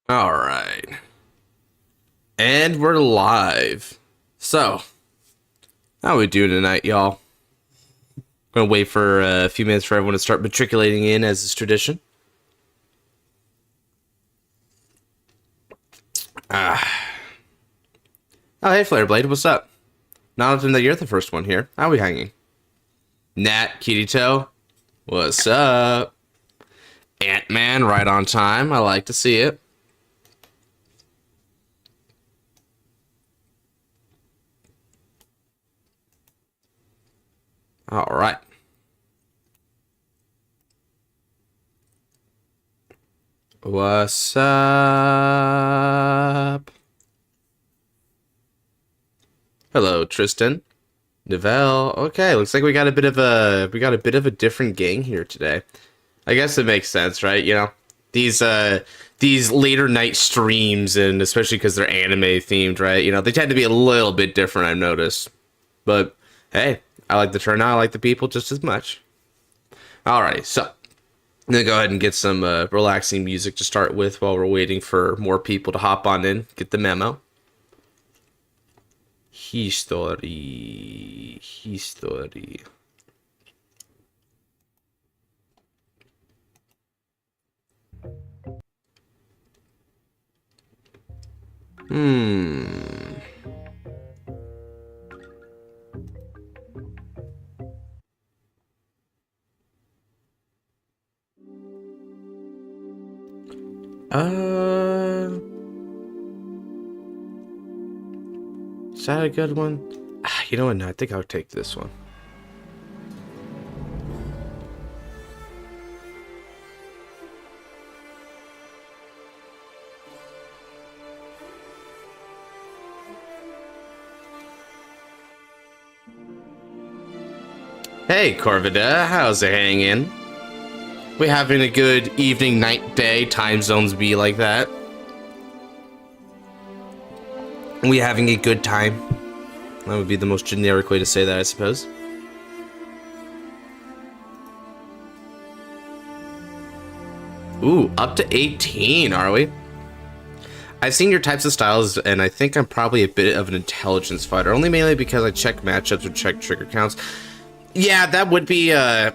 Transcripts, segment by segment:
All right. And we're live. So, how we doing tonight, y'all? Gonna wait for a few minutes for everyone to start matriculating in as is tradition. Oh, hey, Flareblade, what's up? Not that you're the first one here. How we hanging? Nat, Kirito, what's up? Ant-Man, right on time. I like to see it. All right. What's up? Hello, Tristan. Novell. Okay, looks like we got a bit of a different gang here today. I guess it makes sense, right? You know, these later night streams, and especially because they're anime themed, right? You know, they tend to be a little bit different, I've noticed. But hey, I like the turnout, I like the people just as much. Alrighty, so I'm gonna go ahead and get some relaxing music to start with while we're waiting for more people to hop on in, get the memo. History. Hmm. Is that a good one? You know what? No, I think I'll take this one. Hey, Corvida, how's it hanging? We having a good evening, night, day, time zones be like that? We having a good time? That would be the most generic way to say that, I suppose. Ooh, up to 18, are we? I've seen your types of styles, and I think I'm probably a bit of an intelligence fighter, only mainly because I check matchups or check trigger counts. Yeah, that would be a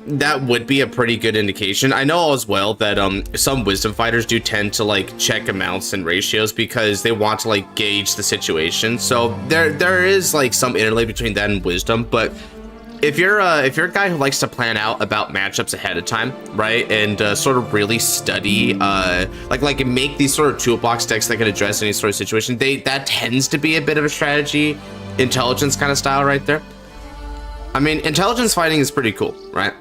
pretty good indication. I know as well that some wisdom fighters do tend to like check amounts and ratios because they want to like gauge the situation. So there is like some interlay between that and wisdom. But if you're a guy who likes to plan out about matchups ahead of time, right, and sort of really study like make these sort of toolbox decks that can address any sort of situation, that tends to be a bit of a strategy intelligence kind of style right there. I mean, intelligence fighting is pretty cool, right?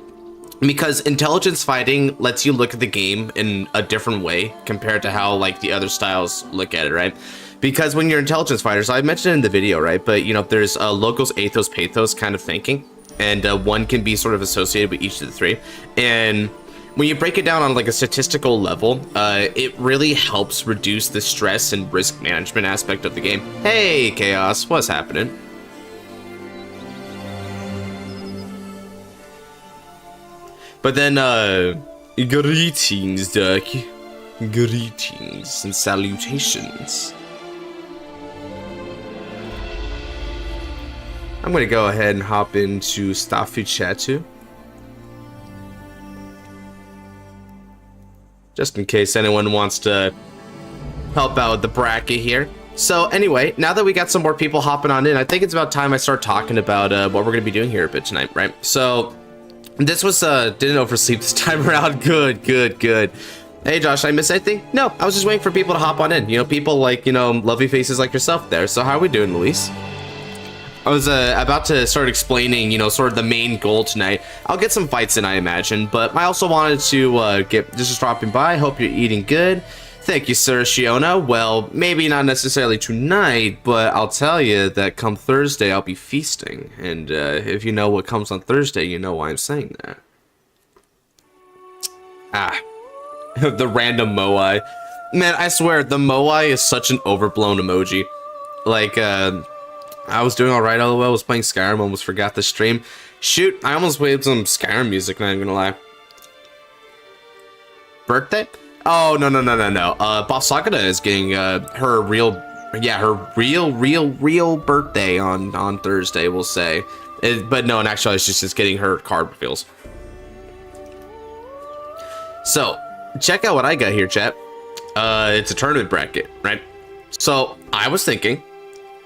Because intelligence fighting lets you look at the game in a different way compared to how like the other styles look at it, right? Because when you're intelligence fighters, I mentioned it in the video, right? But you know, there's locals, ethos, pathos kind of thinking, and one can be sort of associated with each of the three. And when you break it down on like a statistical level, it really helps reduce the stress and risk management aspect of the game. Hey, Chaos, what's happening? But then, greetings, Duck. Greetings and salutations. I'm gonna go ahead and hop into Staffy Chatu. Just in case anyone wants to help out with the bracket here. So anyway, now that we got some more people hopping on in, I think it's about time I start talking about what we're gonna be doing here a bit tonight, right? So this was didn't oversleep this time around. Good. Hey Josh, I miss anything? No, I was just waiting for people to hop on in. You know, people like, you know, lovely faces like yourself there. So how are we doing, Luis? I was about to start explaining, you know, sort of the main goal tonight. I'll get some fights in, I imagine, but I also wanted to just dropping by. Hope you're eating good. Thank you, Sir Shiona. Well, maybe not necessarily tonight, but I'll tell you that come Thursday, I'll be feasting. And if you know what comes on Thursday, you know why I'm saying that. The random Moai. Man, I swear, the Moai is such an overblown emoji. Like, I was doing alright, LOL, was playing Skyrim, almost forgot the stream. Shoot, I almost played some Skyrim music, not even gonna lie. Birthday? Oh, no, no, no, no, no. Boss Sakura is getting her real birthday on Thursday, we'll say. But no, and actually she's just getting her card reveals. So, check out what I got here, chat. It's a tournament bracket, right? So, I was thinking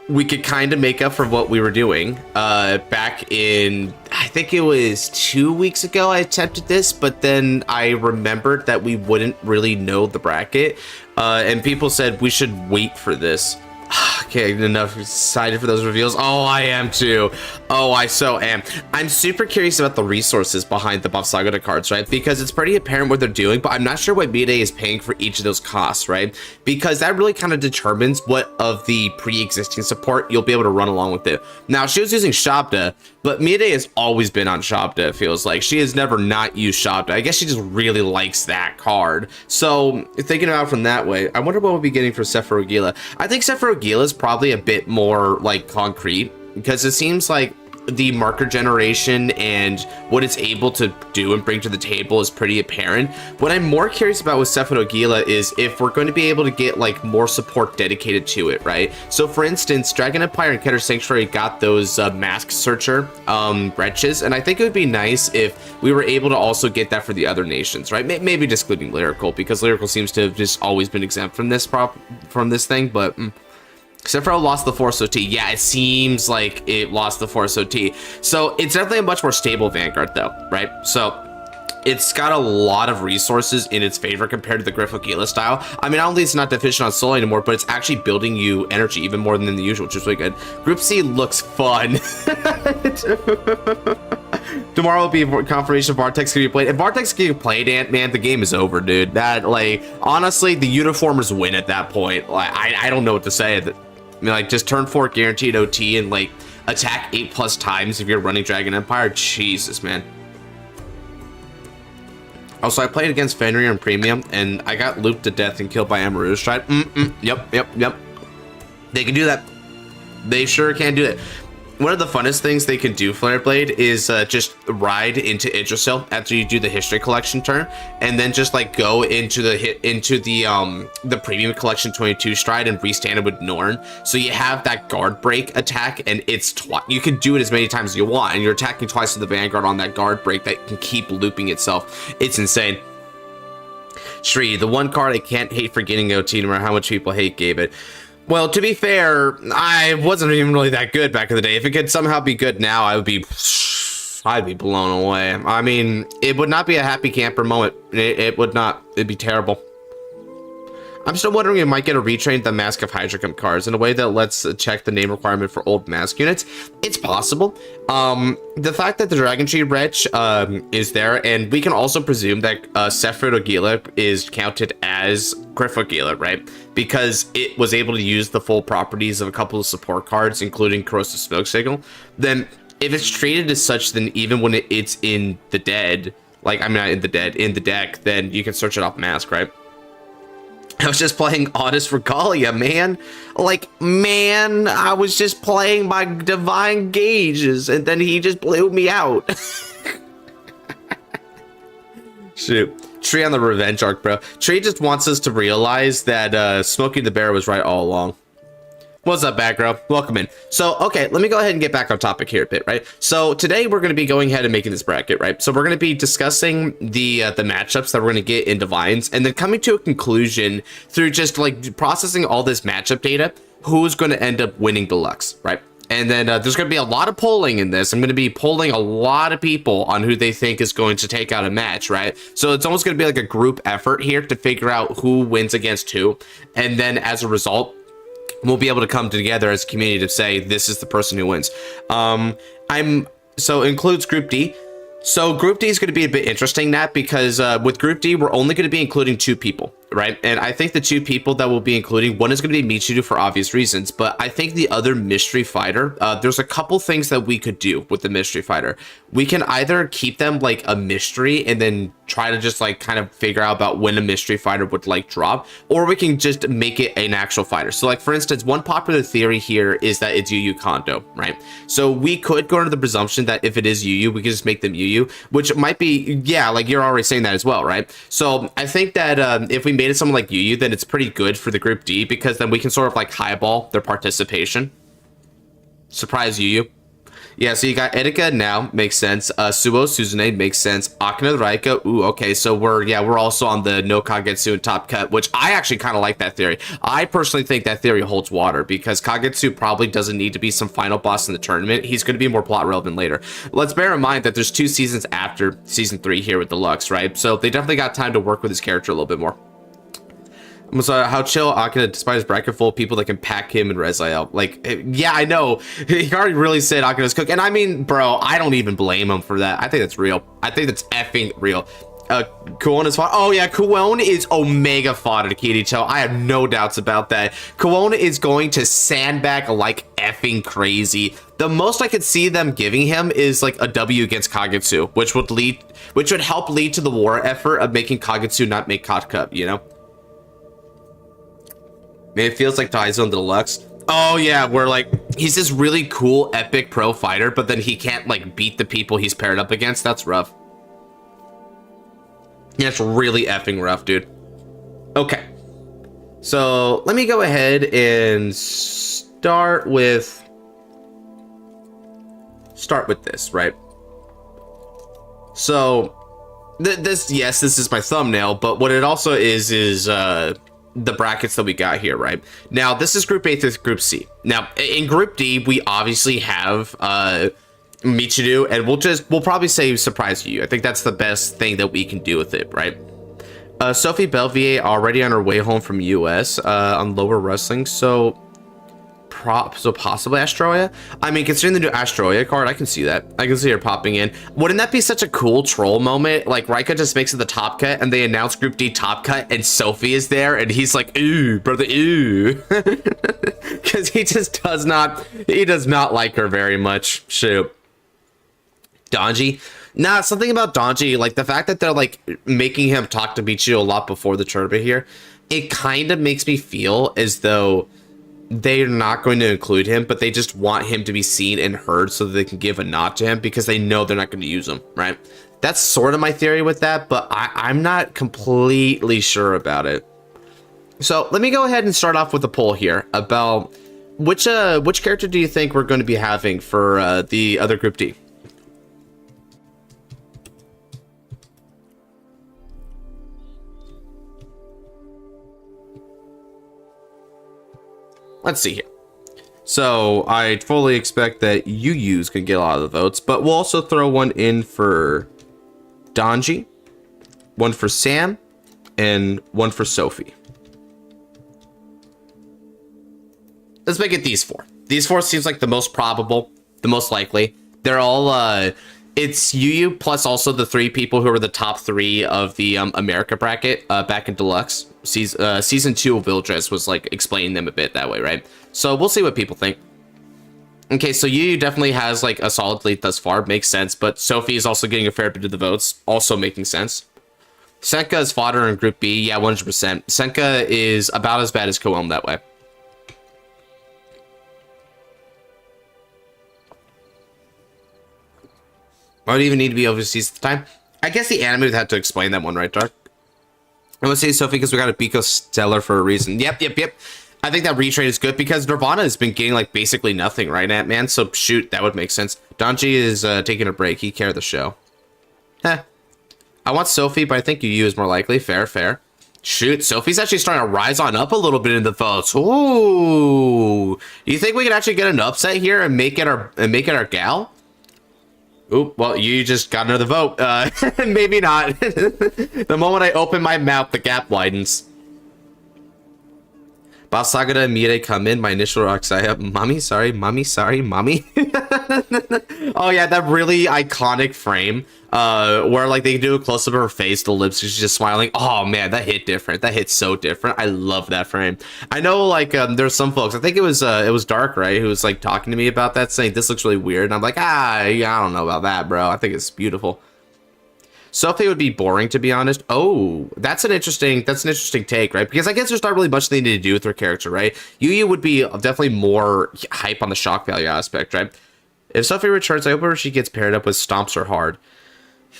we could kind of make up for what we were doing back in, I think it was 2 weeks ago I attempted this, but then I remembered that we wouldn't really know the bracket, and people said we should wait for this. Okay, enough excited for those reveals. Oh, I am too. Oh, I so am. I'm super curious about the resources behind the Buff Saga cards, right? Because it's pretty apparent what they're doing, but I'm not sure what Mayday is paying for each of those costs, right? Because that really kind of determines what of the pre-existing support you'll be able to run along with it. Now, she was using Shabda, but Mayday has always been on Shabda, it feels like. She has never not used Shabda. I guess she just really likes that card. So, thinking about it from that way, I wonder what we'll be getting for Sephiroth. I think Sephiroth is probably a bit more like concrete, because it seems like the marker generation and what it's able to do and bring to the table is pretty apparent. What I'm more curious about with Sephiroth is if we're going to be able to get like more support dedicated to it, right? So for instance, Dragon Empire and Keter Sanctuary got those mask searcher wretches, and I think it would be nice if we were able to also get that for the other nations, right? Maybe just excluding Lyrical, because Lyrical seems to have just always been exempt from this thing, but Sephiroth lost the Force OT. Yeah, it seems like it lost the Force OT. So it's definitely a much more stable Vanguard though, right? So it's got a lot of resources in its favor compared to the Griffogila style. I mean, not only it's not deficient on soul anymore, but it's actually building you energy even more than the usual, which is really good. Group C looks fun. Tomorrow will be confirmation of Vortex can be played. If Vortex can be played, man, the game is over, dude. That, like, honestly, the uniformers win at that point. Like, I don't know what to say. I mean, like, just turn 4 guaranteed OT and, like, attack 8+ times if you're running Dragon Empire. Jesus, man. Also, I played against Fenrir in Premium, and I got looped to death and killed by Amaru's Stride. Yep. They can do that. They sure can do it. One of the funnest things they can do, Flare Blade, is just ride into Yggdrasil after you do the history collection turn, and then just like go into the premium collection 22 stride and restand it with Norn. So you have that guard break attack, and it's you can do it as many times as you want, and you're attacking twice with the Vanguard on that guard break that can keep looping itself. It's insane. Shri, the one card I can't hate for getting OT, no matter how much people hate Gambit. Well, to be fair, I wasn't even really that good back in the day. If it could somehow be good now, I'd be blown away. I mean, it would not be a happy camper moment. It would not. It'd be terrible. I'm still wondering if we might get a retrain the Mask of Hydrocum cards in a way that lets check the name requirement for old mask units. It's possible. The fact that the Dragon Tree Wretch is there, and we can also presume that Sephiroth is counted as Griffogila, right? Because it was able to use the full properties of a couple of support cards, including Corrosive Smoke Signal. Then, if it's treated as such, then even when it's in the dead, like, I'm not in the dead, in the deck, then you can search it off mask, right? I was just playing Honest Regalia, man. Like, man, I was just playing my Divine Gauges, and then he just blew me out. Shoot. Tree on the revenge arc, bro. Tree just wants us to realize that Smokey the Bear was right all along. What's up, Background? Welcome in. So, okay, let me go ahead and get back on topic here a bit, right? So today we're going to be going ahead and making this bracket, right? So we're going to be discussing the matchups that we're going to get in Divines, and then coming to a conclusion through just like processing all this matchup data, who's going to end up winning Deluxe, right? And then there's going to be a lot of polling in this. I'm going to be polling a lot of people on who they think is going to take out a match, right? So it's almost going to be like a group effort here to figure out who wins against who. And then as a result, we'll be able to come together as a community to say this is the person who wins. So it includes Group D. So Group D is going to be a bit interesting, Nat, because with Group D, we're only going to be including 2 people, right? And I think the two people that we'll be including, one is going to be Michiru for obvious reasons, but I think the other mystery fighter, there's a couple things that we could do with the mystery fighter. We can either keep them like a mystery and then try to just like kind of figure out about when a mystery fighter would like drop, or we can just make it an actual fighter. So like, for instance, one popular theory here is that it's Yu Kondo, right? So we could go into the presumption that if it is Yu, we could just make them Yu, which might be, yeah, like you're already saying that as well, right? So I think that if we made it someone like Yu, then it's pretty good for the group D, because then we can sort of like highball their participation. Surprise Yu. Yeah, so you got Erika now, makes sense. Suo Suzune makes sense. Akane Raika, ooh, okay, so we're also on the no Kagetsu and top cut, which I actually kind of like that theory. I personally think that theory holds water, because Kagetsu probably doesn't need to be some final boss in the tournament. He's going to be more plot relevant later. Let's bear in mind that there's 2 seasons after season 3 here with Deluxe, right? So they definitely got time to work with his character a little bit more. So how chill Akane, despite his bracket full of people that can pack him and Rezael. Like, yeah, I know. He already really said Akane's cook. And I mean, bro, I don't even blame him for that. I think that's real. I think that's effing real. Kuon is fodder. Oh, yeah, Kuon is Omega fodder to Kirito. I have no doubts about that. Kuon is going to sandbag like effing crazy. The most I could see them giving him is like a W against Kagetsu, which would help lead to the war effort of making Kagetsu not make Kot Cup, you know? Man, it feels like Taizo Deluxe. Oh yeah, where like he's this really cool epic pro fighter, but then he can't like beat the people he's paired up against. That's rough. Yeah, it's really effing rough, dude. Okay, so let me go ahead and start with this, right? So this is my thumbnail, but what it also is the brackets that we got here, right? Now, this is Group A through Group C. Now, in Group D, we obviously have Michiru, and we'll probably say Surprise You. I think that's the best thing that we can do with it, right? Sophie Belvier already on her way home from US on lower wrestling, so possibly Astroya. I mean, considering the new Astroya card, I can see that. I can see her popping in. Wouldn't that be such a cool troll moment? Like, Raika just makes it the top cut, and they announce Group D top cut, and Sophie is there, and he's like, ooh, brother, ooh. Because he does not like her very much. Shoot. Donji? Nah, something about Donji, like, the fact that they're, like, making him talk to Michiru a lot before the tournament here, it kind of makes me feel as though they're not going to include him, but they just want him to be seen and heard so that they can give a nod to him, because they know they're not going to use him, right? That's sort of my theory with that, but I'm not completely sure about it. So let me go ahead and start off with a poll here about which character do you think we're going to be having for the other Group D? Let's see here. So I fully expect that Yu's can get a lot of the votes, but we'll also throw one in for Donji, one for Sam, and one for Sophie. Let's make it these 4. These 4 seems like the most probable, the most likely. They're all it's Yu plus also the 3 people who are the top 3 of the America bracket back in Deluxe. Season 2 of Overdress was like explaining them a bit that way, right? So we'll see what people think. Okay, so Yu definitely has like a solid lead thus far, makes sense, but Sophie is also getting a fair bit of the votes, also making sense. Senka is fodder in Group B, yeah, 100%. Senka is about as bad as Koelm that way. Why would it even need to be overseas at the time? I guess the anime would have to explain that one, right, Dark? I would say Sophie because we got a Biko Stellar for a reason. Yep. I think that retrade is good because Nirvana has been getting like basically nothing, right, Ant-Man? So shoot, that would make sense. Donji is taking a break. He carried the show. Heh. I want Sophie, but I think Yu is more likely. Fair. Shoot, Sophie's actually starting to rise on up a little bit in the votes. Ooh. You think we could actually get an upset here and make it our gal? Oop, well, you just got another vote. Maybe not. The moment I open my mouth, the gap widens. Boss Sagada and Mire come in. My initial rocks I have. Mommy. Oh yeah, that really iconic frame where like they do a close up of her face, the lips, she's just smiling. Oh man, that hit different. That hit so different. I love that frame. I know like there's some folks, I think it was Dark, right, who was like talking to me about that, saying this looks really weird, and I'm like, yeah, I don't know about that, bro. I think it's beautiful. Sophie would be boring, to be honest. Oh, that's an interesting take, right? Because I guess there's not really much they need to do with her character, right? Yugioh would be definitely more hype on the shock value aspect, right? If Sophie returns, I hope she gets paired up with Stomps or Hard.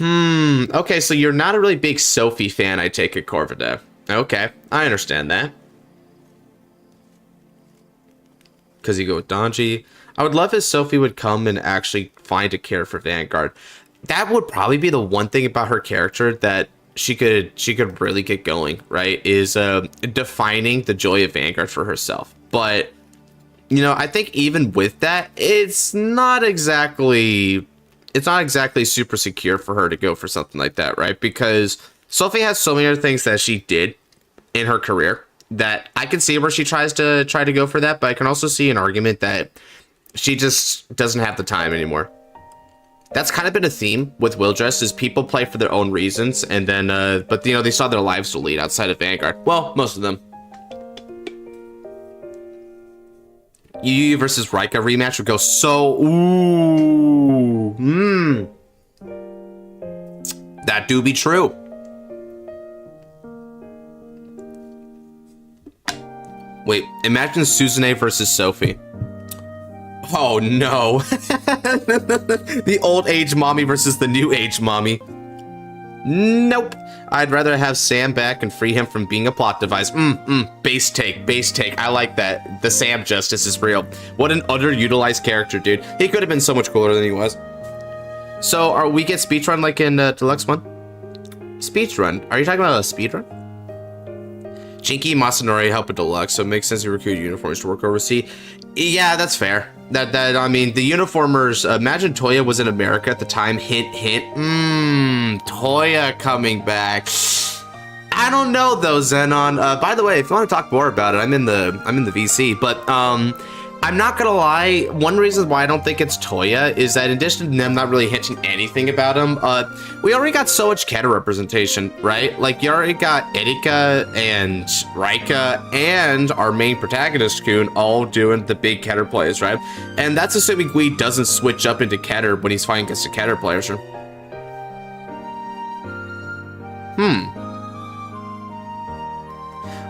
Okay, so you're not a really big Sophie fan, I take it, Corvidae. Okay, I understand that. Because you go with Donji. I would love if Sophie would come and actually find a care for Vanguard. That would probably be the one thing about her character that she could really get going, right? Is defining the joy of Vanguard for herself. But you know, I think even with that, it's not exactly super secure for her to go for something like that, right? Because Sophie has so many other things that she did in her career that I can see where she tries to go for that, but I can also see an argument that she just doesn't have the time anymore. That's kind of been a theme with Overdress, is people play for their own reasons, and then, but you know, they saw their lives to lead outside of Vanguard. Well, most of them. Yugioh versus Rika rematch would go so, that do be true. Wait, imagine Suzune versus Sophie. Oh no. The old age mommy versus the new age mommy. Nope. I'd rather have Sam back and free him from being a plot device. Base take. I like that. The Sam justice is real. What an underutilized character, dude. He could have been so much cooler than he was. So, are we get speedrun like in Deluxe 1? Speedrun? Are you talking about a speedrun? Jinky Masanori help with Deluxe, so it makes sense to recruit uniforms to work overseas. Yeah, that's fair. I mean, the uniformers, imagine Toya was in America at the time, hint, hint. Toya coming back. I don't know though, Zenon. By the way, if you want to talk more about it, I'm in the VC, but I'm not gonna lie, one reason why I don't think it's Toya is that in addition to them not really hinting anything about him, we already got so much Keter representation, right? Like, you already got Erika and Rika and our main protagonist, Kun, all doing the big Keter plays, right? And that's assuming Gui doesn't switch up into Keter when he's fighting against the Keter players.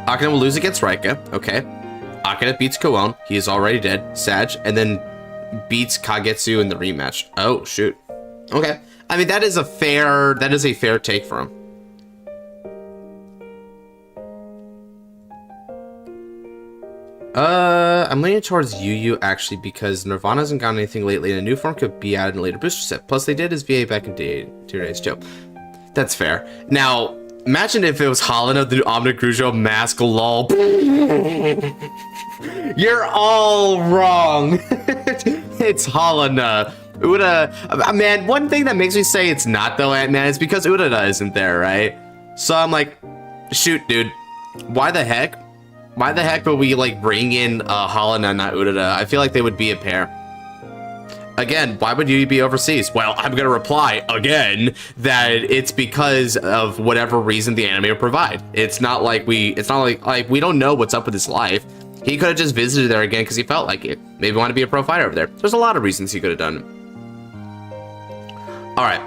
Akane will lose against Rika, okay. Akane beats Koon, he is already dead, Sag, and then beats Kagetsu in the rematch. Oh, shoot. Okay. I mean, that is a fair take for him. I'm leaning towards Yugioh actually because Nirvana hasn't gotten anything lately, and a new form could be added in a later booster set. Plus, they did his VA back in 2 days too. That's fair. Now, imagine if it was Helena, the Omnigrujo mask, lol. You're all wrong. It's Helena. Uda, man, one thing that makes me say it's not though, man, is because Uda isn't there, right? So I'm like, shoot, dude, why the heck? Why the heck would we like bring in Helena, not Uda? I feel like they would be a pair. Again, why would you be overseas? Well, I'm gonna reply again that it's because of whatever reason the anime would provide. It's not like we don't know what's up with his life. He could have just visited there again because he felt like it. Maybe want to be a pro fighter over there. There's a lot of reasons he could have done it. All right,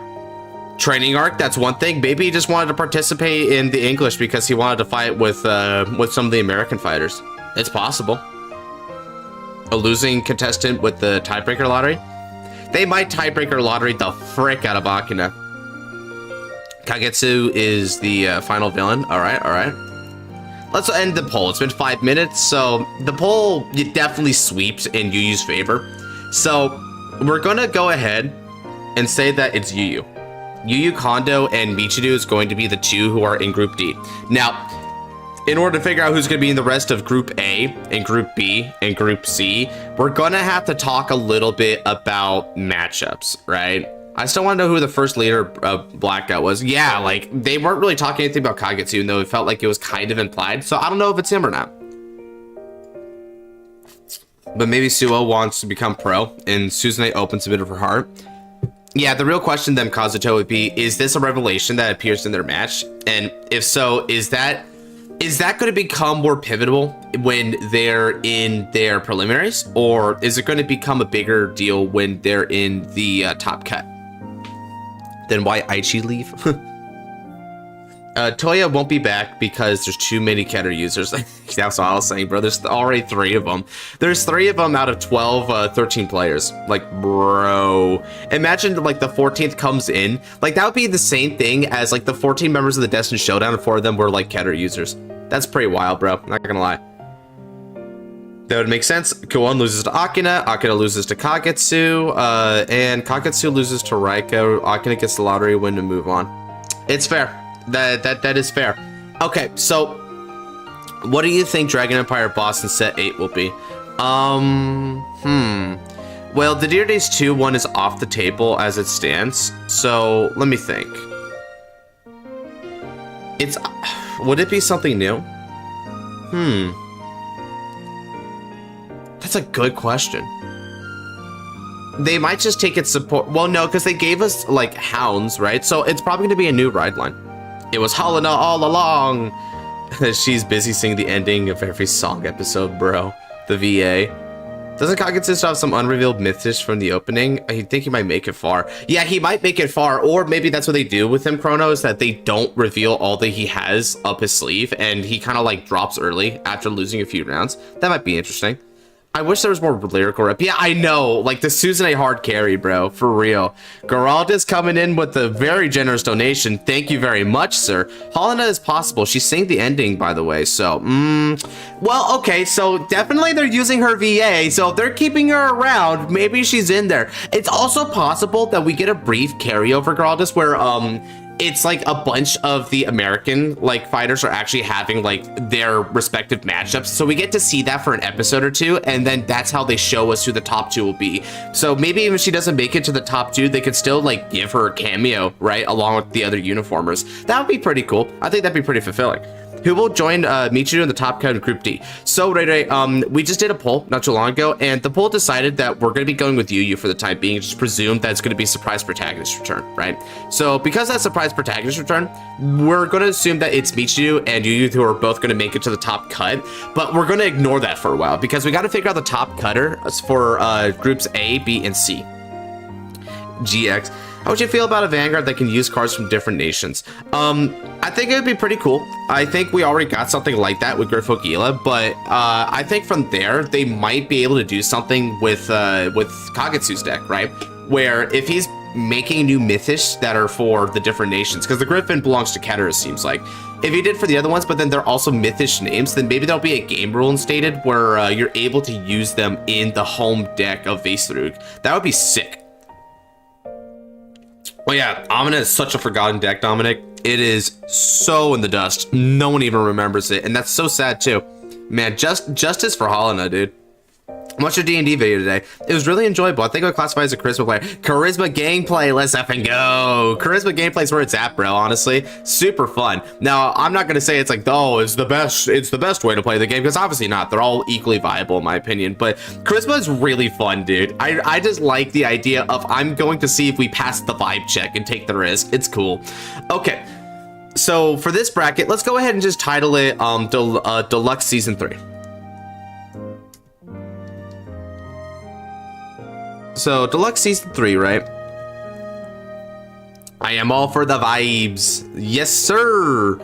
training arc. That's one thing. Maybe he just wanted to participate in the English because he wanted to fight with some of the American fighters. It's possible. A losing contestant with the tiebreaker lottery. They might tiebreaker lottery the frick out of Akane. Kagetsu is the final villain. All right. Let's end the poll. It's been 5 minutes, so the poll definitely sweeps in Yuyu's favor. So we're gonna go ahead and say that it's Yugioh. Yugioh, Kondo, and Michiru is going to be the two who are in Group D. Now, in order to figure out who's going to be in the rest of Group A and Group B and Group C, we're going to have to talk a little bit about matchups, right? I still want to know who the first leader of Blackout was. Yeah, like, they weren't really talking anything about Kagetsu, even though it felt like it was kind of implied, so I don't know if it's him or not. But maybe Suo wants to become pro, and Suzune opens a bit of her heart. Yeah, the real question then, Kazuto, would be, is this a revelation that appears in their match? And if so, is that going to become more pivotal when they're in their preliminaries? Or is it going to become a bigger deal when they're in the top cut? Then why Aichi leave? Toya won't be back because there's too many Keter users. That's what I was saying, bro. There's already 3 of them. There's 3 of them out of 12, 13 players. Like, bro. Imagine, like, the 14th comes in. Like, that would be the same thing as, like, the 14 members of the Destiny Showdown, and 4 of them were, like, Keter users. That's pretty wild, bro. Not gonna lie. That would make sense. Kuon loses to Akina. Akina loses to Kagetsu. And Kagetsu loses to Raika. Akina gets the lottery win to move on. It's fair. That is fair. Okay, so what do you think Dragon Empire boss in set 8 will be? Well, the Dear Days 2 one is off the table as it stands. So let me think. Would it be something new? That's a good question. They might just take its support. Well, no, because they gave us like hounds, right? So it's probably going to be a new ride line. It was Helena all along. She's busy singing the ending of every song episode, bro. The VA. Doesn't Kagetsu still have some unrevealed mythish from the opening? I think he might make it far. Yeah, he might make it far, or maybe that's what they do with him, Chrono, is that they don't reveal all that he has up his sleeve, and he kind of like drops early after losing a few rounds. That might be interesting. I wish there was more lyrical rep. Yeah, I know. Like the Suzune hard carry, bro. For real. Geralda's coming in with a very generous donation. Thank you very much, sir. Helena is possible. She sang the ending, by the way. So, well, okay. So definitely they're using her VA. So if they're keeping her around, maybe she's in there. It's also possible that we get a brief carryover, Geralda's, where, it's like a bunch of the American like fighters are actually having like their respective matchups, so we get to see that for an episode or two, and then that's how they show us who the top 2 will be. So maybe even if she doesn't make it to the top 2, they could still like give her a cameo, right, along with the other uniformers. That would be pretty cool. I think that'd be pretty fulfilling. Who will join Michiru in the top cut in Group D? So, Ray, we just did a poll not too long ago, and the poll decided that we're going to be going with Yu for the time being. Just presume that it's going to be surprise protagonist return, right? So, because that's surprise protagonist return, we're going to assume that it's Michiru and Yu who are both going to make it to the top cut, but we're going to ignore that for a while because we got to figure out the top cutter for Groups A, B, and C. GX. How would you feel about a Vanguard that can use cards from different nations? I think it would be pretty cool. I think we already got something like that with Griffo Gila, but I think from there, they might be able to do something with Kagetsu's deck, right? Where if he's making new mythish that are for the different nations, because the Griffin belongs to Keter, it seems like. If he did for the other ones, but then they're also mythish names, then maybe there'll be a game rule instated where you're able to use them in the home deck of Vaisarug. That would be sick. Well, yeah, Amina is such a forgotten deck, Dominic. It is so in the dust. No one even remembers it, and that's so sad too. Man, justice for Helena, dude. Watched your D&D video today. It was really enjoyable. I think I would classify as a charisma player. Charisma gameplay, let's effing go. Charisma gameplay is where it's at, bro, honestly. Super fun. Now, I'm not gonna say it's like, oh, it's the best way to play the game, because obviously not. They're all equally viable in my opinion, but charisma is really fun, dude. I just like the idea of I'm going to see if we pass the vibe check and take the risk. It's cool. Okay, so for this bracket, let's go ahead and just title it Deluxe Season 3. So, Deluxe Season 3, right? I am all for the vibes. Yes, sir.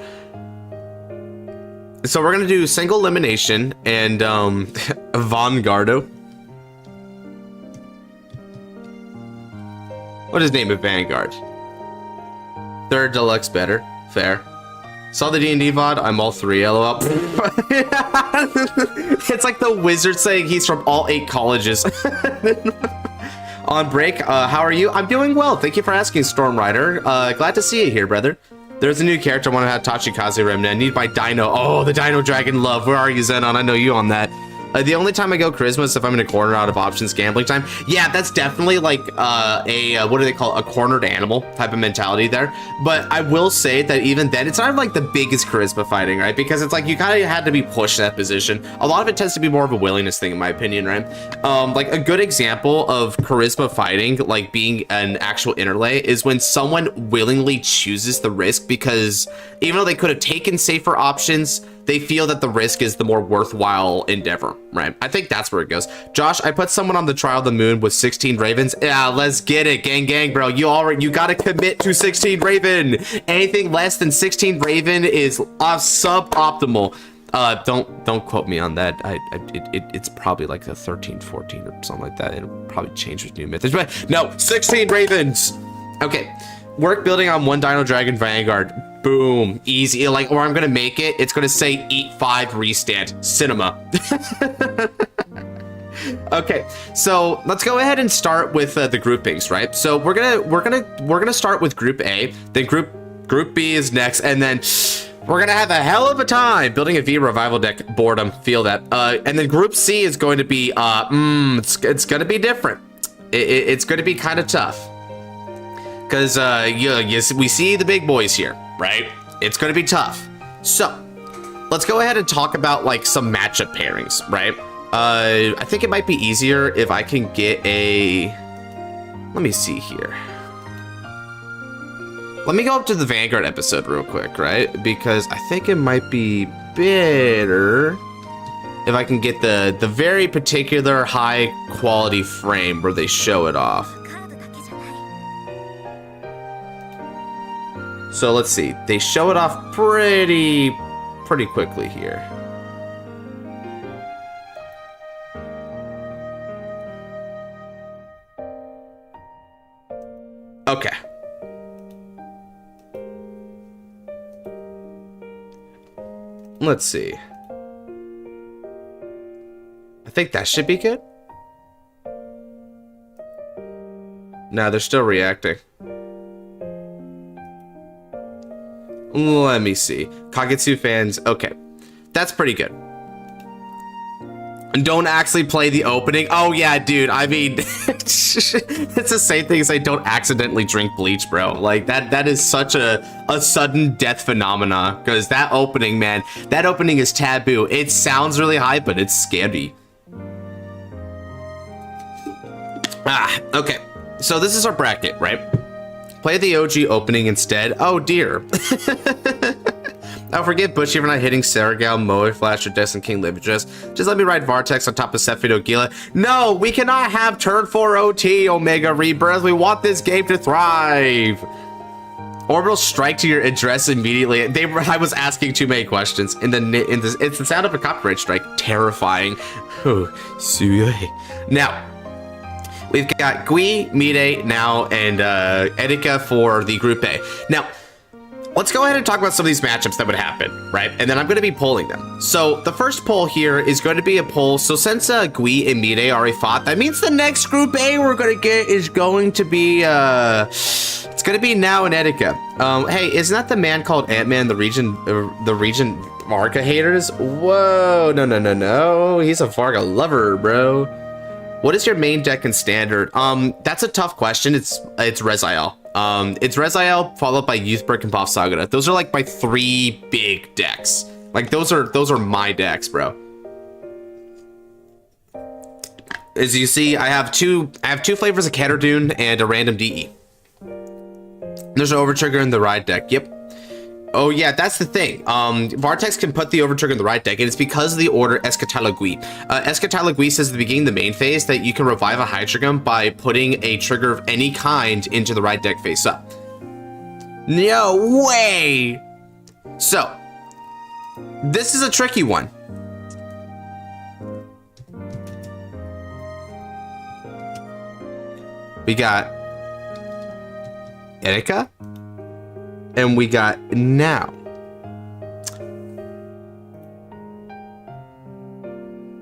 So, we're going to do single elimination and Vanguard. What is name of Vanguard? Third Deluxe better. Fair. Saw the D&D VOD. I'm all 3, lol. It's like the wizard saying he's from all 8 colleges. On break, how are you? I'm doing well. Thank you for asking, Storm Rider. Glad to see you here, brother. There's a new character I want to have, Tachikaze Remna. I need my Dino. Oh, the Dino Dragon love. Where are you, Zenon? I know you on that. The only time I go charisma is if I'm in a corner out of options gambling time. Yeah, that's definitely like what do they call it? A cornered animal type of mentality there. But I will say that even then, it's not like the biggest charisma fighting, right? Because it's like you kind of had to be pushed in that position. A lot of it tends to be more of a willingness thing, in my opinion, right? Like a good example of charisma fighting, like being an actual interlay, is when someone willingly chooses the risk because even though they could have taken safer options, they feel that the risk is the more worthwhile endeavor, right? I think that's where it goes. Josh, I put someone on the Trial of the Moon with 16 Ravens. Yeah, let's get it, gang, bro. You gotta commit to 16 Raven. Anything less than 16 Raven is suboptimal. Don't quote me on that. It's probably like a 13, 14 or something like that. It'll probably change with new methods, but no, 16 Ravens. Okay, work building on 1 Dino Dragon Vanguard. Boom, easy. Like, or I'm gonna make it. It's gonna say eat 5 restand cinema. Okay, so let's go ahead and start with the groupings, right? So we're gonna start with Group A. Then Group B is next, and then we're gonna have a hell of a time building a V revival deck. Boredom, feel that. And then Group C is going to be it's gonna be different. It's gonna be kind of tough. Because we see the big boys here, right? It's going to be tough. So let's go ahead and talk about like some matchup pairings, right? I think it might be easier if I can get a... Let me see here. Let me go up to the Vanguard episode real quick, right? Because I think it might be better if I can get the very particular high quality frame where they show it off. So let's see, they show it off pretty quickly here. Okay. Let's see. I think that should be good. No, they're still reacting. Let me see. Kagetsu fans, okay. That's pretty good. And don't actually play the opening. Oh yeah, dude, I mean, it's the same thing as I don't accidentally drink bleach, bro. Like that is such a sudden death phenomena. Because that opening, man, that opening is taboo. It sounds really high, but it's scary. Okay. So this is our bracket, right? Play the OG opening instead. Oh dear. I'll forgive Bushy for not hitting Saragal, Moe, Flash, or Destin King Overdress. Just let me ride Vartex on top of Sephido Gila. No, we cannot have turn 4 OT, Omega Rebirth. We want this game to thrive. Orbital strike to your address immediately. I was asking too many questions. It's the sound of a copyright strike. Terrifying. Now, we've got Gui, Mide now, and Erika for the Group A. Now, let's go ahead and talk about some of these matchups that would happen, right? And then I'm going to be polling them. So the first poll here is going to be a poll. So since Gui and Mide already fought, that means the next Group A we're going to get is going to be, it's going to be Now and Erika. Hey, isn't that the man called Ant-Man, the region Varga haters? Whoa, no. He's a Varga lover, bro. What is your main deck in standard? That's a tough question. It's Rezael. It's Rezael followed by Youthberg and Boff Sagara. Those are like my 3 big decks. Like those are my decks, bro. As you see, I have two flavors of Catterdune and a random DE. There's an Overtrigger in the Ride deck. Yep. Oh yeah, that's the thing. Vartex can put the Overtrigger in the right deck, and it's because of the order Escatalagui. Escatalagui says at the beginning of the main phase that you can revive a Hydreigon by putting a trigger of any kind into the right deck face up. No way! So, this is a tricky one. We got Erika. And we got Now.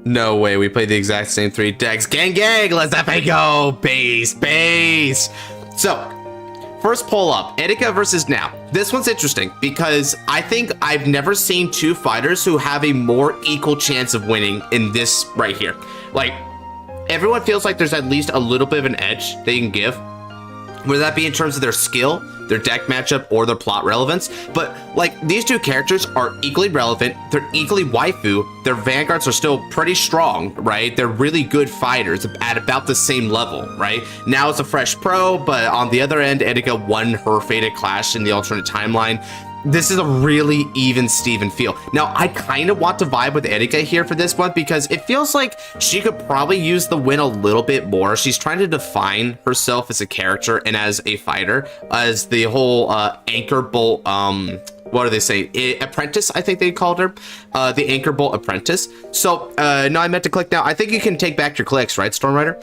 No way, we played the exact same 3 decks. Gang, let's that go. Base. So, first poll up, Etika versus Now. This one's interesting because I think I've never seen two fighters who have a more equal chance of winning in this right here. Like, everyone feels like there's at least a little bit of an edge they can give, whether that be in terms of their skill, their deck matchup, or their plot relevance. But like, these two characters are equally relevant, they're equally waifu, their vanguards are still pretty strong, right? They're really good fighters at about the same level, right? Now it's a fresh pro, but on the other end, Etika won her Fated Clash in the alternate timeline. This is a really even Steven feel. Now, I kind of want to vibe with Etika here for this one because it feels like she could probably use the win a little bit more. She's trying to define herself as a character and as a fighter, as the whole anchor bolt, what do they say? Apprentice, I think they called her. The Anchor Bolt Apprentice. So, no, I meant to click now. I think you can take back your clicks, right, Stormrider?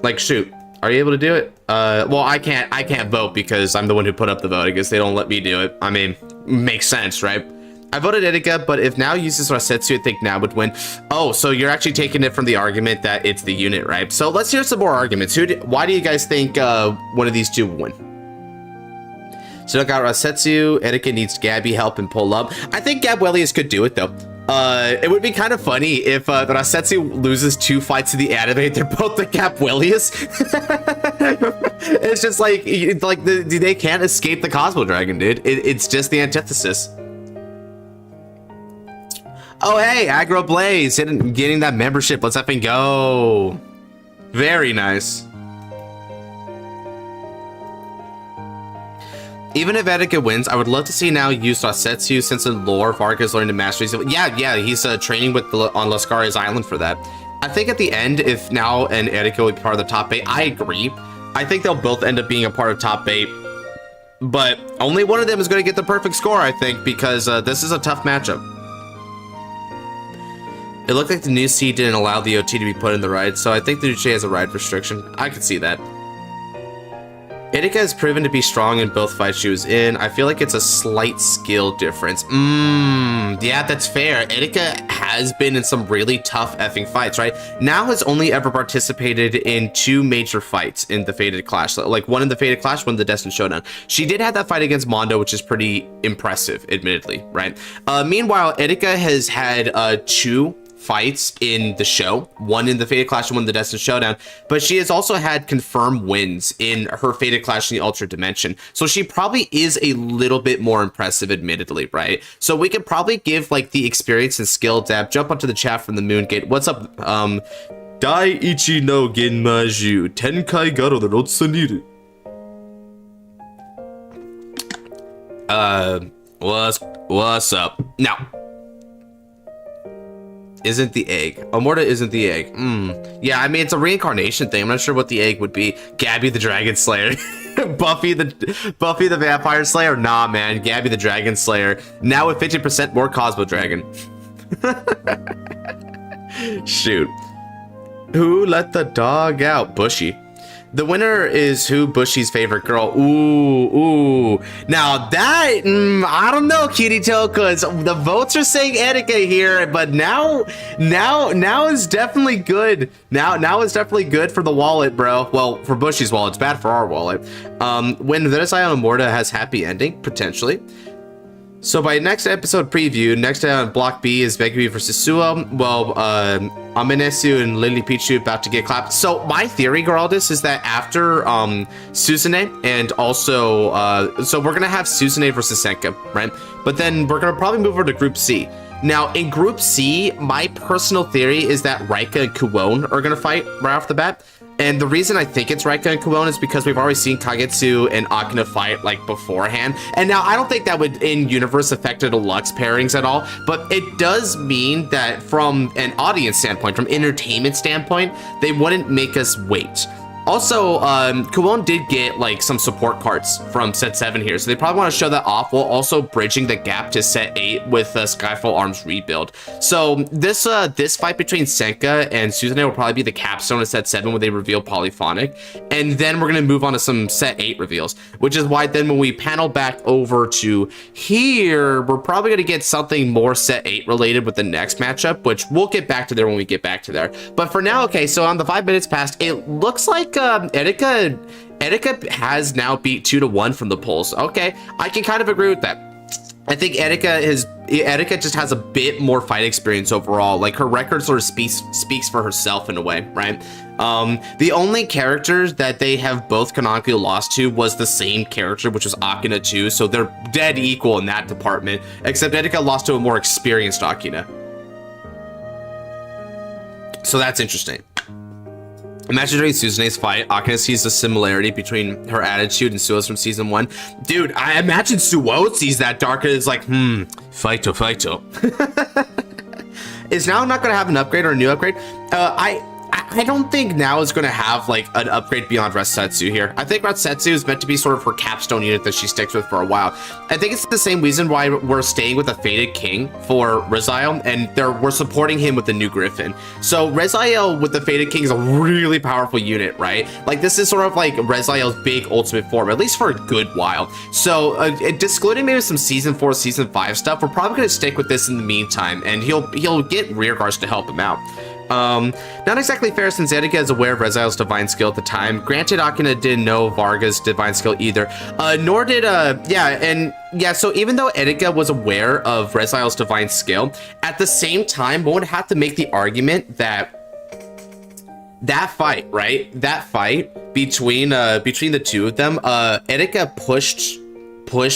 Like, shoot. Are you able to do it? Well, I can't vote because I'm the one who put up the vote. I guess they don't let me do it. I mean, makes sense, right? I voted Etika, but if Now uses Rasetsu, I think Now would win. Oh, so you're actually taking it from the argument that it's the unit, right? So let's hear some more arguments. Why do you guys think one of these two will win? So I got Rasetsu. Etika needs Gabby help and pull up. I think Gabwellius could do it though. It would be kind of funny if Rasetsu loses 2 fights in the anime. They're both the Gabwellius. It's just like they can't escape the Cosmo Dragon, dude. It's just the antithesis. Oh hey, Aggro Blaze getting that membership. Let's effing go. Very nice. Even if Etika wins, I would love to see Now use Rasetsu since in lore, Varga's learned to master. Yeah, he's training with on Lascaria's Island for that. I think at the end, if Now and Etika will be part of the top 8, I agree. I think they'll both end up being a part of top 8, but only one of them is going to get the perfect score, I think, because this is a tough matchup. It looked like the new seed didn't allow the OT to be put in the ride, so I think the Duce has a ride restriction. I could see that. Etika has proven to be strong in both fights she was in. I feel like it's a slight skill difference. Yeah, that's fair. Etika has been in some really tough effing fights, right? Now has only ever participated in 2 major fights in the Fated Clash. Like one in the Fated Clash, one in the Destined Showdown. She did have that fight against Mondo, which is pretty impressive, admittedly, right? Meanwhile, Etika has had 2 fights in the show, one in the Fated Clash and one in the Destined Showdown, but she has also had confirmed wins in her Fated Clash in the Ultra Dimension, so she probably is a little bit more impressive, admittedly, right? So we could probably give like the experience and skill dab. Jump onto the chat from the Moongate. What's up? Daiichi no Genmaju Tenkai Garo the Rotsuniru. What's up? Now, isn't the egg. Amorta isn't the egg. Yeah, I mean, it's a reincarnation thing. I'm not sure what the egg would be. Gabby the Dragon Slayer. Buffy the Vampire Slayer? Nah, man. Gabby the Dragon Slayer. Now with 50% more Cosmo Dragon. Shoot. Who let the dog out? Bushy. The winner is who Bushy's favorite girl. Ooh. Now that, I don't know, Kirito, because the votes are saying Etika here, but now is definitely good. Now is definitely good for the wallet, bro. Well, for Bushy's wallet, it's bad for our wallet. When Venisai on Amorta has happy ending, potentially. So by next episode preview, next on Block B is Megumi versus Suo. Well, Amenesu and Lily Pichu about to get clapped. So my theory, Geraldus, is that after Suzune and also, so we're gonna have Suzune versus Senka, right? But then we're gonna probably move over to Group C. Now in Group C, my personal theory is that Raika and Kuon are gonna fight right off the bat. And the reason I think it's Raika and Kuon is because we've already seen Kagetsu and Akina fight like beforehand. And now I don't think that would in universe affect the Deluxe pairings at all, but it does mean that from an audience standpoint, from entertainment standpoint, they wouldn't make us wait. Also, Kuon did get like some support cards from set 7 here, so they probably want to show that off while also bridging the gap to set 8 with Skyfall Arms rebuild. So this fight between Senka and Suzune will probably be the capstone of set 7 when they reveal Polyphonic, and then we're gonna move on to some set 8 reveals, which is why then when we panel back over to here, we're probably gonna get something more set 8 related with the next matchup, which we'll get back to there when we get back to there. But for now, okay, so on the 5 minutes past, it looks like Etika Etika has now beat 2-1 from the polls. Okay, I can kind of agree with that. I think Etika just has a bit more fight experience overall. Like, her record sort of speaks for herself in a way, right? The only character that they have both canonically lost to was the same character, which was Akina too, so they're dead equal in that department, except Etika lost to a more experienced Akina. So that's interesting. Imagine during Suzune's fight, Akina sees the similarity between her attitude and Suo's from season 1. Dude, I imagine Suo sees that dark and is like, fighto. Is now not going to have an upgrade or a new upgrade? I don't think now is going to have like an upgrade beyond Rasetsu here. I think Rasetsu is meant to be sort of her capstone unit that she sticks with for a while. I think it's the same reason why we're staying with a Fated King for Reziel, and we're supporting him with the new Griffin. So Reziel with the Fated King is a really powerful unit, right? Like, this is sort of like Reziel's big ultimate form, at least for a good while. So excluding maybe some season 4, season 5 stuff, we're probably going to stick with this in the meantime, and he'll get rearguards to help him out. Not exactly fair since Etika is aware of Reziel's divine skill at the time. Granted, Akina didn't know Varga's divine skill either. Nor did, so even though Etika was aware of Reziel's divine skill, at the same time, one would have to make the argument that fight, right? That fight between the two of them, Etika pushed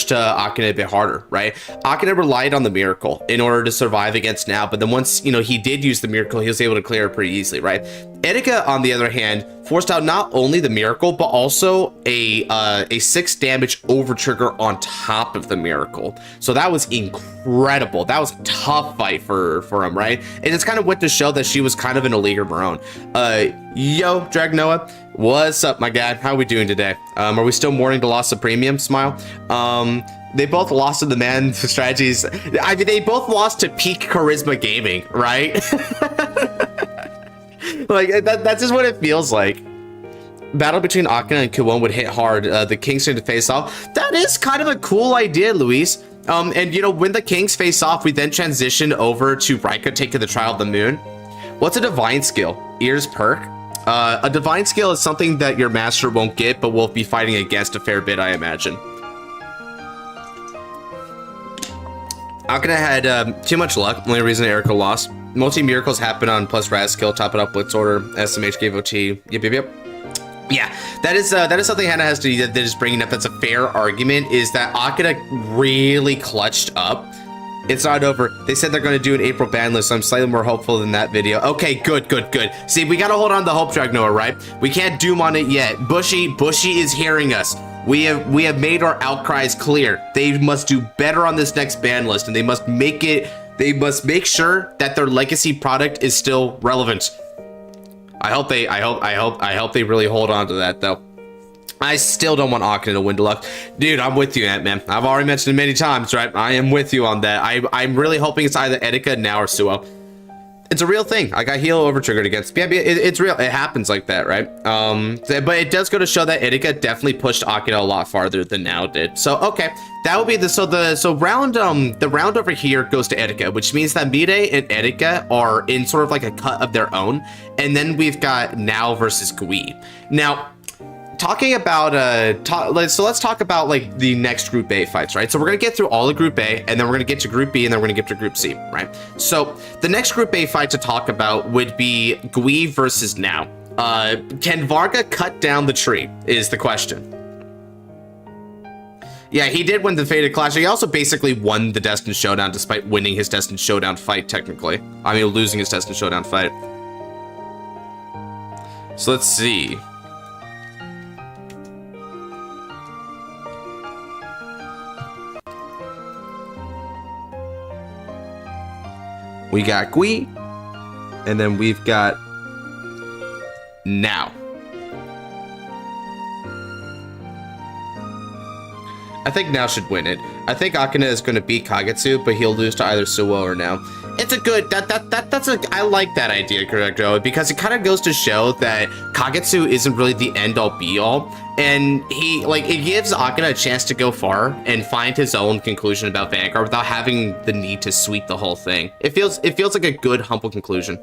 Akina a bit harder, right? Akina relied on the miracle in order to survive against Now, but then once, he did use the miracle, he was able to clear it pretty easily, right? Etika, on the other hand, forced out not only the miracle, but also a 6 damage over trigger on top of the miracle. So that was incredible. That was a tough fight for him, right? And it's kind of went to show that she was kind of in a league of her own. Yo, Dragnoa, what's up, my guy? How are we doing today? Are we still mourning the loss of Premium? Smile. They both lost to the man strategies. I mean, they both lost to peak charisma gaming, right? Like, that's just what it feels like. Battle between Akina and Kuwon would hit hard. The kings need to face off. That is kind of a cool idea, Luis. And when the kings face off, we then transition over to Raika taking the Trial of the Moon. What's a divine skill? Ears perk. A divine skill is something that your master won't get, but will be fighting against a fair bit, I imagine. Akina had too much luck. Only reason Erika lost. Multi-miracles happen on plus Raz skill. Top it up Blitz Order. SMH gave OT. Yep. Yeah, that is something Hannah has to that is bringing up. That's a fair argument. Is that Akina really clutched up? It's not over. They said they're going to do an April ban list, so I'm slightly more hopeful than that video. Okay, good. See, we got to hold on to the hope, Dragnoa, right? We can't doom on it yet. Bushy is hearing us. We have made our outcries clear. They must do better on this next ban list, and they must make sure that their legacy product is still relevant. I hope they really hold on to that, though. I still don't want Akina to win Deluxe. Dude, I'm with you, Ant-Man. I've already mentioned it many times, right? I am with you on that. I'm really hoping it's either Etika now or Suo. It's a real thing. I got heal over triggered against. Yeah, it's real. It happens like that, right? But it does go to show that Etika definitely pushed Akina a lot farther than Now did. So okay, that will be the round over here goes to Etika, which means that Mide and Etika are in sort of like a cut of their own, and then we've got Now versus Gui. Now, talking about let's talk about like the next Group A fights, right? So we're gonna get through all of Group A, and then we're gonna get to Group B, and then we're gonna get to Group C, right? So the next Group A fight to talk about would be Gui versus Now. Can Varga cut down the tree is the question. Yeah, he did win the Fated Clash. He also basically won the Destined Showdown despite winning his Destined Showdown fight, technically. I mean, losing his Destined Showdown fight. So let's see. We got Gui, and then we've got Now. I think Now should win it. I think Akina is going to beat Kagetsu, but he'll lose to either Suo or Now. It's a good, I like that idea, Correcto, because it kind of goes to show that Kagetsu isn't really the end-all be-all, and it gives Akina a chance to go far and find his own conclusion about Vanguard without having the need to sweep the whole thing. It feels like a good, humble conclusion.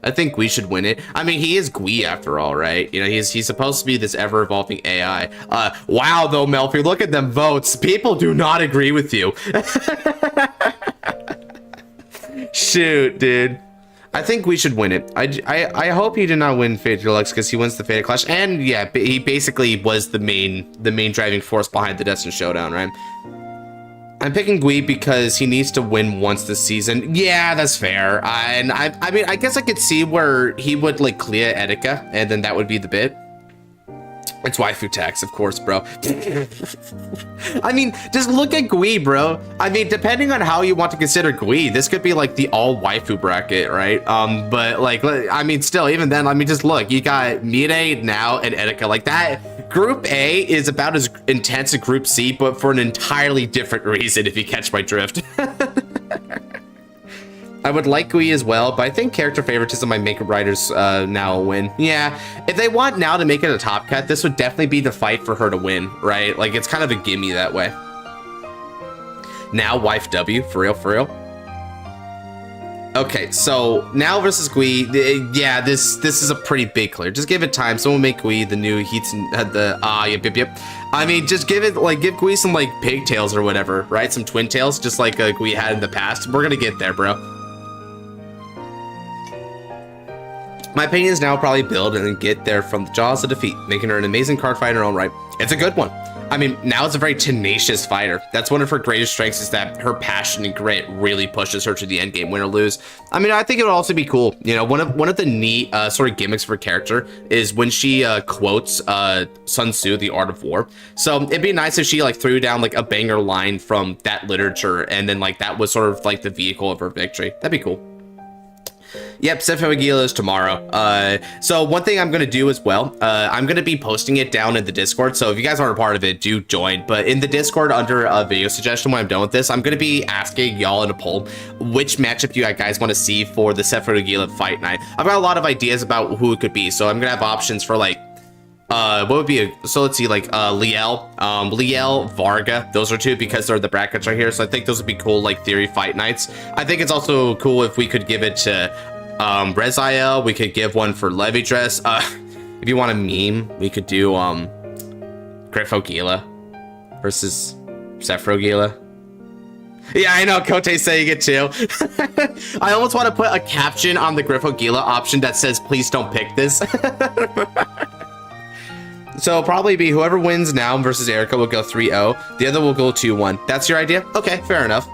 I think Gui should win it. I mean, he is Gui after all, right? You know, he's supposed to be this ever-evolving AI. Wow, though, Melfi, look at them votes. People do not agree with you. Shoot, dude. I think we should win it. I hope he did not win Fate Deluxe because he wins the Fate Clash, and yeah, he basically was the main driving force behind the Destined Showdown, right? I'm picking Gui because he needs to win once this season. Yeah, that's fair. And I mean, I guess I could see where he would like clear Etika, and then that would be the bit. It's waifu tax, of course, bro. I mean, just look at Gui, bro. I mean, depending on how you want to consider Gui, this could be like the all waifu bracket, right? But like, I mean, still, even then, I mean, just look. You got Mire, Now, and Etika. Like that, Group A is about as intense as Group C, but for an entirely different reason, if you catch my drift. I would like Gui as well, but I think character favoritism might make writers Now win. Yeah, if they want Now to make it a top cut, this would definitely be the fight for her to win, right? Like, it's kind of a gimme that way. Now, wife W, for real, for real. Okay, so Now versus Gui, yeah, this is a pretty big clear. Just give it time. Someone make Gui the new Heats and yep. I mean, just give Gui some like pigtails or whatever, right? Some twin tails, just like Gui had in the past. We're gonna get there, bro. My opinion is Now probably build and then get there from the jaws of defeat, making her an amazing card fighter in her own right. It's a good one. I mean, Now is a very tenacious fighter. That's one of her greatest strengths, is that her passion and grit really pushes her to the end game, win or lose. I mean, I think it would also be cool. You know, one of the neat sort of gimmicks for character is when she quotes Sun Tzu, The Art of War. So it'd be nice if she like threw down like a banger line from that literature, and then like that was sort of like the vehicle of her victory. That'd be cool. Yep, Sephiroth is tomorrow. So one thing I'm gonna do as well, I'm gonna be posting it down in the Discord. So if you guys aren't a part of it, do join. But in the Discord, under a video suggestion, when I'm done with this, I'm gonna be asking y'all in a poll which matchup you guys want to see for the Sephiroth fight night. I've got a lot of ideas about who it could be, so I'm gonna have options for like what would be so let's see, like Liel, Varga, those are two because they're the brackets right here. So I think those would be cool, like theory fight nights. I think it's also cool if we could give it to Reziel. We could give one for Overdress. If you want a meme, we could do Griffo versus Sephiroth. Yeah, I know, Kote's saying it too. I almost want to put a caption on the Griffo option that says, please don't pick this. So probably be whoever wins Now versus Erica will go 3-0. The other will go 2-1. That's your idea? Okay, fair enough.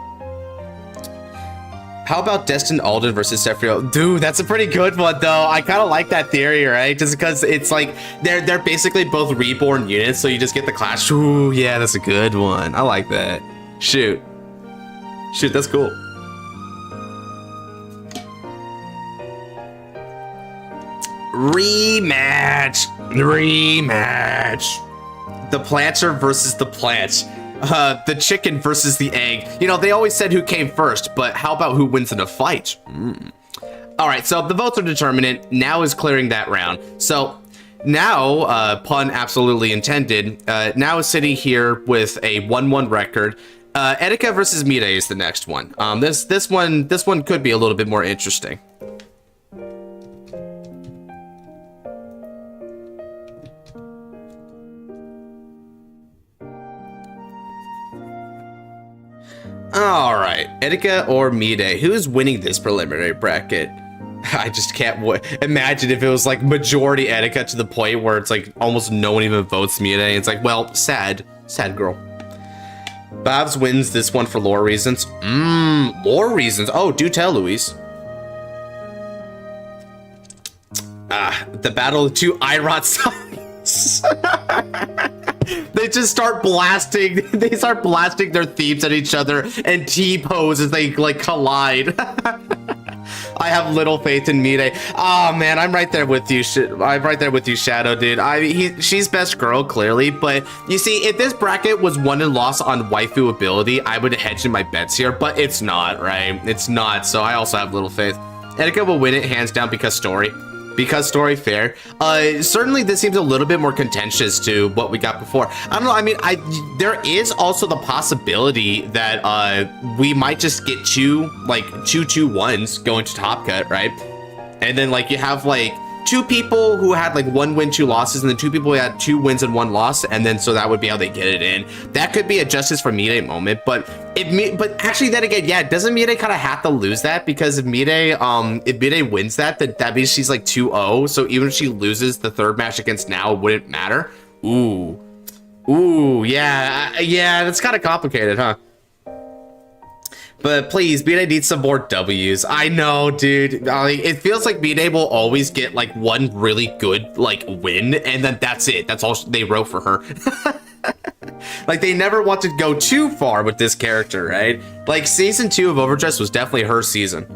How about Destined Alden versus Sephiroth? Dude, that's a pretty good one though. I kind of like that theory, right? Just because it's like they're basically both reborn units, so you just get the clash. Ooh, yeah, that's a good one. I like that. Shoot, that's cool. Rematch. The Planter versus the Plant. The chicken versus the egg. You know, they always said who came first, but how about who wins in a fight? All right, so the votes are determinant. Now is clearing that round. So Now, pun absolutely intended, Now is sitting here with a 1-1 record. Etika versus Mire is the next one. This one could be a little bit more interesting. All right, Etika or Mire, who's winning this preliminary bracket? I just can't imagine if it was like majority Etika to the point where it's like almost no one even votes Mire. It's like, well, sad girl. Babs wins this one for lore reasons. Lore reasons. Oh, do tell, Luis. The battle of two Irot songs. They just start blasting. They start blasting their themes at each other and T-pose as they like collide. I have little faith in Mire. Oh man, I'm right there with you. I'm right there with you, Shadow, dude. She's best girl, clearly, but you see, if this bracket was won and lost on waifu ability, I would hedge in my bets here, but it's not, right? It's not, so I also have little faith. Etika will win it hands down because story. Because story, fair. Certainly this seems a little bit more contentious to what we got before. I don't know, I mean, there is also the possibility that we might just get two 2-2-1s going to top cut, right? And then like you have like 2 people who had like 1 win, 2 losses, and then 2 people who had 2 wins and 1 loss, and then so that would be how they get it in. That could be a justice for Mide moment, but actually then again, yeah, doesn't Mide kind of have to lose that? Because if Mide wins that, then that means she's like 2-0. So even if she loses the 3rd match against Now, it wouldn't matter. Ooh, yeah, that's kind of complicated, huh? But please, Mide needs some more W's. I know, dude. It feels like Mide will always get like 1 really good like win, and then that's it. That's all they wrote for her. Like they never want to go too far with this character, right? Like season 2 of Overdress was definitely her season.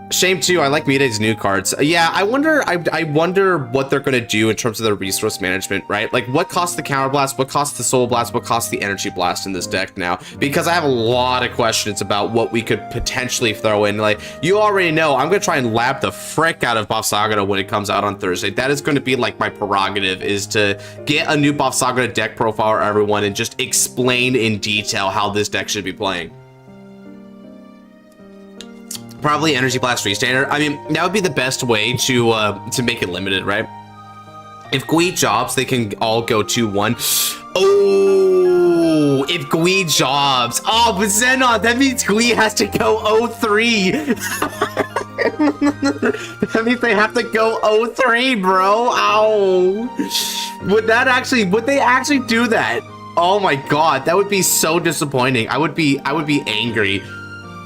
Shame too. I like Mide's new cards. Yeah, I wonder what they're gonna do in terms of their resource management, right? Like what costs the counter blast, what costs the soul blast, what costs the energy blast in this deck now? Because I have a lot of questions about what we could potentially throw in. Like you already know, I'm gonna try and lab the frick out of Bafsagara when it comes out on Thursday. That is gonna be like my prerogative, is to get a new Bafsagara deck profile for everyone and just explain in detail how this deck should be playing. Probably Energy Blast Restander. I mean, that would be the best way to make it limited, right? If Gui jobs, they can all go 2-1. Oh, if Gui jobs. Oh, but Zenon, that means Gui has to go 0-3. That means they have to go 0-3, bro. Ow. Would they actually do that? Oh my god, that would be so disappointing. I would be angry.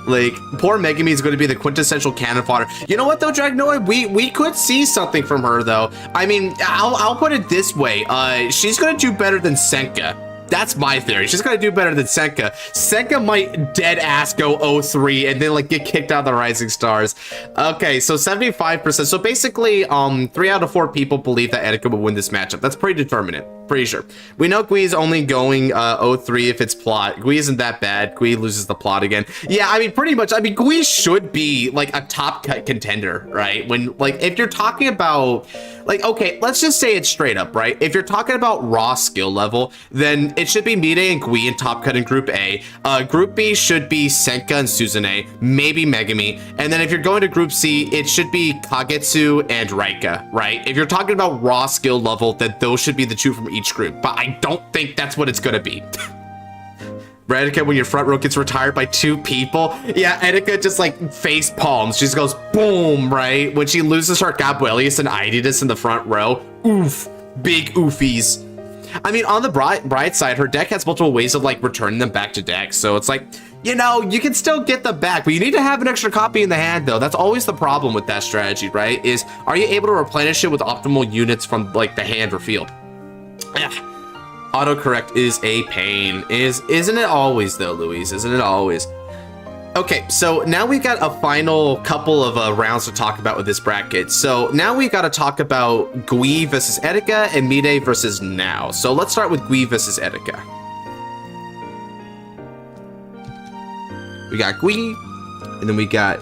Like, poor Megami is going to be the quintessential cannon fodder. You know what, though, Dragnoid? We could see something from her, though. I mean, I'll put it this way. She's going to do better than Senka. That's my theory. She's going to do better than Senka. Senka might dead ass go 0-3 and then, like, get kicked out of the Rising Stars. Okay, so 75%. So basically, 3 out of 4 people believe that Etika will win this matchup. That's pretty determinate. Pretty sure. We know Gui is only going 0-3 if it's plot. Gui isn't that bad. Gui loses the plot again. Yeah, I mean, pretty much. I mean, Gui should be like a top cut contender, right? When, like, if you're talking about, like, okay, let's just say it straight up, right? If you're talking about raw skill level, then it should be Mide and Gui in top cut in Group A. Group B should be Senka and Suzune, maybe Megami. And then if you're going to Group C, it should be Kagetsu and Raika, right? If you're talking about raw skill level, then those should be the 2 from each group, but I don't think that's what it's gonna be. Etika, when your front row gets retired by 2 people, yeah, Etika just like face palms. She just goes boom, right? When she loses her Gabrielius and Ididas in the front row, oof, big oofies. I mean, on the bright side, her deck has multiple ways of like returning them back to deck, so it's like, you know, you can still get them back, but you need to have an extra copy in the hand, though. That's always the problem with that strategy, right? Is, are you able to replenish it with optimal units from like the hand or field? Yeah. Autocorrect is a pain. Isn't it always, though, Louise? Isn't it always? Okay, so now we've got a final couple of rounds to talk about with this bracket. So now we've got to talk about Gui versus Etika and Mide versus Now. So let's start with Gui versus Etika. We got Gui, and then we got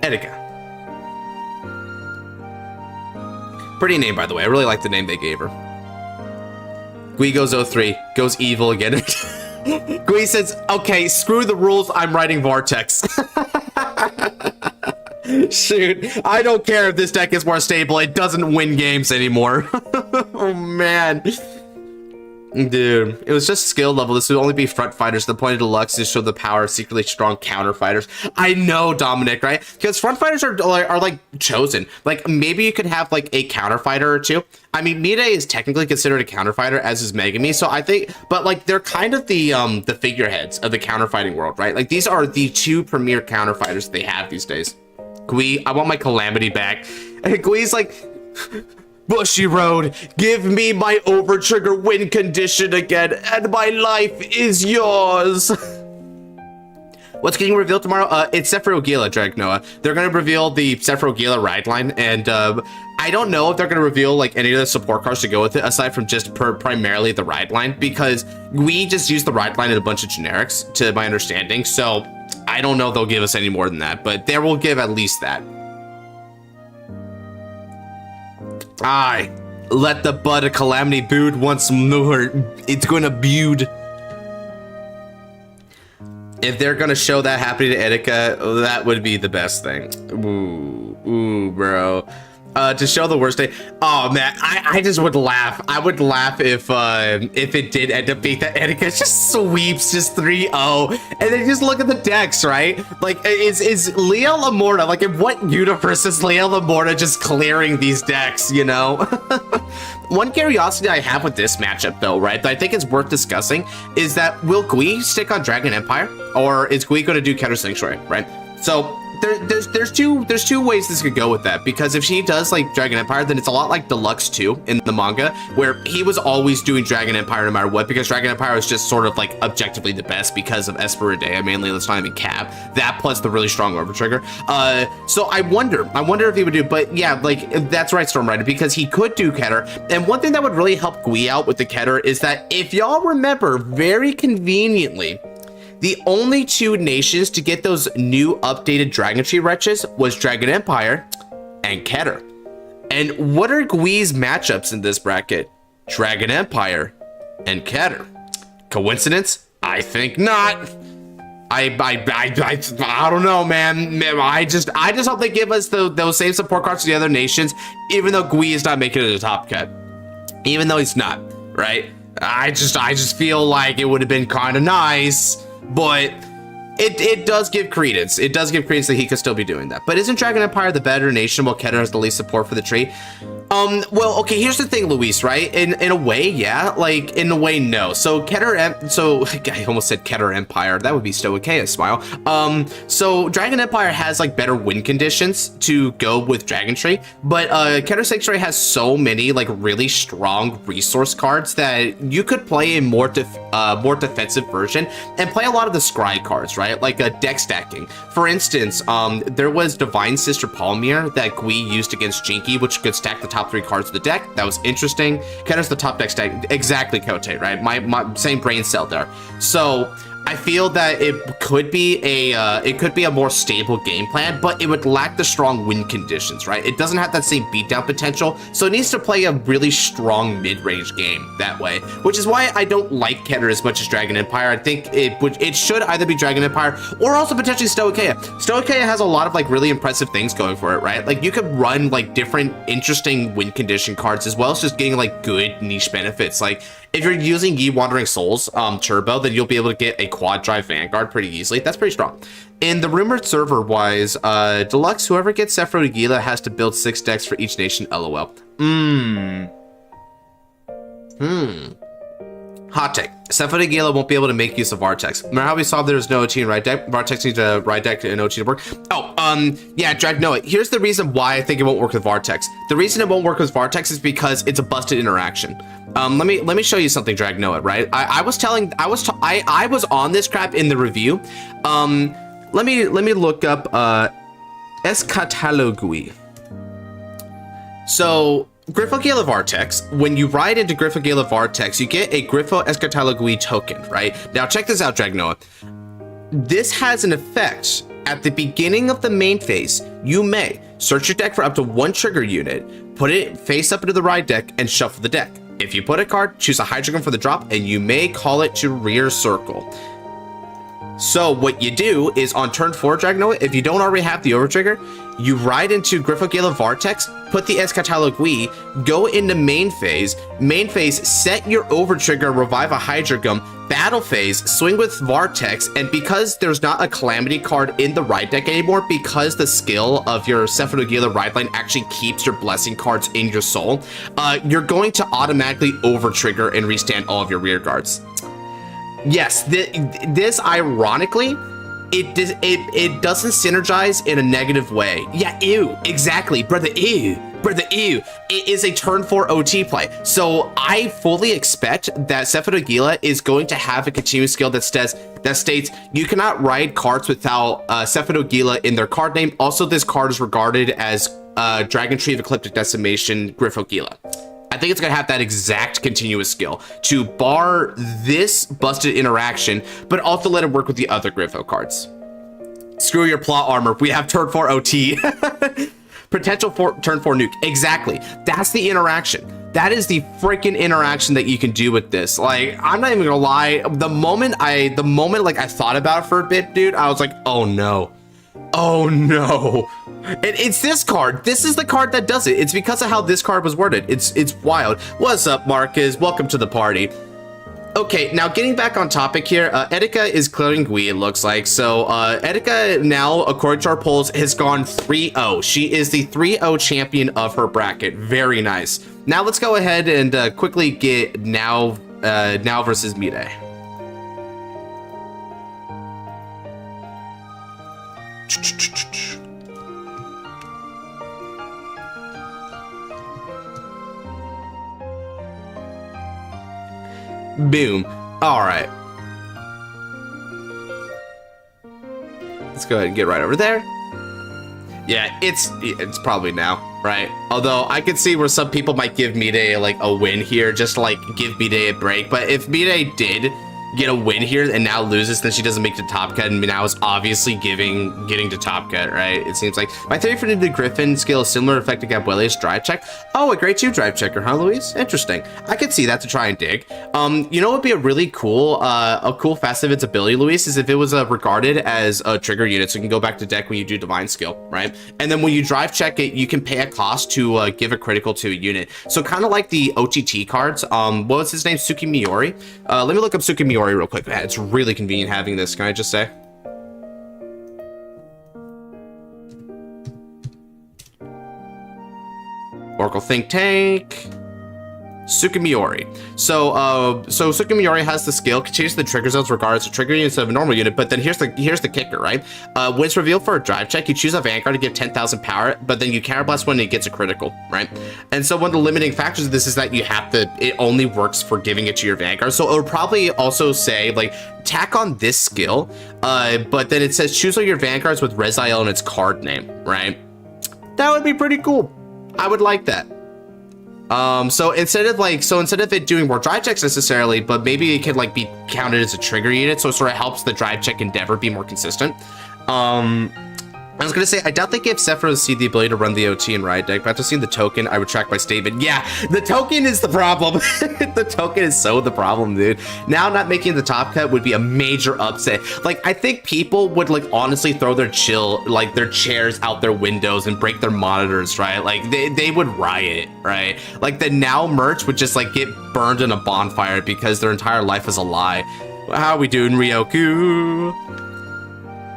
Etika. Pretty name, by the way. I really like the name they gave her. Gui goes 0-3, goes evil again. Gui says, okay, screw the rules, I'm writing Vortex. Shoot, I don't care if this deck is more stable, it doesn't win games anymore. Oh, man. Dude, it was just skill level. This would only be front fighters. The point of Deluxe is to show the power of secretly strong counter fighters. I know, Dominic, right? Because front fighters are like chosen. Like maybe you could have like a counter fighter or 2. I mean, Mide is technically considered a counter fighter, as is Megami. So I think, but like they're kind of the figureheads of the counter fighting world, right? Like these are the 2 premier counter fighters they have these days. Gui, I want my Calamity back. And Gui's like, Bushy Road, give me my overtrigger win condition again, and my life is yours. What's getting revealed tomorrow? It's Sephiroth Drag Noah. They're gonna reveal the Sephiroth ride line, and I don't know if they're gonna reveal like any of the support cards to go with it, aside from just primarily the ride line, because we just use the ride line in a bunch of generics, to my understanding. So I don't know if they'll give us any more than that, but they will give at least that. Aye, let the bud of Calamity brood once more. It's gonna brood. If they're gonna show that happening to Etika, that would be the best thing. Ooh, bro. To show the worst day. Oh man, I just would laugh. I would laugh if it did end up being that Etika just sweeps just 3-0, and then just look at the decks, right? Like, is Leo Lamorta, like, in what universe is Leo Lamorta just clearing these decks, you know? One curiosity I have with this matchup, though, right, that I think is worth discussing, is that will Gui stick on Dragon Empire, or is Gui going to do Counter Sanctuary, right? So there's two ways this could go with that, because if she does like Dragon Empire, then it's a lot like Deluxe 2 in the manga, where he was always doing Dragon Empire no matter what, because Dragon Empire was just sort of like objectively the best because of Esperidea, mainly. Let's not even cap that, plus the really strong Overtrigger. So I wonder if he would do, but yeah, like, that's right, Stormrider, because he could do Keter. And one thing that would really help Gui out with the Keter is that, if y'all remember, very conveniently, the only two nations to get those new updated Dragon Tree wretches was Dragon Empire and Keter. And what are Gui's matchups in this bracket? Dragon Empire and Keter. Coincidence? I think not. I don't know, man. I just hope they give us those same support cards to the other nations, even though Gui is not making it a top cut. Even though he's not, right? I just feel like it would have been kind of nice. But it does give credence. It does give credence that he could still be doing that. But isn't Dragon Empire the better nation while Keter has the least support for the tree? Well, okay, here's the thing, Luis, right? In a way, yeah. Like, in a way, no. So I almost said Keter Empire. That would be Stoicheia, smile. So Dragon Empire has like better win conditions to go with Dragon Tree, but Keter Sanctuary has so many like really strong resource cards that you could play a more defensive version and play a lot of the scry cards, right? Like deck stacking. For instance, there was Divine Sister Palmyr that Gui used against Jinky, which could stack the top 3 cards of the deck. That was interesting. Keter's the top deck stack. Exactly, Kote, right? My same brain cell there. So I feel that it could be a more stable game plan, but it would lack the strong win conditions, right? It doesn't have that same beatdown potential, so it needs to play a really strong mid-range game that way, which is why I don't like Keter as much as Dragon Empire. I think it should either be Dragon Empire or also potentially Stoicheia. Stoicheia has a lot of like really impressive things going for it, right? Like, you could run like different interesting win condition cards, as well as just getting like good niche benefits. Like, if you're using Yi Wandering Souls Turbo, then you'll be able to get a quad drive Vanguard pretty easily. That's pretty strong. In the rumored server wise, Deluxe, whoever gets Sephiroth Gila has to build 6 decks for each nation, LOL. Hot take. Sephiroth Gila won't be able to make use of Vartex. Remember how we saw there's no OT in right deck? Vartex needs a right deck and OT to work. Yeah, Drag Noah. Here's the reason why I think it won't work with Vartex. The reason it won't work with Vartex is because it's a busted interaction. Let me show you something, Drag Noah, right? I was on this crap in the review. Let me look up Escatalogui. So Griffo Gala Vartex, when you ride into Griffo Gala Vartex, you get a Griffo Escatalogui token, right? Now check this out, Drag Noah. This has an effect. At the beginning of the main phase, you may search your deck for up to 1 trigger unit, put it face up into the ride deck, and shuffle the deck. If you put a card, choose a Hydreigon for the drop, and you may call it to rear circle. So what you do is on turn 4, Dragnoa, if you don't already have the Overtrigger, you ride into Griffo Gala Vartex, put the Escatalogui, go into main phase, set your Overtrigger, revive a Hydreigon, battle phase, swing with Vartex, and because there's not a Calamity card in the ride deck anymore, because the skill of your Sephiroth Gala ride line actually keeps your blessing cards in your soul, you're going to automatically Overtrigger and restand all of your rear guards. Yes, this ironically, it doesn't synergize in a negative way. Yeah, ew, exactly, brother, ew. It is a turn 4 OT play. So I fully expect that Sephiroth Gila is going to have a continuous skill that states you cannot ride cards without Sephiroth Gila in their card name. Also, this card is regarded as Dragon Tree of Ecliptic Decimation Griffo Gila. I think it's going to have that exact continuous skill to bar this busted interaction, but also let it work with the other Griffo cards. Screw your plot armor. We have turn 4 OT. Potential for turn 4 nuke. Exactly. That's the interaction. That is the freaking interaction that you can do with this. Like, I'm not even gonna lie. The moment like I thought about it for a bit, dude, I was like, oh no. Oh no. It's this card. This is the card that does it. It's because of how this card was worded. It's wild. What's up, Marcus? Welcome to the party. Okay, now getting back on topic here, Etika is clearing Gui, it looks like. So Etika now, according to our polls, has gone 3-0. She is the 3-0 champion of her bracket. Very nice. Now let's go ahead and quickly get now versus Mide. Boom. All right. Let's go ahead and get right over there. Yeah, it's probably now, right? Although I could see where some people might give Mide like a win here, just to, like give Mide a break. But if Mide did get a win here and now loses, then she doesn't make the top cut, and now is obviously getting to top cut, right? It seems like my theory for the Griffin skill is similar effect to Gabuele's drive check. Oh, a grade 2 drive checker, huh, Luis? Interesting. I could see that to try and dig. You know what would be a really cool facet of its ability, Luis, is if it was regarded as a trigger unit, so you can go back to deck when you do divine skill, right? And then when you drive check it, you can pay a cost to give a critical to a unit. So kind of like the OTT cards. What was his name? Tsukimiori. Let me look up Tsukimiori real quick. Man, it's really convenient having this, can I just say? Oracle Think Tank. Tsukimiori. So Tsukimiori has the skill, can change the trigger zones regardless of trigger units of a normal unit, but then here's the kicker, right? When it's revealed for a drive check, you choose a Vanguard to give 10,000 power, but then you counterblast when it gets a critical, right? And so one of the limiting factors of this is that it only works for giving it to your Vanguard. So it'll probably also say, like, tack on this skill, but then it says choose all your Vanguards with Reziel in its card name, right? That would be pretty cool. I would like that. So instead of it doing more drive checks necessarily, but maybe it could like be counted as a trigger unit, so it sort of helps the drive check endeavor be more consistent. I was gonna say, I doubt they gave Sephiroth the ability to run the OT in Riot deck, but after seeing the token, I retract my statement. Yeah, the token is the problem. The token is so the problem, dude. Now not making the top cut would be a major upset. Like, I think people would like honestly throw their chairs out their windows and break their monitors, right? Like they would riot, right? Like the Now merch would just like get burned in a bonfire because their entire life is a lie. How are we doing, Ryoku?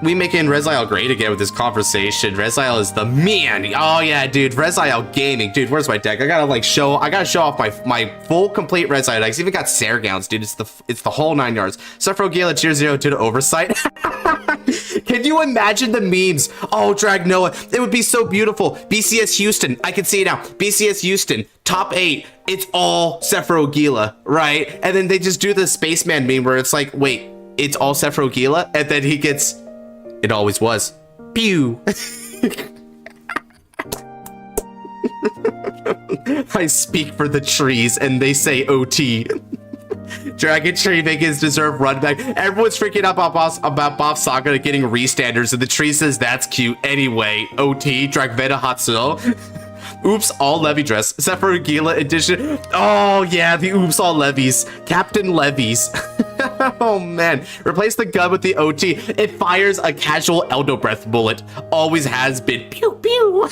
We making Reziel great again with this conversation. Reziel is the man. Oh yeah, dude. Reziel gaming, dude. Where's my deck? I gotta show off my full complete Reziel decks. Even got Sargowns, dude. It's the whole 9 yards. Sephiroth Gala tier 0 due to oversight. Can you imagine the memes? Oh, Drag Noah. It would be so beautiful. BCS Houston. I can see it now. BCS Houston. Top 8. It's all Sephiroth Gila, right? And then they just do the Spaceman meme where it's like, wait, it's all Sephiroth Gila? And then he gets... It always was. Pew. I speak for the trees and they say OT. Dragon Tree Vegans deserve run back. Everyone's freaking out about Bob Saga getting restandards and the tree says that's cute. Anyway, OT, Dragveda Hatsuno. Oops, all levy dress. Sephiroth Gila edition. Oh yeah, the oops all levies. Captain Levies. Oh man, replace the gun with the OT. It fires a casual Eldo Breath bullet. Always has been. Pew pew.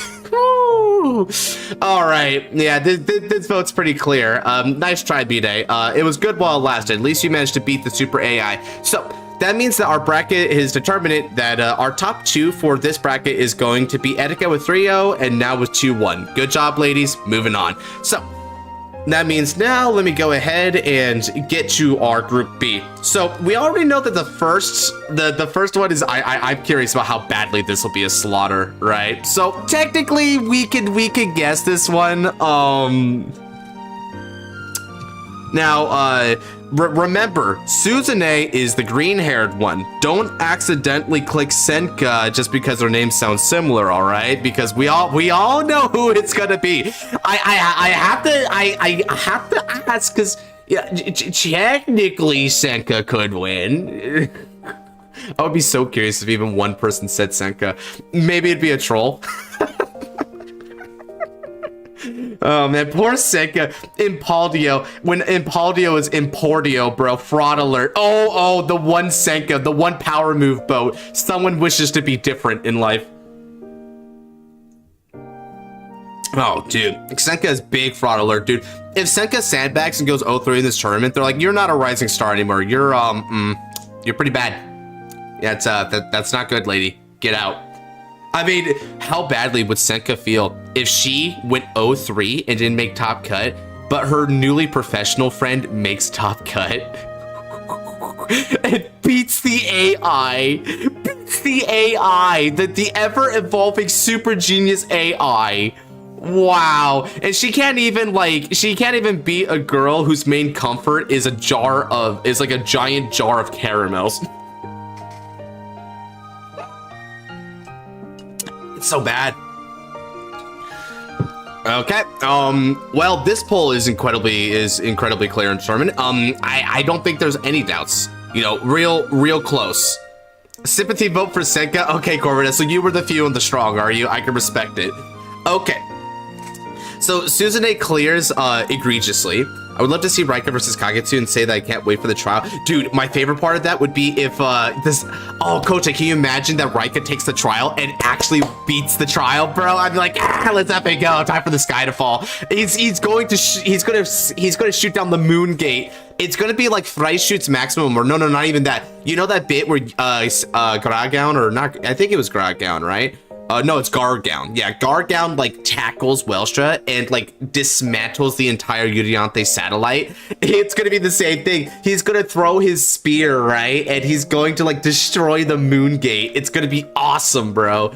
All right, yeah, this vote's pretty clear. Nice try, B-Day. It was good while it lasted. At least you managed to beat the super AI. So that means that our bracket is determined that our top 2 for this bracket is going to be Etika with 3-0 and now with 2-1. Good job, ladies. Moving on. So that means now let me go ahead and get to our group B. So we already know that the first one is I'm curious about how badly this will be a slaughter, right? So technically we could guess this one. Now remember, Suzune is the green-haired one. Don't accidentally click Senka just because their names sound similar, all right? Because we all know who it's gonna be. I have to ask because yeah, technically Senka could win. I would be so curious if even one person said Senka. Maybe it'd be a troll. Oh man, poor Senka. Impaldio. When Impaldio is Impordio, bro. Fraud alert. Oh, the one Senka, the one power move boat. Someone wishes to be different in life. Oh, dude. Senka is big fraud alert, dude. If Senka sandbags and goes 0-3 in this tournament, they're like, you're not a rising star anymore. You're pretty bad. Yeah, that's not good, lady. Get out. I mean, how badly would Senka feel if she went 0-3 and didn't make top cut, but her newly professional friend makes top cut and beats the AI, the ever-evolving super genius AI. Wow. And she can't even beat a girl whose main comfort is like a giant jar of caramels. It's so bad. Okay. Well, this poll is incredibly clear and determined. I don't think there's any doubts. You know, real close. Sympathy vote for Senka. Okay, Corbin. So you were the few and the strong, are you? I can respect it. Okay. So Suzune clears egregiously. I would love to see Raika versus Kagetsu and say that I can't wait for the trial. Dude, my favorite part of that would be if oh, Kota, can you imagine that Raika takes the trial and actually beats the trial, bro? I'd be like, let's have it go. Time for the sky to fall. He's going to shoot down the moon gate. It's gonna be like thrice shoots maximum, or no, not even that. You know that bit where Gargown, or not? I think it was Gargown, right? No, it's Gargown. Yeah, Gargown like tackles Welstra and like dismantles the entire Yuriante satellite. It's gonna be the same thing. He's gonna throw his spear, right? And he's going to like destroy the moon gate. It's gonna be awesome, bro.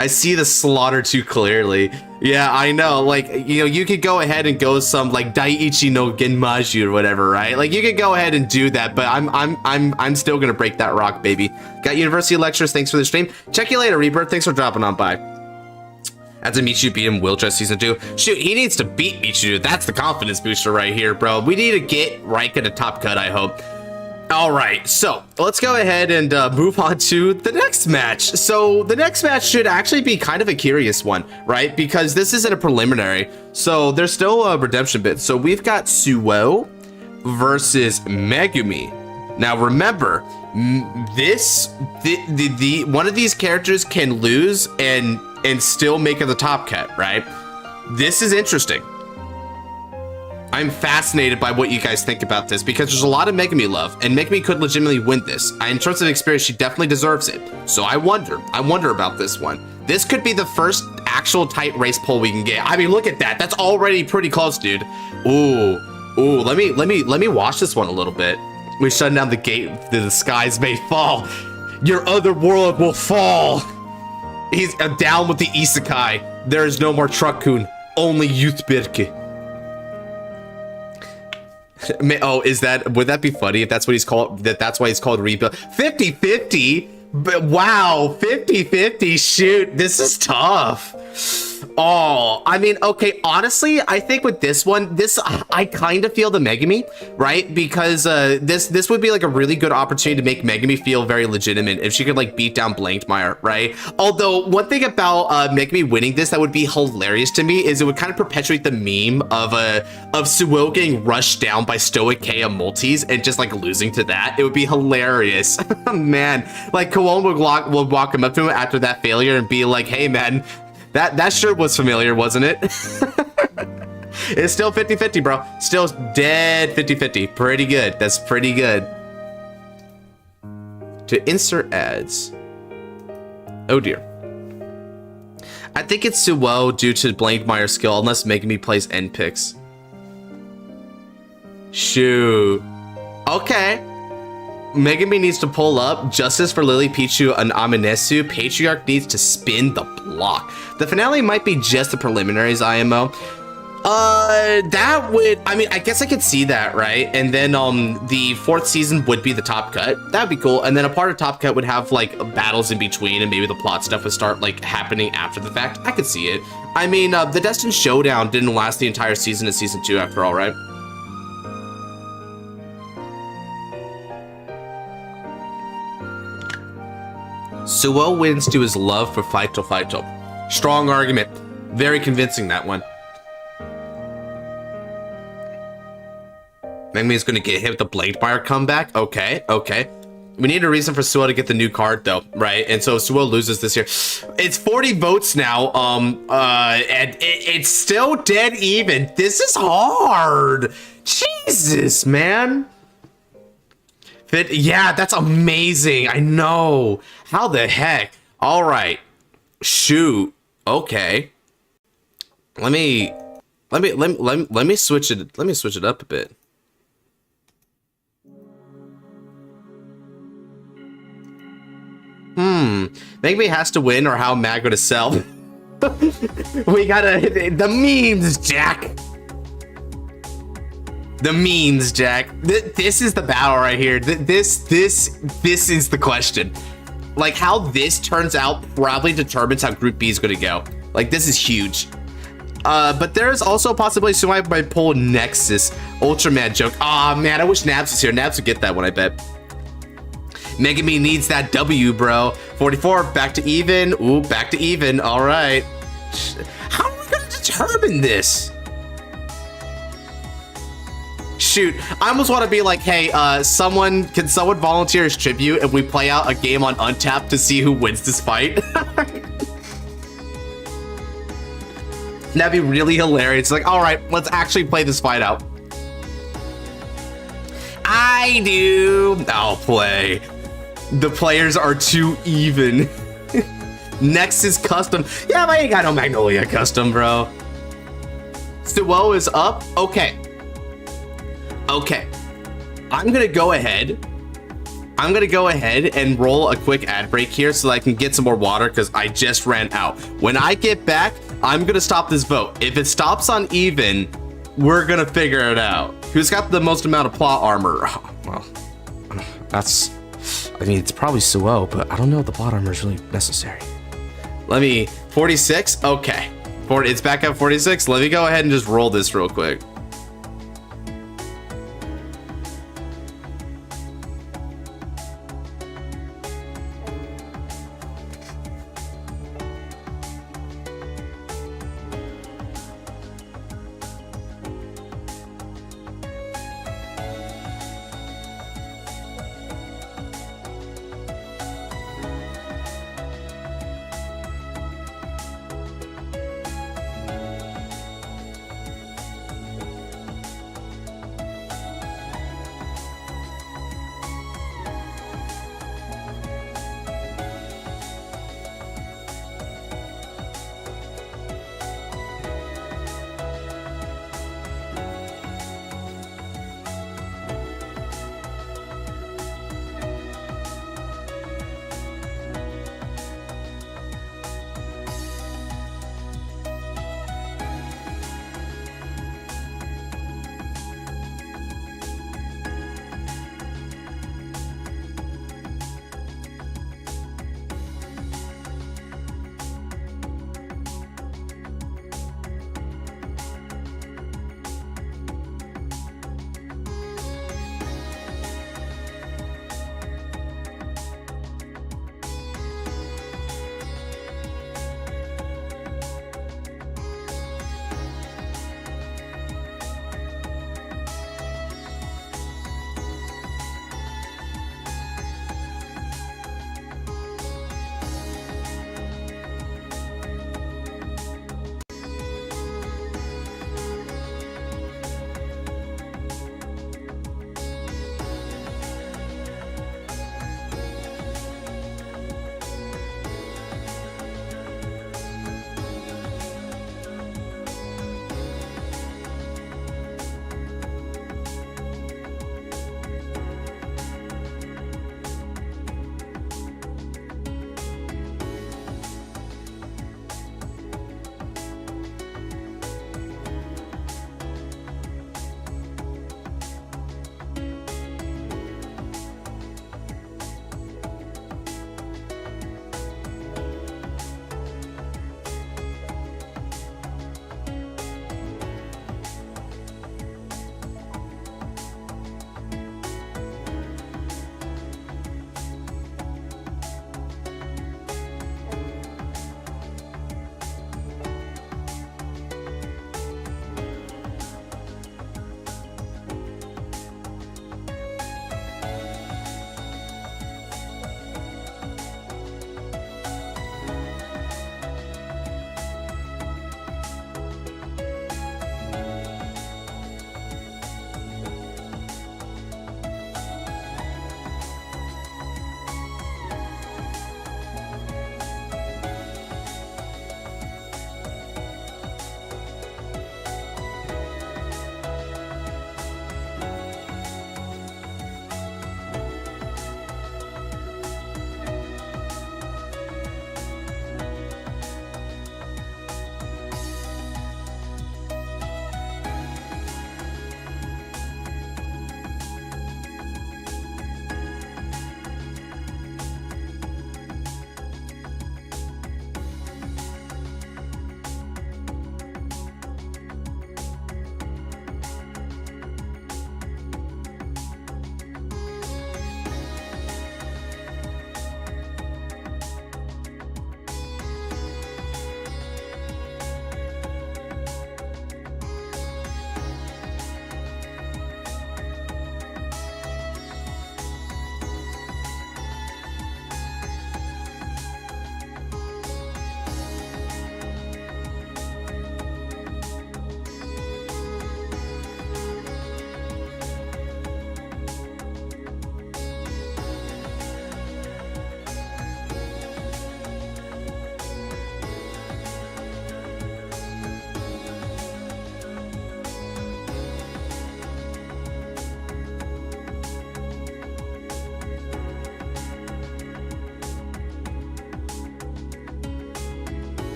I see the slaughter too clearly. Yeah, I know. Like, you know, you could go ahead and go some like Daiichi no Genmaju or whatever, right? Like, you could go ahead and do that, but I'm still gonna break that rock, baby. Got university lectures. Thanks for the stream. Check you later, Rebirth. Thanks for dropping on by. As a Michu beat him, Wildress season 2. Shoot, he needs to beat Michu. That's the confidence booster right here, bro. We need to get Raika to top cut, I hope. All right, so let's go ahead and move on to the next match. So the next match should actually be kind of a curious one, right? Because this isn't a preliminary, so there's still a redemption bit. So we've got Suo versus Megumi. Now remember, one of these characters can lose and still make it the top cut, right? This is interesting. I'm fascinated by what you guys think about this because there's a lot of Megumi love, and Megumi could legitimately win this. In terms of experience, she definitely deserves it. So I wonder about this one. This could be the first actual tight race poll we can get. I mean, look at that. That's already pretty close, dude. Ooh. Let me watch this one a little bit. We're shutting down the gate. The skies may fall. Your other world will fall. He's down with the isekai. There is no more Truck-kun. Only Youth Birke. Oh, would that be funny if that's what he's called? That's why he's called Rebuild. 50-50? But wow, 50-50. Shoot, this is tough. Oh, I mean, okay, honestly, I think with this one, I kind of feel the Megumi, right? Because this would be like a really good opportunity to make Megumi feel very legitimate if she could like beat down Blankmeyer, right? Although one thing about Megumi winning this that would be hilarious to me is it would kind of perpetuate the meme of Suo getting rushed down by Stoic Kea multis and just like losing to that. It would be hilarious. Man, like Kawan would walk him up to him after that failure and be like, hey man, that shirt was familiar, wasn't it? It's still 50-50, bro. Still dead 50-50. Pretty good. That's pretty good. To insert ads. Oh dear. I think it's Suo due to Blankmeyer's skill, unless Megumi plays end picks. Shoot. Okay. Megumi needs to pull up. Justice for Lily, Pichu, and Aminesu. Patriarch needs to spin the block. The finale might be just the preliminaries, IMO. That would, I mean, I guess I could see that, right? And then the 4th season would be the top cut. That'd be cool. And then a part of top cut would have like battles in between, and maybe the plot stuff would start like happening after the fact. I could see it. I mean, the Destined Showdown didn't last the entire season of season 2 after all, right? Suo wins to his love for Faito Faito. Strong argument. Very convincing, that one. Megami's gonna get hit with the Blademeyer comeback. Okay, okay. We need a reason for Suo to get the new card though, right? And so if Suo loses this year, it's 40 votes now. And it's still dead even. This is hard. Jesus, man. Yeah, that's amazing. I know. How the heck? All right. Shoot. Okay. Let me switch it. Let me switch it up a bit. Megami has to win or how am I gonna sell? We gotta the memes, Jack. The memes, Jack. This is the battle right here. This is the question. Like how this turns out probably determines how Group B is gonna go. Like this is huge. But there's also a possibility somebody might pull Nexus Ultraman joke. Aw, man, I wish Nabs was here. Nabs would get that one, I bet. Megami needs that W, bro. 44, back to even. Ooh, back to even. All right. How are we gonna determine this? Shoot, I almost want to be like, hey, can someone volunteer as tribute if we play out a game on Untap to see who wins this fight? That'd be really hilarious. Like, all right, let's actually play this fight out. I do. I'll play. The players are too even. Nexus custom. Yeah, but I ain't got no Magnolia custom, bro. Suo is up. Okay. Okay. I'm gonna go ahead and roll a quick ad break here so that I can get some more water because I just ran out. When I get back, I'm gonna stop this vote. If it stops on even, we're gonna figure it out. Who's got the most amount of plot armor? Oh, well, that's, I mean, it's probably Suo, but I don't know if the plot armor is really necessary. 46? Okay. It's back at 46. Let me go ahead and just roll this real quick.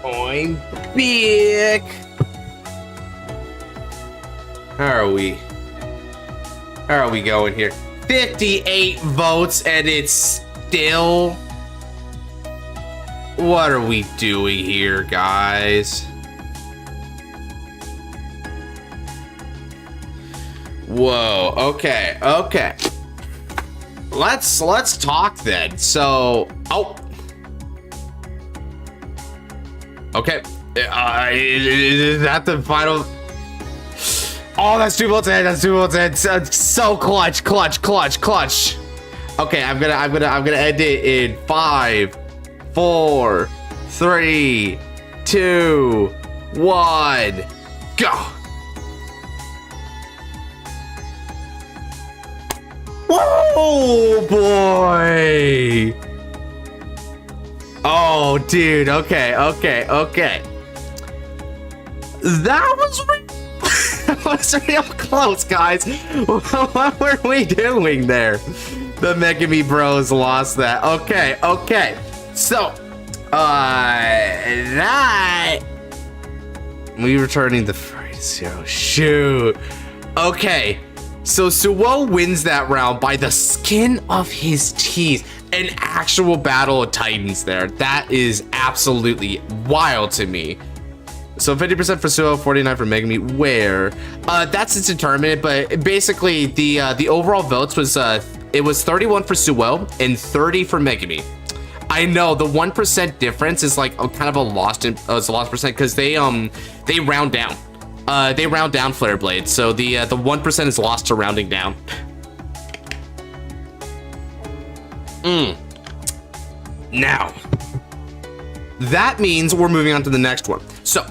I'm big. How are we going here? 58 votes and it's still... What are we doing here, guys? Whoa, okay. Let's talk then. So, okay. Is that the final? Oh, that's 2 votes in. So clutch. Okay, I'm gonna end it in 5, 4, 3, 2, 1, go. Oh boy. Oh dude, okay. That was real close, guys. What were we doing there? The Megami Bros lost that. Okay. So, that we returning the phrase. Oh, shoot. Okay. So Suwo wins that round by the skin of his teeth. An actual battle of titans there. That is absolutely wild to me. So 50% for Suwo, 49 for Megami. Where? That's indeterminate, but basically the overall votes was it was 31 for Suwo and 30 for Megami. I know the 1% difference is like kind of a lost percent because they round down. They round down Flare Blade, so the 1% is lost to rounding down. Now, that means we're moving on to the next one. So,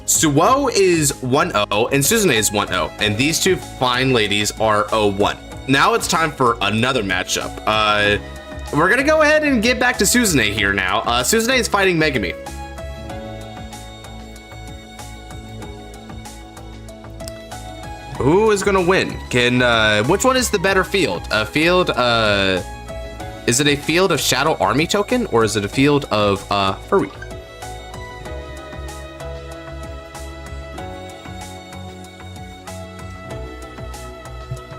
Suwo is 1-0 and Suzune is 1-0, and these two fine ladies are 0-1. Now it's time for another matchup. We're gonna go ahead and get back to Suzune here now. Suzune is fighting Megami. Who is gonna win? Which one is the better field? Is it a field of Shadow Army token, or is it a field of Furry?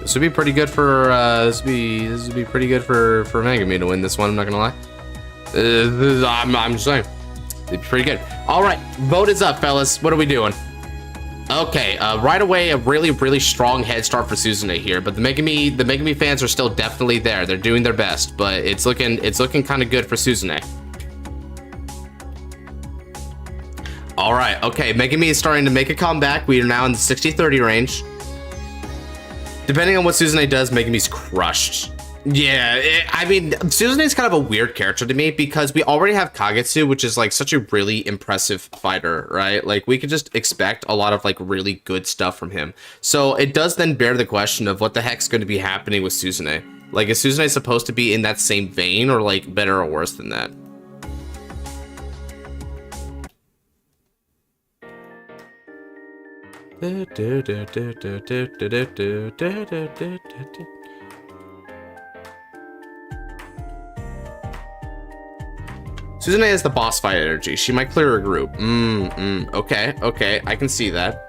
This would be pretty good for this would be pretty good for Megami to win this one. I'm not gonna lie. I'm just saying, it'd be pretty good. All right, vote is up, fellas. What are we doing? Okay, right away, a really strong head start for Suzune here, but the Megami fans are still definitely there. They're doing their best, but it's looking kind of good for Suzune. All right, okay, Megami is starting to make a comeback. We are now in the 60-30 range. Depending on what Suzune does, Megami's crushed. Yeah, I mean, Suzune is kind of a weird character to me because we already have Kagetsu, which is like such a really impressive fighter, right? Like we could just expect a lot of like really good stuff from him. So it does then bear the question of what the heck's going to be happening with Suzune. Like, is Suzune supposed to be in that same vein or like better or worse than that? Suzune has the boss fight energy. She might clear a group. Okay, I can see that.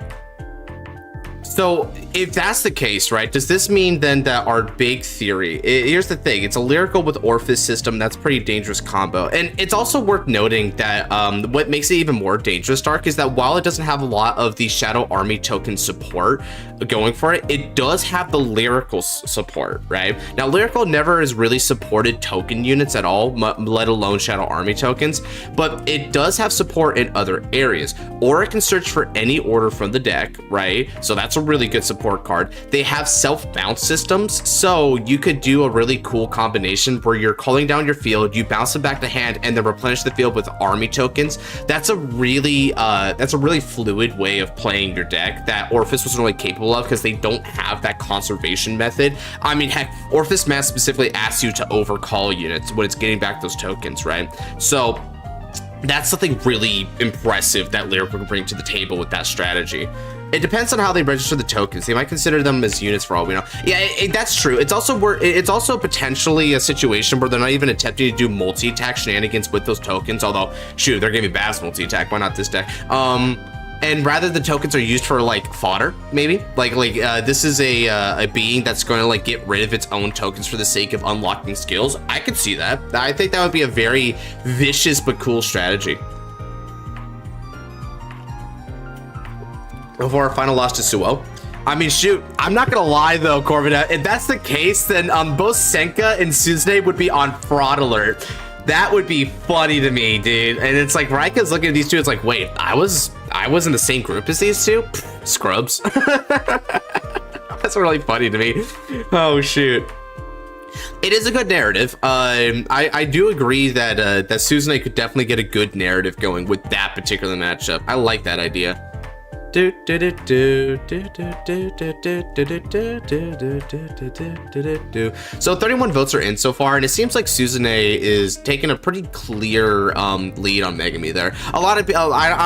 So if that's the case, right, does this mean then that our big theory, here's the thing, it's a lyrical with Orphis system. That's a pretty dangerous combo. And it's also worth noting that what makes it even more dangerous, Dark, is that while it doesn't have a lot of the Shadow Army token support going for it, it does have the lyrical support, right? Now, lyrical never has really supported token units at all, let alone Shadow Army tokens, but it does have support in other areas. Or it can search for any order from the deck, right? So that's a really good support card. They have self-bounce systems, so you could do a really cool combination where you're calling down your field, you bounce it back to hand, and then replenish the field with army tokens. That's a really fluid way of playing your deck that Orphis wasn't really capable of because they don't have that conservation method. I mean, heck, Orphis Math specifically asks you to overcall units when it's getting back those tokens, right? So that's something really impressive that Lyrical can bring to the table with that strategy. It depends on how they register the tokens. They might consider them as units for all we know. Yeah, that's true. It's also potentially a situation where they're not even attempting to do multi-attack shenanigans with those tokens. Although, shoot, they're giving Babs multi-attack. Why not this deck? And rather the tokens are used for like fodder, maybe this is a being that's going to like get rid of its own tokens for the sake of unlocking skills. I could see that. I think that would be a very vicious but cool strategy. Before our final loss to Suo. I mean, shoot, I'm not gonna lie though, Corbin. If that's the case, then both Senka and Suzune would be on fraud alert. That would be funny to me, dude. And it's like Raika's looking at these two. It's like, wait, I was in the same group as these two? Pfft, scrubs. That's really funny to me. Oh shoot. It is a good narrative. I do agree that that Suzune could definitely get a good narrative going with that particular matchup. I like that idea. So 31 votes are in so far, and it seems like Suzune is taking a pretty clear lead on Megami there. I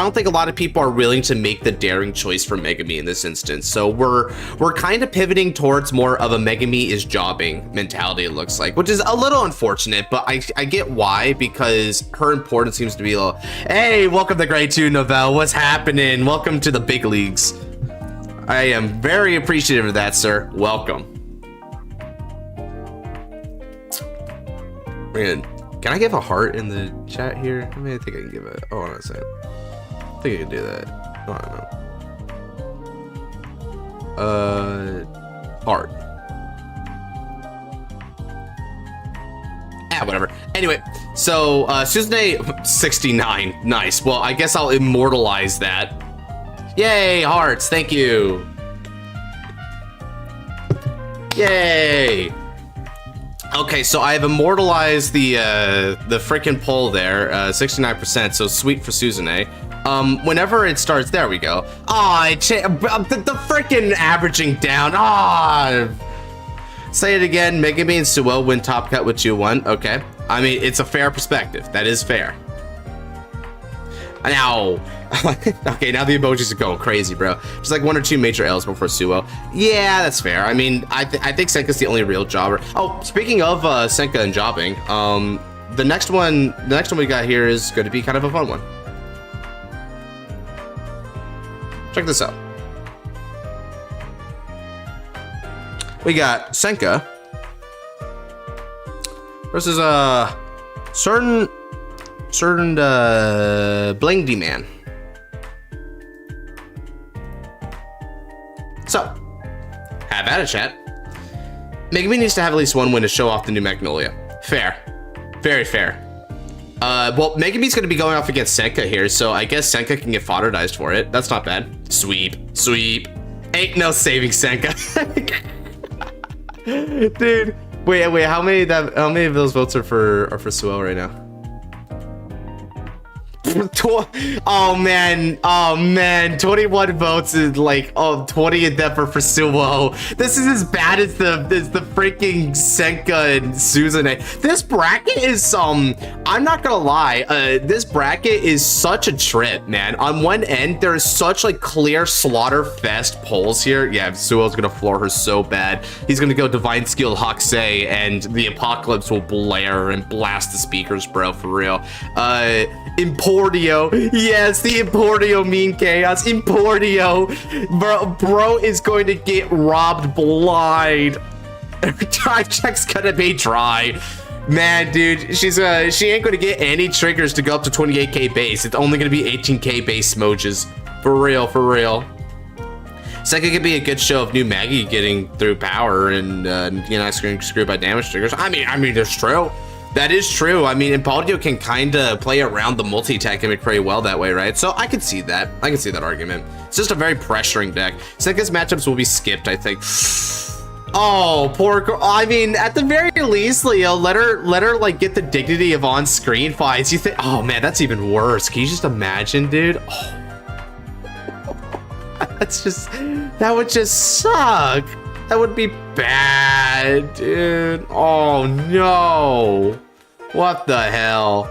don't think a lot of people are willing to make the daring choice for Megami in this instance. So we're kind of pivoting towards more of a Megami is jobbing mentality, it looks like, which is a little unfortunate, but I get why, because her importance seems to be a little, hey, welcome to grade 2, Novell. What's happening? Welcome to the big leagues. I am very appreciative of that, sir. Welcome. Man, can I give a heart in the chat here? I mean, I think I can give it. Oh, hold on a second. I think I can do that. Oh, I don't know. Heart. Whatever. Anyway, so Suzune 69. Nice. Well, I guess I'll immortalize that. Yay, hearts, thank you. Yay. Okay, so I have immortalized the freaking poll there, 69%, so sweet for Suzune. Whenever it starts, there we go. Aw, the freaking averaging down. Ah. Say it again, Megami and Suo win top cut with 2-1. Okay, I mean, it's a fair perspective. That is fair. Now, okay, now the emojis are going crazy, bro. Just like 1 or 2 major L's before Suo. Yeah, that's fair. I mean, I think Senka's the only real jobber. Oh, speaking of Senka and jobbing, the next one we got here is going to be kind of a fun one. Check this out. We got Senka versus certain Blingy man. So, have at it, chat. Megami needs to have at least 1 win to show off the new Magnolia. Fair. Very fair. Well, Megami's going to be going off against Senka here, so I guess Senka can get fodderdized for it. That's not bad. Sweep. Ain't no saving Senka. Dude, wait, how many of those votes are for Suo right now? Oh man, 21 votes is like, 20 of them are for Suo. This is as bad as the freaking Senka and Suzune. This bracket is I'm not gonna lie, this bracket is such a trip, man. On one end, there's such like clear slaughter fest polls here. Yeah, Suo's gonna floor her so bad. He's gonna go Divine Skill Hokusei and the Apocalypse will blare and blast the speakers, bro, for real. Importio, yes, the Importio mean chaos. Importio, bro is going to get robbed blind. Drive check's gonna be dry, man, dude. She ain't gonna get any triggers to go up to 28k base. It's only gonna be 18k base smoges, for real. Second could be a good show of new Maggie getting through power and you know, getting screwed by damage triggers. I mean, that's true. That is true. I mean, Impaldio can kind of play around the multi-attack gimmick pretty well that way, right? So I could see that. I can see that argument. It's just a very pressuring deck. Senka's matchups will be skipped, I think. Oh, poor girl. I mean, at the very least, Leo, let her like get the dignity of on-screen fights. You think? Oh man, that's even worse. Can you just imagine, dude? Oh. That would just suck. That would be bad, dude. Oh no. What the hell?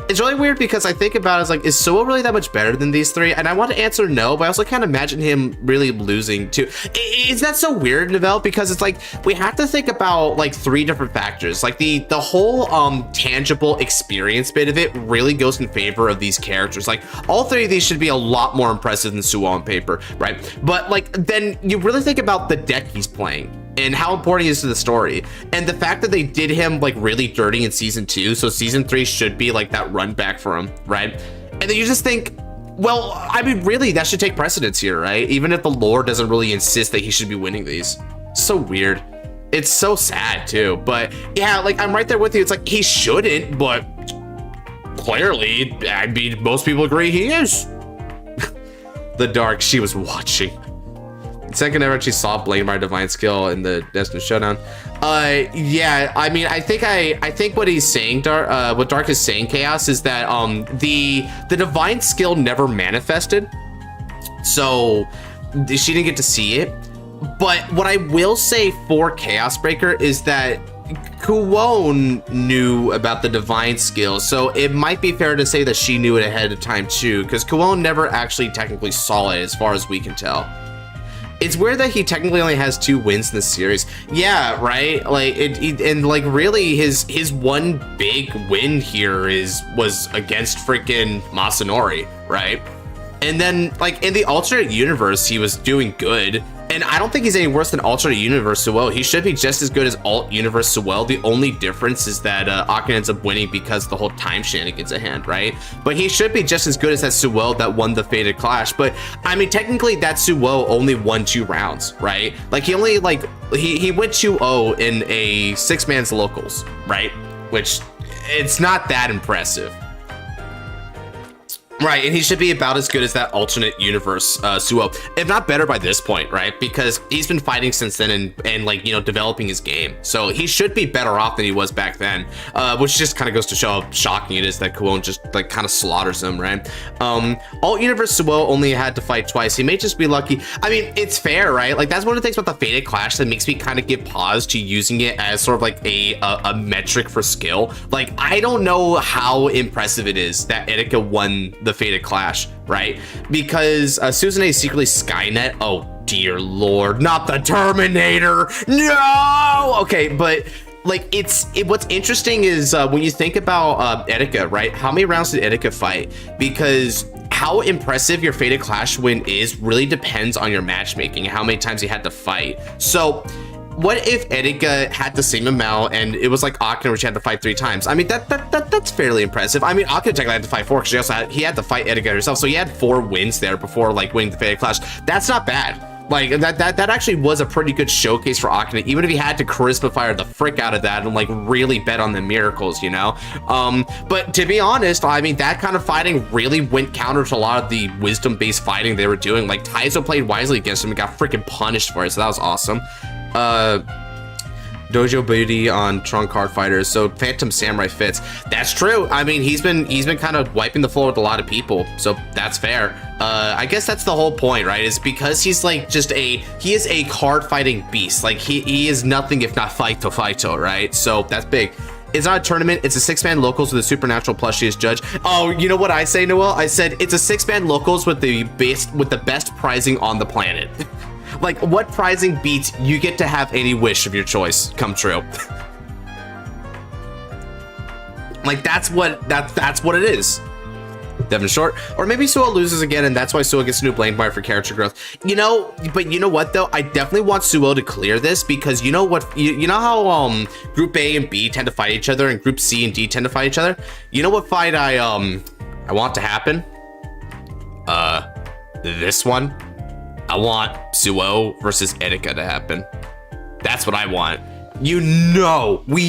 It's really weird because I think about it as like, is Suo really that much better than these three? And I want to answer no, but I also can't imagine him really losing too. Is that so weird, Novell? Because it's like, we have to think about like 3 different factors. Like the whole tangible experience bit of it really goes in favor of these characters. Like all 3 of these should be a lot more impressive than Suo on paper, right? But like, then you really think about the deck he's playing and how important he is to the story, and the fact that they did him like really dirty in season 2, so season 3 should be like that run back for him, right? And then you just think, well, I mean, really, that should take precedence here, right? Even if the lore doesn't really insist that he should be winning these. So weird. It's so sad too, but yeah, like I'm right there with you. It's like he shouldn't, but clearly, I mean, most people agree he is. The Dark, she was watching. Second ever she saw Blame by Divine Skill in the Destiny Showdown. Yeah, I mean, I think what he's saying, what Dark is saying, Chaos, is that the Divine Skill never manifested, so she didn't get to see it. But what I will say for Chaos Breaker is that Kuwon knew about the Divine Skill, so it might be fair to say that she knew it ahead of time too, because Kuwon never actually technically saw it as far as we can tell. It's weird that he technically only has 2 wins in the series. Yeah, right? Like and like really his one big win here was against freaking Masanori, right? And then like in the alternate universe, he was doing good. And I don't think he's any worse than alternate universe Suo. He should be just as good as alt universe Suo. The only difference is that Akane ends up winning because the whole time shenanigans at hand, right? But he should be just as good as that Suo that won the Fated Clash. But I mean, technically that Suo only won 2 rounds, right? Like he only like, he went 2-0 in a 6-man's locals, right? Which it's not that impressive. Right, and he should be about as good as that alternate universe Suo, if not better by this point, right? Because he's been fighting since then and like, you know, developing his game. So he should be better off than he was back then, which just kind of goes to show how shocking it is that Kuwon just like kind of slaughters him, right? Alt universe Suo only had to fight twice. He may just be lucky. I mean, it's fair, right? Like that's one of the things about the Fated Clash that makes me kind of give pause to using it as sort of like a metric for skill. Like, I don't know how impressive it is that Etika won the Fated Clash, right? Because Suzune secretly Skynet. Oh dear lord, not the Terminator. No. Okay, but like what's interesting is when you think about Etika, right? How many rounds did Etika fight? Because how impressive your Fated Clash win is really depends on your matchmaking, how many times you had to fight. So what if Etika had the same amount and it was like Akane, which had to fight 3 times? I mean, that's fairly impressive. I mean, Akane technically had to fight 4 because he had to fight Etika herself, so he had 4 wins there before like winning the Fated Clash. That's not bad. Like that actually was a pretty good showcase for Akane, even if he had to charisma fire the frick out of that and like really bet on the miracles, you know? But to be honest, I mean, that kind of fighting really went counter to a lot of the wisdom-based fighting they were doing. Like Taizo played wisely against him and got freaking punished for it, so that was awesome. Dojo Booty on Tron Card Fighters, so Phantom Samurai fits. That's true. I mean, he's been kind of wiping the floor with a lot of people, so that's fair. I guess that's the whole point, right? Is because he's like he is a card fighting beast. Like he is nothing if not Fighto, right? So that's big. It's not a tournament, it's a 6-man locals with a supernatural plushie as judge. Oh, you know what I say, Noel? I said it's a 6-man locals with the best prizing on the planet. Like, what prizing beats you get to have any wish of your choice come true? Like, that's what it is. Devin Short, or maybe Suo loses again, and that's why Suo gets a new blame bar for character growth. You know, but you know what though? I definitely want Suo to clear this, because you know what? You know how Group A and B tend to fight each other, and Group C and D tend to fight each other. You know what fight I want to happen? This one. I want Suo versus Etika to happen. That's what I want. You know, this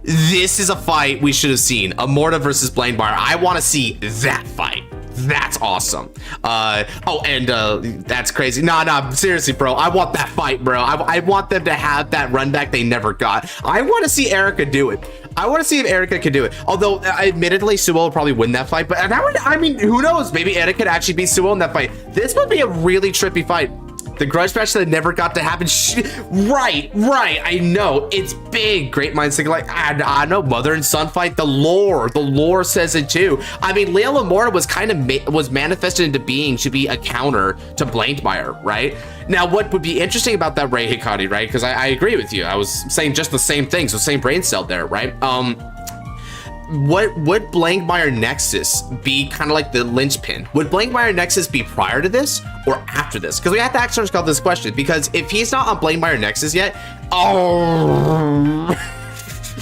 is a fight we should have seen. Amorta versus Blaine Bar. I want to see that fight. That's awesome. Oh, and that's crazy. Nah, seriously, bro. I want that fight, bro. I want them to have that run back they never got. I want to see Erica do it. I want to see if Erica can do it. Although, admittedly, Suo will probably win that fight. But that would, I mean, who knows? Maybe Erica could actually beat Suo in that fight. This would be a really trippy fight. The grudge match that never got to happen. Right. I know. It's big. Great minds think like, I know, mother and son fight. The lore says it too. I mean, Leia Lamorna was kind of was manifested into being to be a counter to Blankmeyer, right? Now, what would be interesting about that, Ray Hikari, right? Because I agree with you. I was saying just the same thing. So same brain cell there, right? Would Blankmeyer Nexus be kind of like the linchpin? Would Blankmeyer Nexus be prior to this or after this? Because we have to ask ourselves this question, because if he's not on Blankmeyer Nexus yet,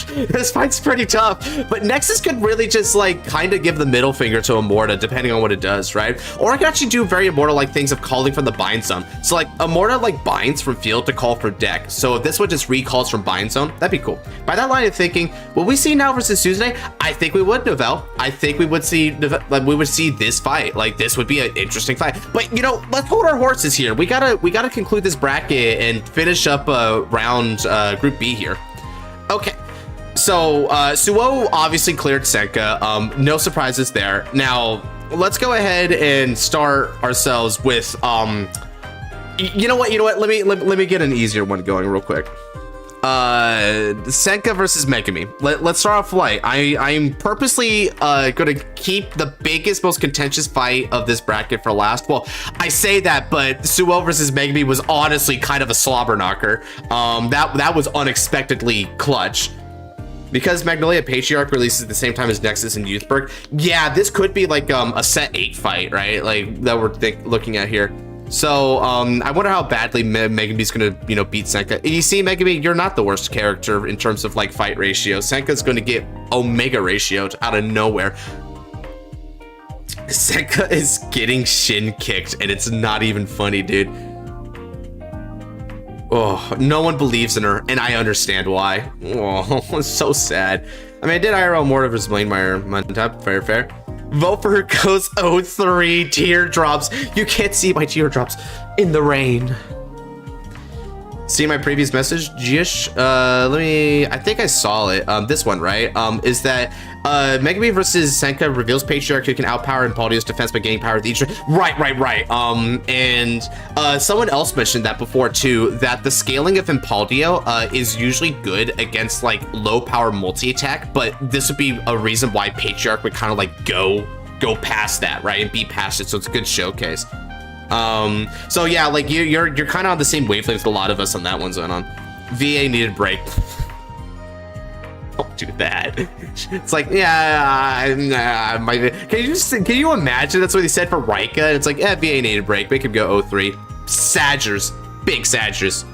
this fight's pretty tough. But Nexus could really just like kind of give the middle finger to Immorta depending on what it does, right? Or I could actually do very Immorta like things of calling from the bind zone. So like Immorta like binds from field to call for deck. So if this one just recalls from bind zone, that'd be cool. By that line of thinking, will we see now versus Suzune? I think we would, Novell. I think we would see this fight. Like this would be an interesting fight. But you know, let's hold our horses here. We gotta conclude this bracket and finish up round Group B here. Okay. So Suo obviously cleared Senka. No surprises there. Now let's go ahead and start ourselves with you know what? Let me get an easier one going real quick. Senka versus Megami. Let's start off light. I'm purposely gonna keep the biggest, most contentious fight of this bracket for last. Well, I say that, but Suo versus Megami was honestly kind of a slobber knocker. That was unexpectedly clutch. Because Magnolia Patriarch releases at the same time as Nexus and Youthberg, yeah, this could be like a set 8 fight, right? Like that we're looking at here. So I wonder how badly Megami's gonna, beat Senka. You see, Megami, you're not the worst character in terms of like fight ratio. Senka's gonna get Omega ratioed out of nowhere. Senka is getting shin kicked, and it's not even funny, dude. Oh, no one believes in her, and I understand why. Oh, it's so sad. I mean, I did IRL more of his Blankmeyer Untap, fair. Vote for her goes 0-3 teardrops. You can't see my teardrops in the rain. See my previous message, Jish? I think I saw it. This one, right? Is that Megami versus Senka reveals Patriarch who can outpower Impaldio's defense by gaining power with each. Right. And someone else mentioned that before too, that the scaling of Impaldio is usually good against like low power multi-attack, but this would be a reason why Patriarch would kind of like go past that, right? And be past it, so it's a good showcase. So yeah, like you're kind of on the same wavelength with a lot of us on that one, Zonon. VA needed break. Don't do that. It's like, yeah, can you imagine that's what he said for Rika? It's like, VA needed break. Make him go 0-3. Saggers, big Saggers.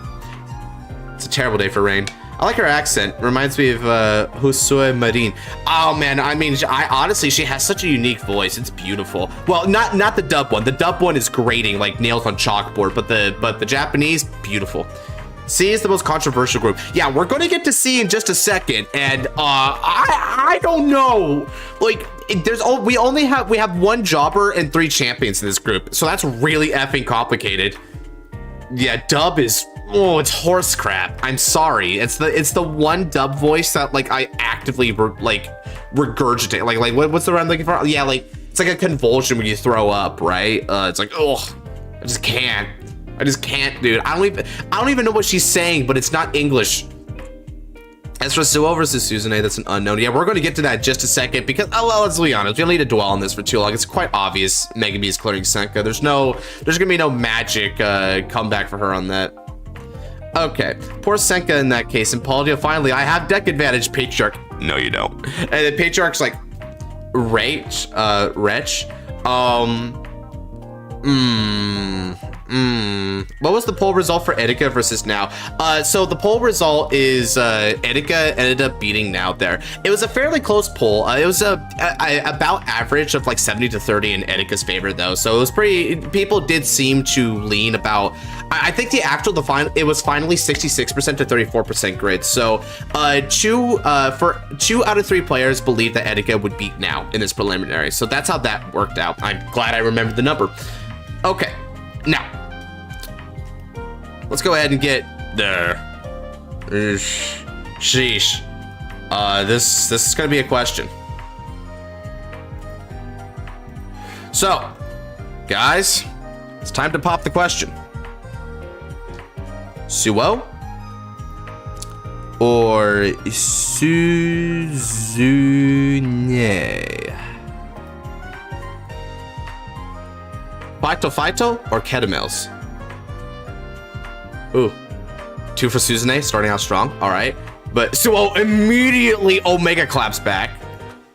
It's a terrible day for Rain. I like her accent. Reminds me of Hosue Marin. Oh man, I mean, I honestly, she has such a unique voice. It's beautiful. Well, not the dub one. The dub one is grating, like nails on chalkboard. But the Japanese, beautiful. C is the most controversial group. Yeah, we're gonna get to C in just a second, and I don't know. Like, we have one jobber and 3 champions in this group, so that's really effing complicated. Yeah, dub is. Oh, it's horse crap. I'm sorry. It's the one dub voice that like I actively regurgitate. Like what's the word I'm looking for? Yeah, like it's like a convulsion when you throw up, right? It's like, oh, I just can't, dude. I don't even know what she's saying, but it's not English. As for Suo versus Suzune, that's an unknown. Yeah, we're going to get to that in just a second because, well, let's be honest, we don't need to dwell on this for too long. It's quite obvious Megami is clearing Senka. There's gonna be no magic comeback for her on that. Okay, poor Senka in that case. And Impaldio, finally, I have deck advantage, Patriarch. No, you don't. And then Patriarch's like, Wretch. What was the poll result for Etika versus Now? So the poll result is Etika ended up beating Now there. It was a fairly close poll. It was about average of like 70-30 in Etika's favor though. So it was pretty, people did seem to lean about, I think the final, it was finally 66% to 34% grid. So for 2 out of 3 players believe that Etika would beat Now in this preliminary. So that's how that worked out. I'm glad I remembered the number. Okay, now let's go ahead and get there. Sheesh. This is gonna be a question. So, guys, it's time to pop the question. Suo or Suzune? Phyto or Ketamels? Ooh, 2 for Suzune, starting out strong. All right, but Suo immediately Omega claps back.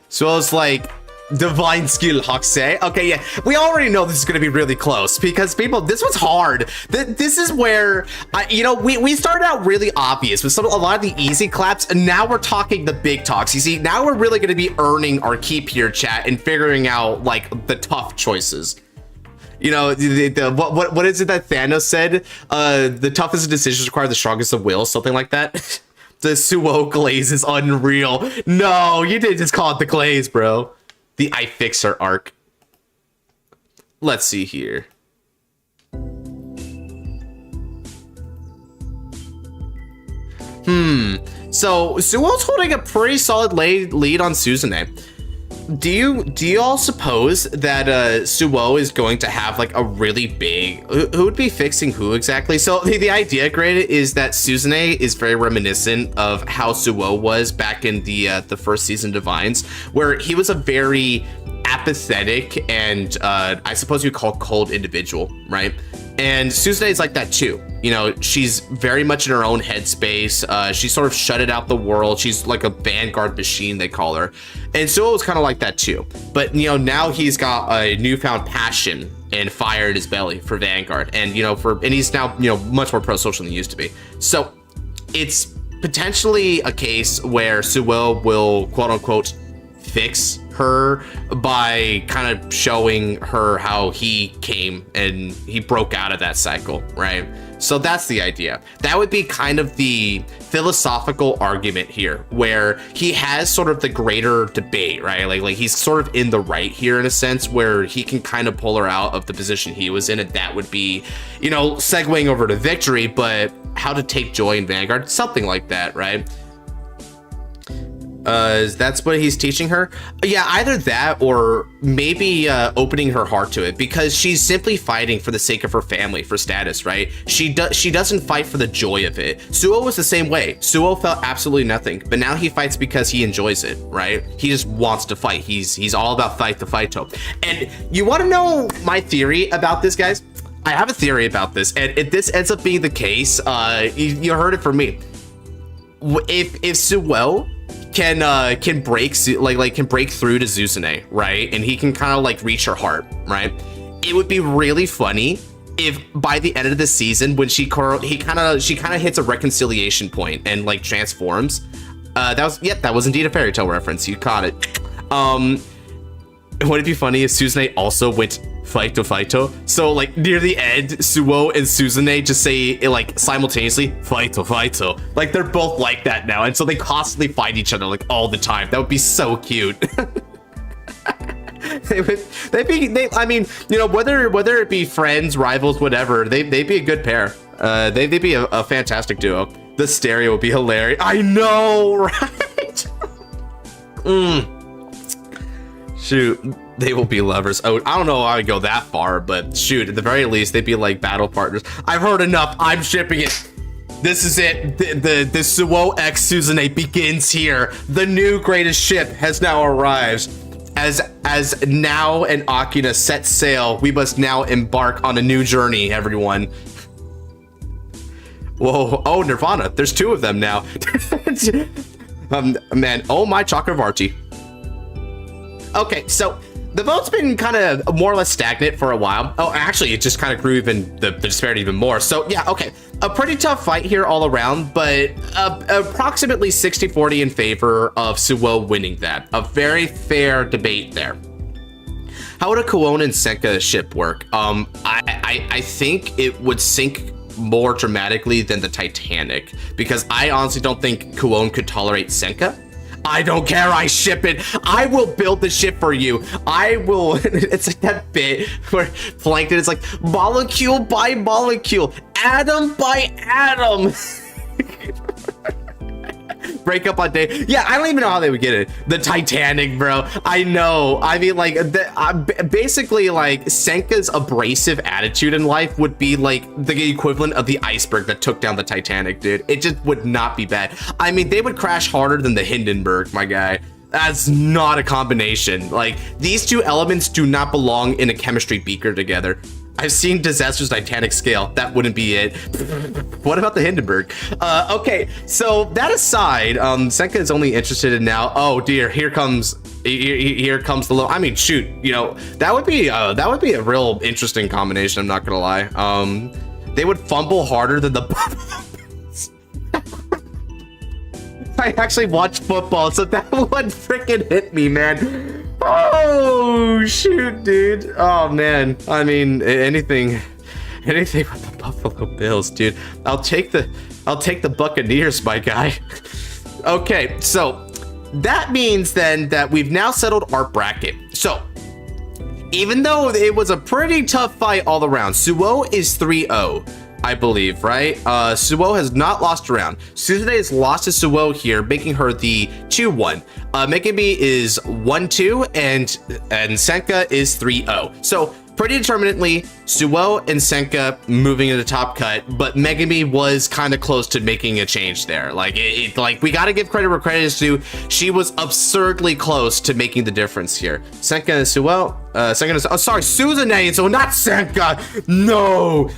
Suo's like, divine skill, Hokusei. Okay, yeah, we already know this is going to be really close because people, this was hard. This is where, you know, we started out really obvious with a lot of the easy claps, and now we're talking the big talks. You see, now we're really going to be earning our keep here, chat, and figuring out like the tough choices. You know, what is it that Thanos said? The toughest decisions require the strongest of will, something like that. The Suo glaze is unreal. No, you didn't just call it the glaze, bro. The iFixer arc. Let's see here. So Suo's holding a pretty solid lead on Suzune. Do you all suppose that Suo is going to have like a really big, who would be fixing who exactly? So the idea, granted, is that Suzune is very reminiscent of how Suo was back in the first season Divines, where he was a very apathetic and I suppose you call cold individual, right? And Suzune is like that too. You know, she's very much in her own headspace. She sort of shutted out the world. She's like a Vanguard machine, they call her. And Suo was kind of like that too. But, you know, now he's got a newfound passion and fire in his belly for Vanguard. And, you know, and he's now, you know, much more pro-social than he used to be. So it's potentially a case where Suo will, quote unquote, fix her by kind of showing her how he came and he broke out of that cycle, right? So that's the idea. That would be kind of the philosophical argument here, where he has sort of the greater debate, right? Like he's sort of in the right here in a sense, where he can kind of pull her out of the position he was in, and that would be, you know, segueing over to victory, but how to take joy in Vanguard, something like that, right? That's what he's teaching her. Yeah, either that or maybe opening her heart to it, because she's simply fighting for the sake of her family, for status, right? She doesn't fight for the joy of it. Suo was the same way. Suo felt absolutely nothing, but now he fights because he enjoys it, right? He just wants to fight. He's all about fight the fighto. And you want to know my theory about this, guys? I have a theory about this, and if this ends up being the case, you heard it from me. If Suo can break through to Suzune, right, and he can kind of like reach her heart, right, it would be really funny if by the end of the season, when she kind of hits a reconciliation point and like transforms. That was indeed a fairy tale reference. You caught it. Would it be funny if Suzune also went fighto? So like near the end, Suo and Suzune just say it like simultaneously, fighto. Like they're both like that now, and so they constantly fight each other like all the time. That would be so cute. I mean, you know, whether it be friends, rivals, whatever, they'd be a good pair. They'd be a fantastic duo. The stereo would be hilarious. I know, right? Shoot, they will be lovers. Oh, I don't know how I would go that far, but shoot, at the very least, they'd be like battle partners. I've heard enough. I'm shipping it. This is it. The Suo X Suzune begins here. The new greatest ship has now arrived. As Now and Akina set sail, we must now embark on a new journey, everyone. Whoa, oh, Nirvana. There's 2 of them now. Man, oh my Chakravarti. Okay, so the vote's been kind of more or less stagnant for a while. Oh, actually, it just kind of grew even the disparity even more. So yeah, okay, a pretty tough fight here all around, but approximately 60-40 in favor of Suo winning that. A very fair debate there. How would a Kuon and Senka ship work? I think it would sink more dramatically than the Titanic, because I honestly don't think Kuon could tolerate Senka. I don't care, I ship it. I will build the ship for you. I will. It's like that bit where Plankton is like, molecule by molecule, atom by atom. break up on day. Yeah, I don't even know how they would get it. The Titanic, bro. I know. I mean, like, basically, like, Senka's abrasive attitude in life would be like the equivalent of the iceberg that took down the Titanic, dude. It just would not be bad. I mean, they would crash harder than the Hindenburg, my guy. That's not a combination. Like, these two elements do not belong in a chemistry beaker together. I've seen Disaster's Titanic scale. That wouldn't be it. What about the Hindenburg? Okay, so that aside, Senka is only interested in now. Oh dear, here comes the low. I mean, shoot, you know, that would be a real interesting combination. I'm not gonna lie. They would fumble harder than the. I actually watched football, so that one freaking hit me, man. Oh shoot, dude. Oh man. I mean, anything with the Buffalo Bills, dude. I'll take the Buccaneers, my guy. Okay, so that means then that we've now settled our bracket. So even though it was a pretty tough fight all around, Suo is 3-0. I believe, right? Suo has not lost a round. Suzune has lost to Suo here, making her the 2-1. Megami is 1-2, and Senka is 3-0. So pretty determinately, Suo and Senka moving into the top cut, but Megami was kind of close to making a change there. Like, like, we gotta give credit where credit is due. She was absurdly close to making the difference here. Senka and Suo, Suzune, and so not Senka. No.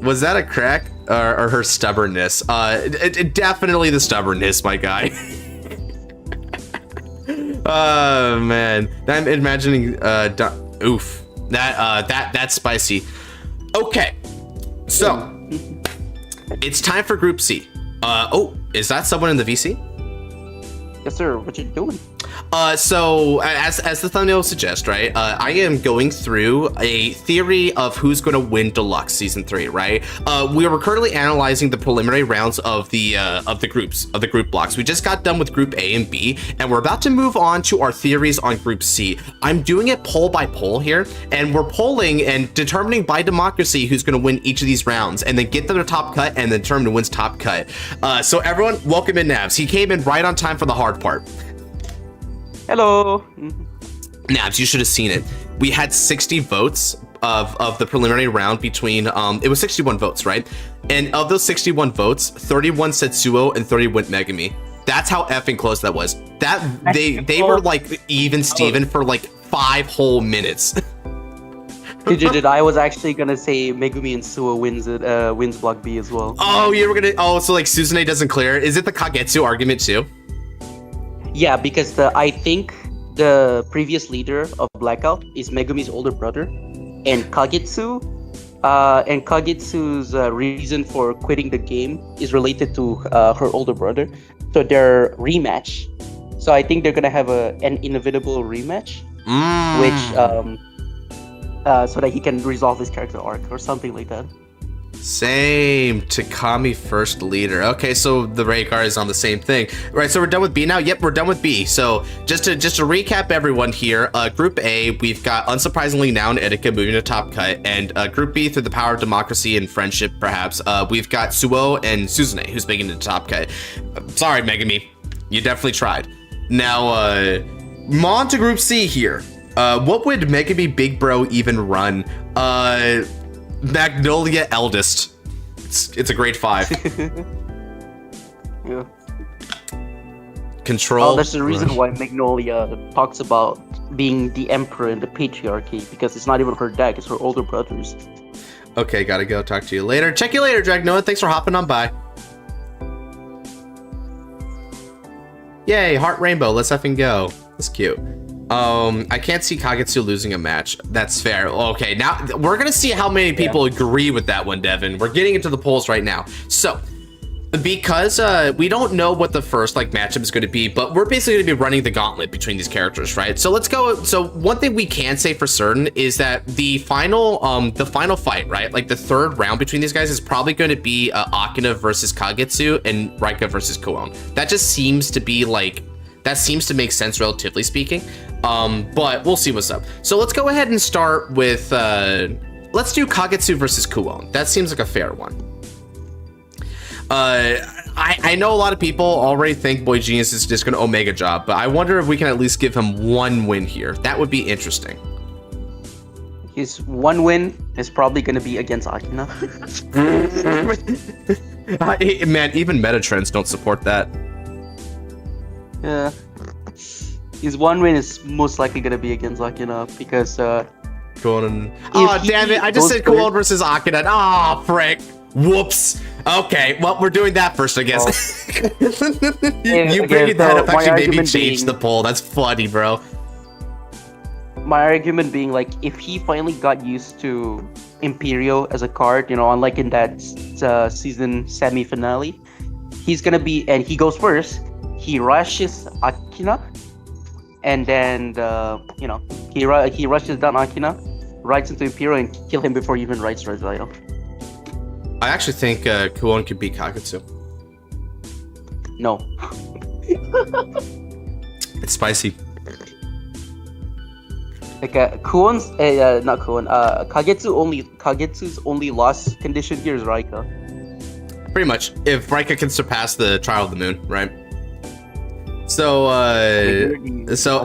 Was that a crack or her stubbornness? Definitely the stubbornness, my guy. Oh man, I'm imagining. Oof, that's spicy. Okay, so it's time for Group C. Oh, is that someone in the VC? Yes, sir. What you doing? So as the thumbnail suggests, right? I am going through a theory of who's going to win Deluxe Season 3, right? We are currently analyzing the preliminary rounds of the group blocks. We just got done with Group A and B, and we're about to move on to our theories on Group C. I'm doing it poll by poll here, and we're polling and determining by democracy who's going to win each of these rounds, and then get them to top cut, and then determine who wins top cut. So everyone, welcome in Nabs. He came in right on time for the hard part. Hello. Nabs, you should have seen it. We had 60 votes of the preliminary round between, it was 61 votes, right? And of those 61 votes, 31 said Suo and 30 went Megami. That's how effing close that was. They were like even Steven for like 5 whole minutes. Dude, I was actually gonna say Megumi and Suo wins block B as well. Oh, you were gonna, so like Suzune doesn't clear. Is it the Kagetsu argument too? Yeah, because I think the previous leader of Blackout is Megumi's older brother, and Kagetsu's reason for quitting the game is related to her older brother. So their rematch. So I think they're gonna have an inevitable rematch, which so that he can resolve his character arc or something like that. Same. Takami first leader. Okay, so the Rhaegar is on the same thing. Right, so we're done with B now? Yep, we're done with B. So just to recap everyone here, Group A, we've got, unsurprisingly, now and Etika moving to top cut, and Group B, through the power of democracy and friendship, perhaps, we've got Suo and Suzune, who's making the top cut. Sorry, Megami. You definitely tried. Now, on to Group C here. What would Megami Big Bro even run? Magnolia Eldest. It's a grade 5. Yeah. Control. Oh, that's the reason why Magnolia talks about being the emperor in the patriarchy, because it's not even her deck, it's her older brothers. Okay, gotta go. Talk to you later. Check you later, Dragnoa. Thanks for hopping on by. Yay, Heart Rainbow. Let's effing go. That's cute. I can't see Kagetsu losing a match. That's fair. Okay, now we're gonna see how many people agree with that one, Devin. We're getting into the polls right now. So, because we don't know what the first matchup is going to be, but we're basically going to be running the gauntlet between these characters, right? So let's go. So one thing we can say for certain is that the final fight, right? Like the third round between these guys is probably going to be Akina versus Kagetsu and Raika versus Koon. That just seems to be that seems to make sense, relatively speaking. But we'll see what's up. So let's go ahead and start with, let's do Kagetsu versus Koon. That seems like a fair one. I know a lot of people already think Boy Genius is just gonna Omega job, but I wonder if we can at least give him one win here. That would be interesting. His one win is probably gonna be against Akina. Man, even meta trends don't support that. Yeah. His one win is most likely gonna be against Akina because Kuon. Oh damn it! I just said Kuon versus Akina. Ah, frick. Whoops. Okay, well we're doing that first, I guess. You bringing that up actually made me change the poll. That's funny, bro. My argument being like, if he finally got used to Imperio as a card, you know, unlike in that season semi-finale, he's gonna be, and he goes first. He rushes Akina, and then you know, he rushes down Akina, rides into Imperial, and kill him before he even rides Red Vital. I actually think Kuon could beat Kagetsu. No. It's spicy. Like Kuon's, not Kuon. Kagetsu's only loss condition here is Raika. Pretty much, if Raika can surpass the Trial of the Moon, right? So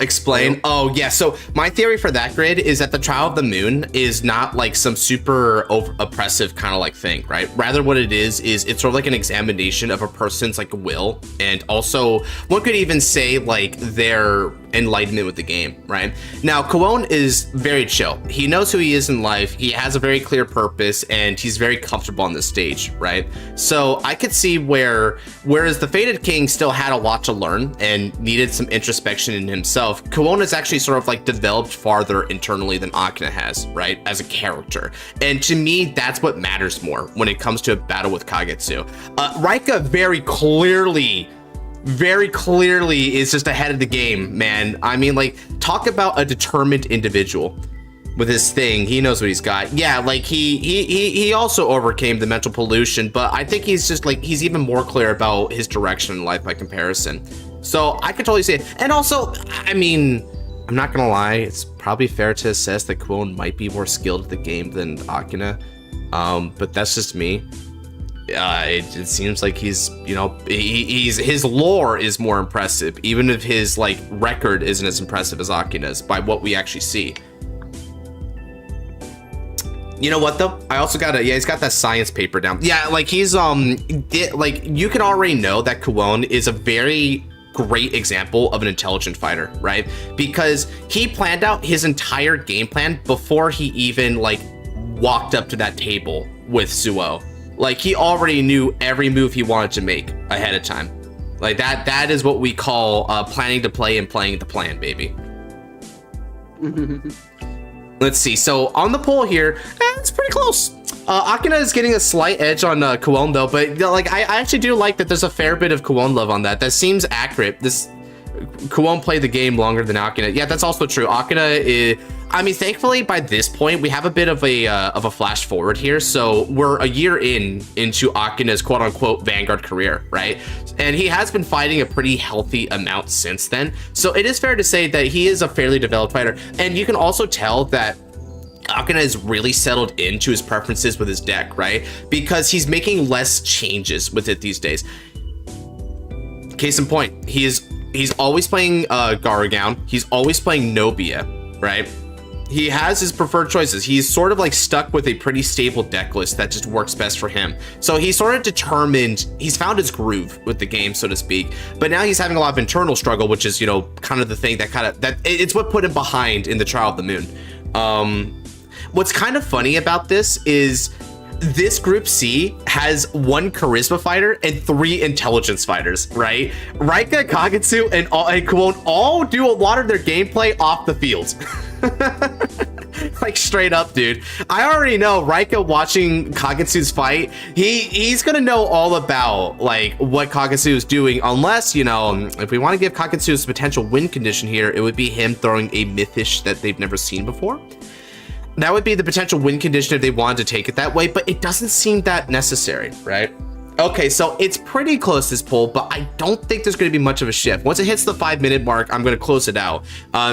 explain. Oh yeah, so my theory for that grid is that the Trial of the Moon is not like some super oppressive kind of like thing, right? Rather what it is it's sort of like an examination of a person's like will, and also one could even say like their enlightenment with the game, right? Now Kuon is very chill. He knows who he is in life, he has a very clear purpose, and he's very comfortable on the stage, right? So I could see whereas the Fated King still had a lot to learn and needed some introspection in himself, Kuon is actually sort of like developed farther internally than Akina has, right? As a character. And to me, that's what matters more when it comes to a battle with Kagetsu. Raika very clearly is just ahead of the game, man. I mean, like, talk about a determined individual with his thing. He knows what he's got. Yeah, like he also overcame the mental pollution, but I think he's just like, he's even more clear about his direction in life by comparison. So I could totally see it. And also, I mean, I'm not gonna lie, it's probably fair to assess that Kuon might be more skilled at the game than Akina, but that's just me. It seems like he's, you know, his lore is more impressive, even if his like record isn't as impressive as Akina's by what we actually see. You know what though? I also got he's got that science paper down. Yeah, like he's like you can already know that Kuon is a very great example of an intelligent fighter, right? Because he planned out his entire game plan before he even like walked up to that table with Suo. Like he already knew every move he wanted to make ahead of time. Like that is what we call planning to play and playing the plan, baby. Let's see. So on the poll here, it's pretty close. Akina is getting a slight edge on Kuon though, but like I actually do like that there's a fair bit of Kuon love on that. That seems accurate. This Kuon played the game longer than Akina. Yeah, that's also true. Akina is, I mean, thankfully by this point we have a bit of a flash forward here. So we're a year into Akina's quote unquote Vanguard career, right? And he has been fighting a pretty healthy amount since then. So it is fair to say that he is a fairly developed fighter. And you can also tell that Akina is really settled into his preferences with his deck, right? Because he's making less changes with it these days. Case in point, he's always playing Garugown. He's always playing Nobia, right? He has his preferred choices. He's sort of like stuck with a pretty stable deck list that just works best for him. So he's sort of determined, he's found his groove with the game, so to speak. But now he's having a lot of internal struggle, which is, you know, kind of the thing that it's what put him behind in the Trial of the Moon. What's kind of funny about this is this group C has 1 charisma fighter and 3 intelligence fighters, right? Raika, Kagetsu, and Kuon all do a lot of their gameplay off the field. Like straight up, dude. I already know Raika watching Kagetsu's fight, he's gonna know all about like what Kagetsu is doing, unless, you know, if we want to give Kagetsu's potential win condition here, it would be him throwing a mythish that they've never seen before. That would be the potential win condition if they wanted to take it that way, but it doesn't seem that necessary, right? Okay, so it's pretty close, this poll, but I don't think there's going to be much of a shift. Once it hits the 5-minute mark, I'm going to close it out.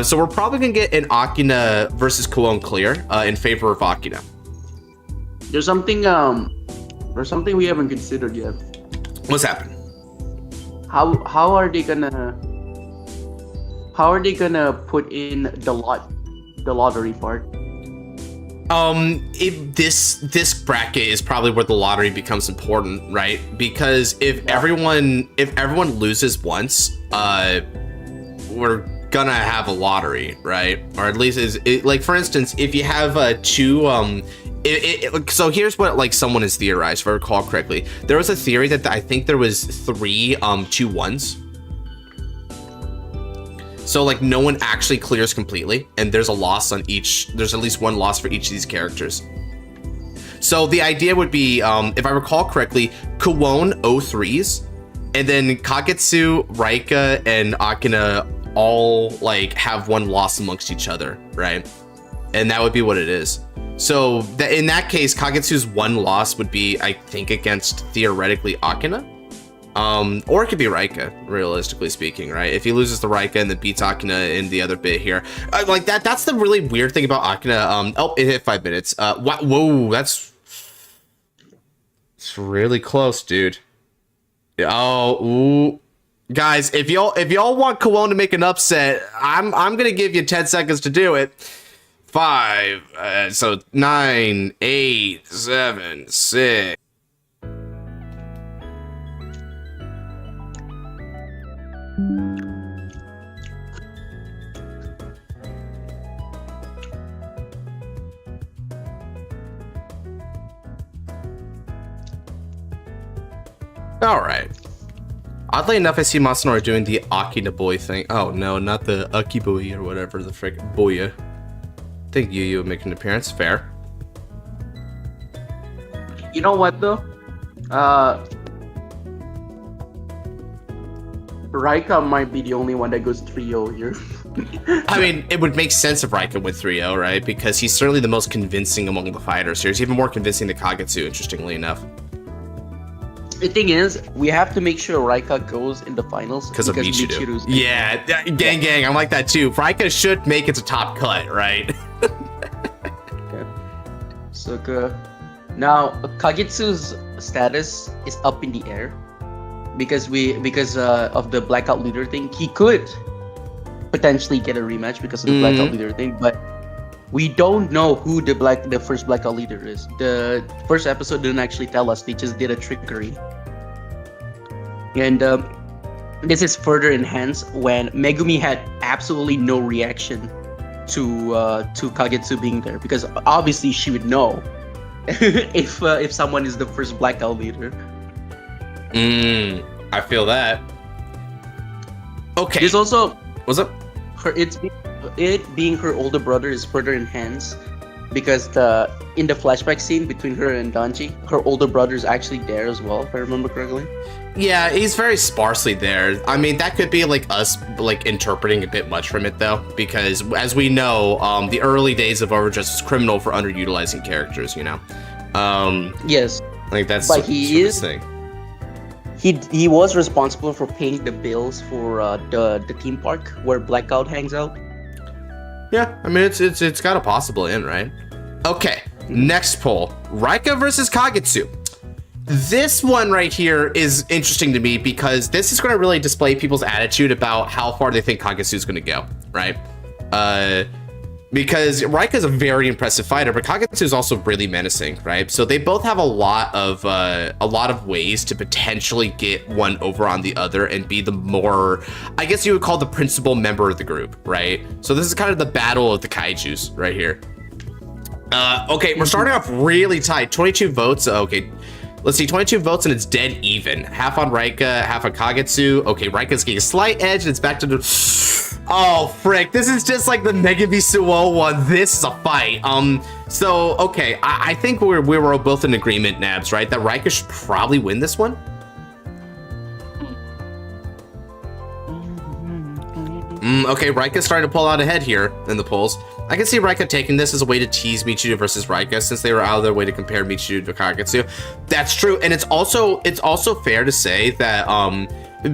So we're probably going to get an Akina versus Kuon clear in favor of Akina. There's something we haven't considered yet. What's happening? how are they gonna put in the lottery part? This bracket is probably where the lottery becomes important, right? Because if everyone loses once, we're gonna have a lottery, right? Or at least like, for instance, if you have two so here's what like someone has theorized, if I recall correctly. There was a theory that I think there was 3 2-1s. So like no one actually clears completely, and there's a loss on each. There's at least one loss for each of these characters. So the idea would be, if I recall correctly, Kuwon 0-3s, and then Kagetsu, Raika, and Akina all like have one loss amongst each other, right? And that would be what it is. So in that case, Kagetsu's one loss would be, I think, against theoretically Akina. Or it could be Raika, realistically speaking, right? If he loses to Raika and then beats Akina in the other bit here. Like that's the really weird thing about Akina. Oh, it hit 5 minutes. Whoa, it's really close, dude. Oh, ooh. Guys, if y'all want Kuwon to make an upset, I'm gonna give you 10 seconds to do it. 5, so 9, 8, 7, 6. All right. Oddly enough, I see Masanori doing the Akina boy thing. Oh no, not the Akiboy or whatever the frick boya. I think Yugioh would make an appearance. Fair. You know what though? Raika might be the only one that goes 3-0 here. I mean, it would make sense if Raika went 3-0, right? Because he's certainly the most convincing among the fighters here. He's even more convincing than Kagetsu, interestingly enough. The thing is, we have to make sure Raika goes in the finals because of Michiru. Yeah, gang, I'm like that too. Raika should make it to top cut, right? Okay. So good. Now, Kagetsu's status is up in the air because of the blackout leader thing. He could potentially get a rematch because of the blackout leader thing, but we don't know who the first blackout leader is. The first episode didn't actually tell us. They just did a trickery. And this is further enhanced when Megumi had absolutely no reaction to Kagetsu being there, because obviously she would know if someone is the first blackout leader. I feel that. Okay. There's also what's up? It being her older brother is further enhanced because in the flashback scene between her and Danji, her older brother is actually there as well, if I remember correctly. Yeah, he's very sparsely there. I mean, that could be like us like interpreting a bit much from it though, because as we know, the early days of Overdress was criminal for underutilizing characters, you know. Yes. Like that's but he is thing. He was responsible for paying the bills for the theme park where Blackout hangs out. Yeah, I mean it's got a possible in, right? Okay, next poll: Raika versus Kagetsu. This one right here is interesting to me because this is going to really display people's attitude about how far they think Kagetsu is going to go, right? Because Raika is a very impressive fighter, but Kagetsu is also really menacing, right? So they both have a lot of ways to potentially get one over on the other and be the more, I guess you would call the principal member of the group, right? So this is kind of the battle of the kaijus right here. Okay, we're starting off really tight. 22 votes. Okay, let's see, 22 votes and it's dead even. Half on Raika, half on Kagetsu. Okay, Raika's getting a slight edge and it's back to the... Oh, frick. This is just like the Megumi Suo one. This is a fight. So, okay, I think we were both in agreement, Nabs, right? That Raika should probably win this one? Okay, Raika's starting to pull out ahead here in the polls. I can see Raika taking this as a way to tease Michiru versus Raika, since they were out of their way to compare Michiru to Kagetsu. That's true, and it's also fair to say that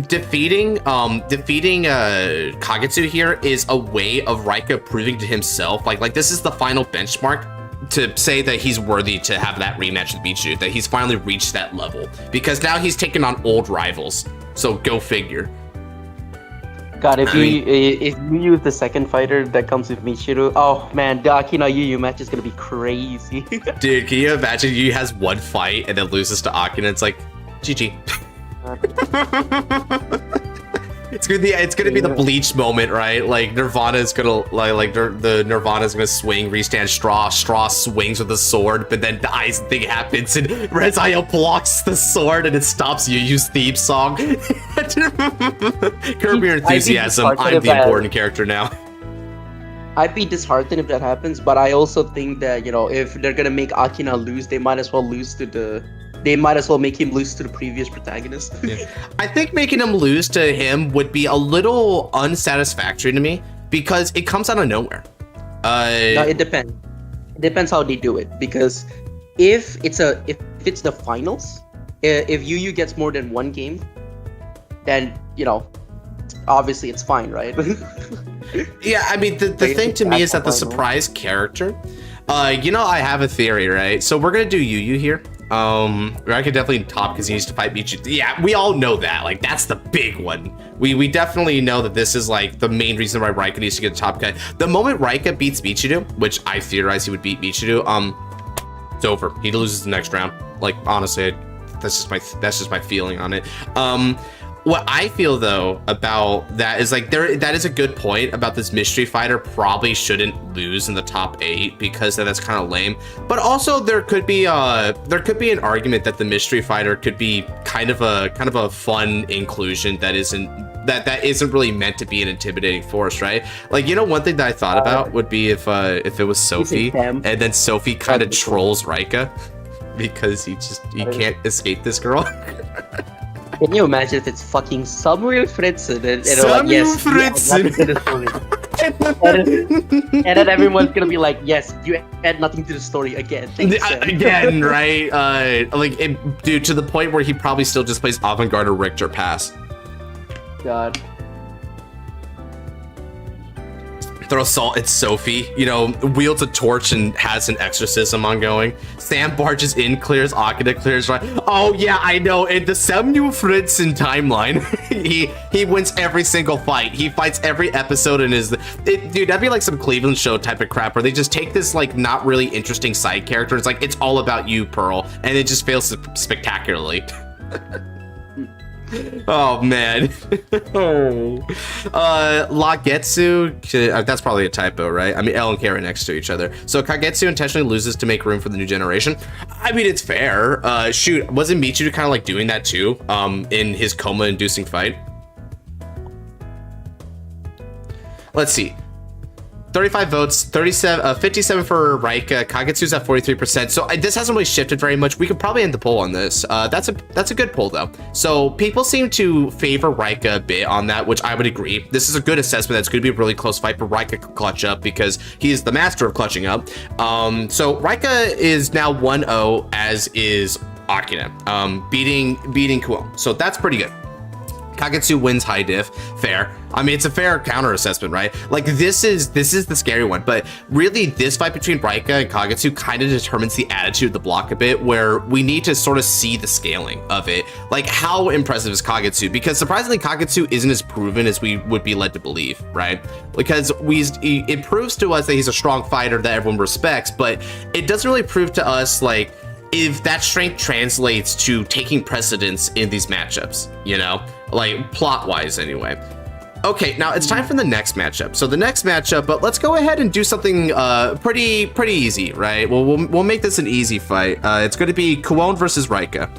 defeating Kagetsu here is a way of Raika proving to himself, like this is the final benchmark to say that he's worthy to have that rematch with Michiru, that he's finally reached that level, because now he's taken on old rivals. So go figure. God, if you use the second fighter that comes with Michiru, oh man, the Akina Yu match is gonna be crazy. Dude, can you imagine Yu has one fight and then loses to Akina? It's like, GG. It's gonna be the Bleach moment, right? Like Nirvana is gonna the Nirvana is gonna swing, restand Straw swings with the sword, but then the ice thing happens and Rezaio blocks the sword and it stops Yu's theme song. Curb your enthusiasm. I'm the important character now. I'd be disheartened if that happens, but I also think that, you know, if they're gonna make Akina lose, they might as well make him lose to the previous protagonist. Yeah. I think making him lose to him would be a little unsatisfactory to me because it comes out of nowhere. No, it depends. It depends how they do it, because if it's the finals, if Yu gets more than one game, then, you know, obviously it's fine, right? Yeah, I mean, the thing to me is that the surprise character, you know, I have a theory, right? So we're gonna do Yu here. I could definitely top because he needs to fight Michiru. Yeah, we all know that. Like, that's the big one. We definitely know that this is like the main reason why Raika needs to get a top cut. The moment Raika beats Michiru, which I theorize he would beat Michiru, it's over. He loses the next round. Like, honestly, that's just my feeling on it. What I feel though about that is like that is a good point about this mystery fighter probably shouldn't lose in the top 8 because then that's kind of lame. But also there could be an argument that the mystery fighter could be kind of a fun inclusion that isn't really meant to be an intimidating force, right? Like, you know, one thing that I thought about would be if it was Sophie and then Sophie kind of trolls Raika because he can't escape this girl. Can you imagine if it's fucking Samuel Fritzen and and then everyone's gonna be like, yes, you add nothing to the story again. Again, right? Dude, to the point where he probably still just plays Vanguard or Richter Pass. God. Throw salt at Sophie, you know, wields a torch and has an exorcism ongoing. Sam barges in, clears Akina, clears right. Oh yeah, I know. In the Samuel Fritzen timeline, he wins every single fight. He fights every episode and dude, that'd be like some Cleveland show type of crap where they just take this like not really interesting side character. It's like, it's all about you, Pearl, and it just fails spectacularly. Oh man. Lagetsu, that's probably a typo, right? I mean, L and K are next to each other. So Kagetsu intentionally loses to make room for the new generation. I mean, it's fair. Shoot, wasn't Michiru kind of like doing that too in his coma-inducing fight? Let's see. 35 votes, 57 for Raika. Kagetsu's at 43%. So this hasn't really shifted very much. We could probably end the poll on this. That's a good poll though. So people seem to favor Raika a bit on that, which I would agree. This is a good assessment. That's going to be a really close fight, but Raika could clutch up because he is the master of clutching up. So Raika is now 1-0, as is Akina, beating Kuon. So that's pretty good. Kagetsu wins high diff. Fair. I mean, it's a fair counter assessment, right? Like, this is the scary one, but really this fight between Raika and Kagetsu kind of determines the attitude of the block a bit, where we need to sort of see the scaling of it. Like, how impressive is Kagetsu? Because surprisingly, Kagetsu isn't as proven as we would be led to believe, right? Because it proves to us that he's a strong fighter that everyone respects, but it doesn't really prove to us, like, if that strength translates to taking precedence in these matchups, you know, like plot-wise anyway. Okay, now it's time for the next matchup. So the next matchup, but let's go ahead and do something pretty easy, right? We'll make this an easy fight. It's going to be Kuon versus Raika.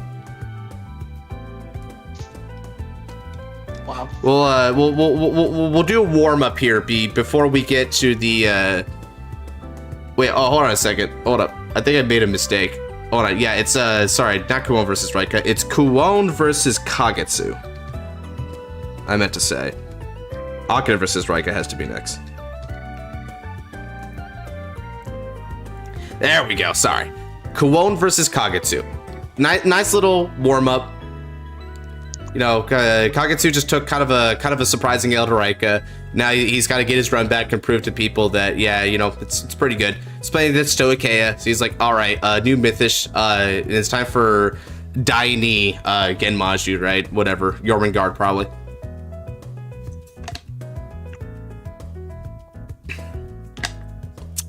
Wow. We'll do a warm up here before we get to the. Wait, oh, hold on a second. Hold up. I think I made a mistake. Hold on, yeah, it's, sorry, not Kuon versus Raika, it's Kuon versus Kagetsu. I meant to say. Akina versus Raika has to be next. There we go, sorry. Kuon versus Kagetsu. Nice little warm-up. Kagetsu just took kind of a surprising L to Raika. Now he's got to get his run back and prove to people that it's pretty good. He's playing against Stoikea, so he's like, all right, new Mythish. It's time for Daini Genmaju, right? Whatever, Jormungand probably.